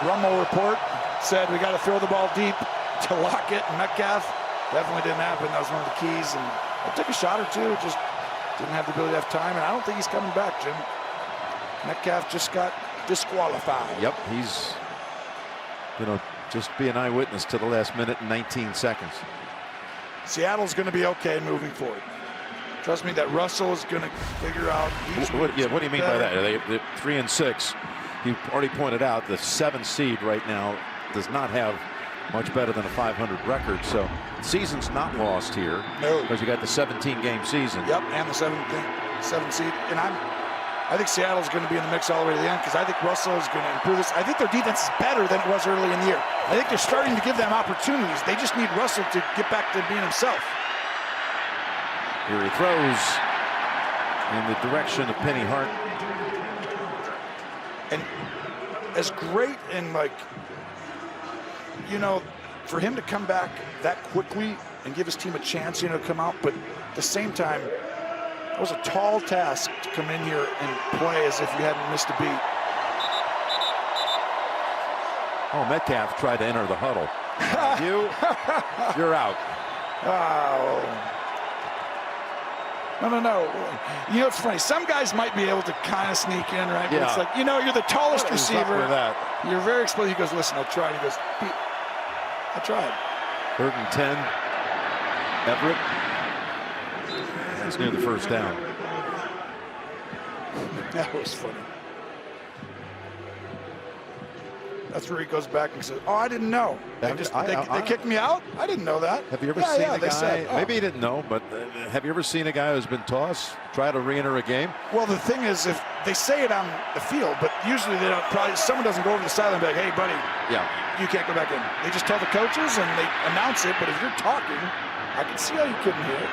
Rummel report said we got to throw the ball deep to Lockett and Metcalf. Definitely didn't happen. That was one of the keys. And I took a shot or two, just didn't have the ability to have time. And I don't think he's coming back, Jim. Metcalf just got disqualified. Yep, he's, just be an eyewitness to the last minute and 19 seconds. Seattle's going to be okay moving forward. Trust me, that Russell is going to figure out. What do you mean by that? They're 3 and 6. You already pointed out the 7th seed right now does not have much better than a 500 record. So the season's not lost here. No. Because you got the 17-game season. Yep, and the 7th seed. And I think Seattle's going to be in the mix all the way to the end because I think Russell is going to improve this. I think their defense is better than it was early in the year. I think they're starting to give them opportunities. They just need Russell to get back to being himself. Here he throws in the direction of Penny Hart. And as great and for him to come back that quickly and give his team a chance, to come out, but at the same time, it was a tall task to come in here and play as if you hadn't missed a beat. Oh, Metcalf tried to enter the huddle. You're out. Oh. No. It's funny. Some guys might be able to kind of sneak in, right? But it's like, you're the tallest receiver. You're very explosive. He goes, listen, I tried. He goes, I tried. 3rd and 10. Everett. That's near the first down. That was funny. That's where he goes back and says, I didn't know. They kicked me out? I didn't know that. Have you ever seen a guy, maybe he didn't know, but have you ever seen a guy who's been tossed try to re-enter a game? Well, the thing is, if they say it on the field, but usually they don't, someone doesn't go over the sideline and be like, hey, buddy, you can't go back in. They just tell the coaches and they announce it, but if you're talking, I can see how you couldn't hear it.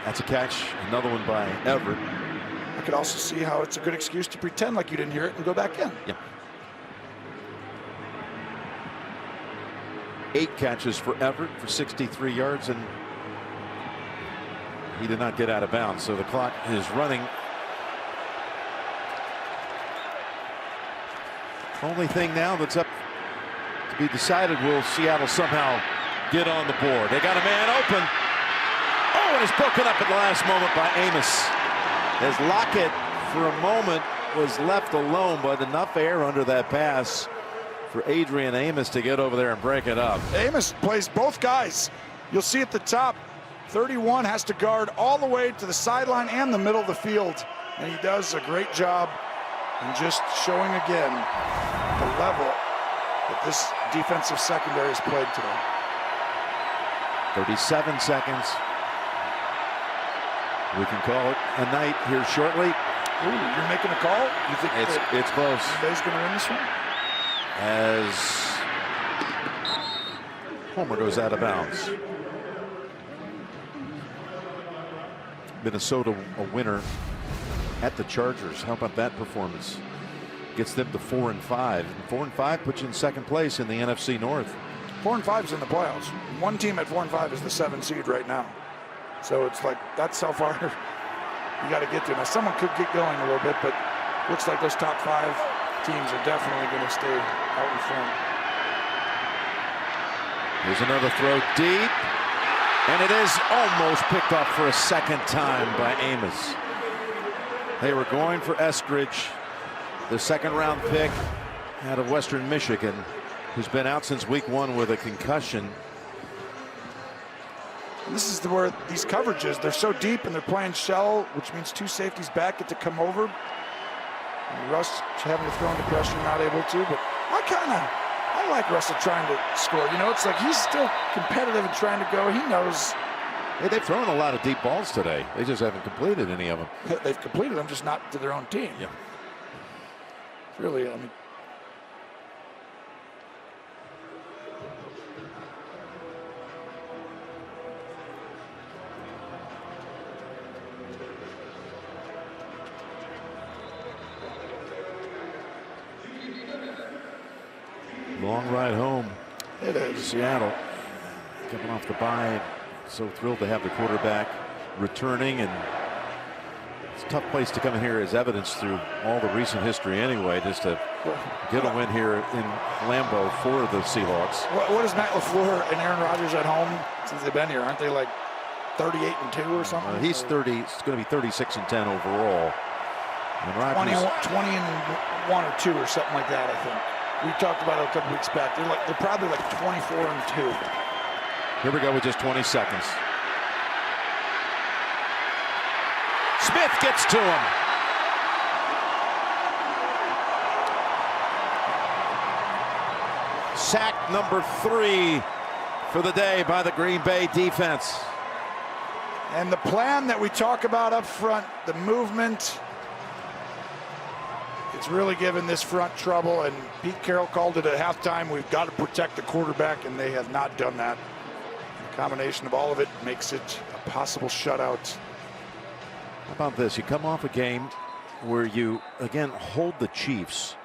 That's a catch, another one by Everett. I could also see how it's a good excuse to pretend like you didn't hear it and go back in. Yeah. 8 catches for Everett for 63 yards, and he did not get out of bounds. So the clock is running. Only thing now that's up to be decided, will Seattle somehow get on the board? They got a man open. Oh, and it's broken up at the last moment by Amos. As Lockett, for a moment, was left alone, but enough air under that pass for Adrian Amos to get over there and break it up. Amos plays both guys. You'll see at the top, 31 has to guard all the way to the sideline and the middle of the field. And he does a great job in just showing again the level that this defensive secondary has played today. 37 seconds. We can call it a night here shortly. Ooh, you're making a call? You think it's close? Green Bay's going to win this one? As Homer goes out of bounds. Minnesota a winner at the Chargers. How about that performance? Gets them to 4-5. 4-5 puts you in second place in the NFC North. 4-5 is in the playoffs. One team at 4-5 is the 7th seed right now. So it's like, that's how far you got to get to. Now, someone could get going a little bit, but looks like those top 5 teams are definitely going to stay out in front. Here's another throw deep, and it is almost picked up for a second time by Amos. They were going for Eskridge, the second-round pick out of Western Michigan, who's been out since week 1 with a concussion. And this is where these coverages, they're so deep and they're playing shell, which means 2 safeties back get to come over. And Russ having to throw into pressure, not able to, but I like Russell trying to score. You know, it's like he's still competitive and trying to go. He knows. Hey, they've thrown a lot of deep balls today. They just haven't completed any of them. They've completed them, just not to their own team. Yeah. Really, I mean. Long ride home. It is. Seattle coming off the bye. So thrilled to have the quarterback returning, and it's a tough place to come in here as evidence through all the recent history anyway, just to get a win here in Lambeau for the Seahawks. What is Matt LaFleur and Aaron Rodgers at home since they've been here? Aren't they like 38-2 or something? He's 30. It's going to be 36-10 overall. And Rodgers 21 or 2 or something like that, I think. We talked about it a couple weeks back. They're probably like 24-2. Here we go with just 20 seconds. Smith gets to him. Sack number 3 for the day by the Green Bay defense. And the plan that we talk about up front, the movement, it's really given this front trouble, and Pete Carroll called it at halftime. We've got to protect the quarterback, and they have not done that. The combination of all of it makes it a possible shutout. How about this? You come off a game where you, again, hold the Chiefs.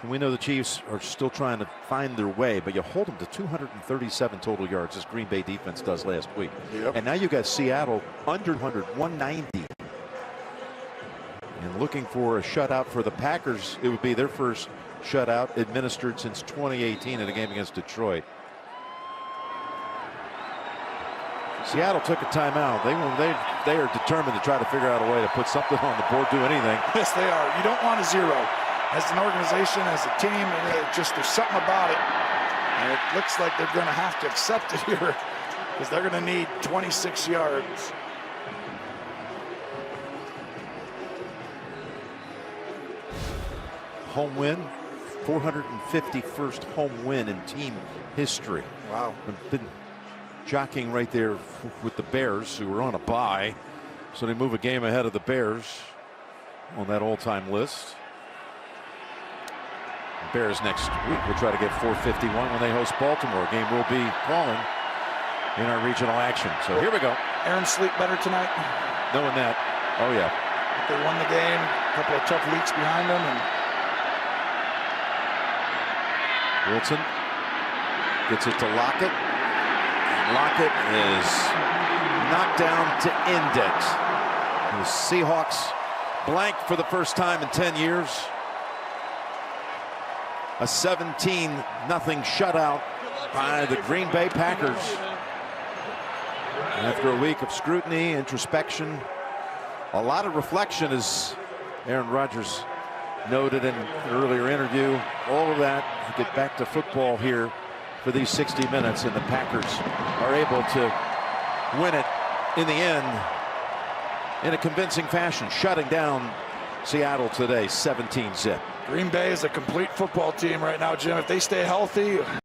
And we know the Chiefs are still trying to find their way, but you hold them to 237 total yards, as Green Bay defense does last week. Yep. And now you got Seattle under 100, 190. And looking for a shutout for the Packers. It would be their first shutout administered since 2018 in a game against Detroit. Seattle took a timeout. They are determined to try to figure out a way to put something on the board, do anything. Yes, they are. You don't want a 0. As an organization, as a team, just there's something about it. And it looks like they're going to have to accept it here, because they're going to need 26 yards. Home win, 451st home win in team history. Wow. Been jockeying right there with the Bears, who were on a bye. So they move a game ahead of the Bears on that all-time list. The Bears next week will try to get 451 when they host Baltimore. A game we'll be calling in our regional action. So here we go. Aaron sleep better tonight? Knowing that. Oh, yeah. They won the game. A couple of tough weeks behind them. And Wilson gets it to Lockett. Lockett is knocked down to end it. The Seahawks blank for the first time in 10 years. A 17-0 shutout by the Green Bay Packers. And after a week of scrutiny, introspection, a lot of reflection, as Aaron Rodgers noted in an earlier interview, all of that to get back to football here for these 60 minutes, and the Packers are able to win it in the end in a convincing fashion, shutting down Seattle today 17-0. Green Bay is a complete football team right now, Jim. If they stay healthy,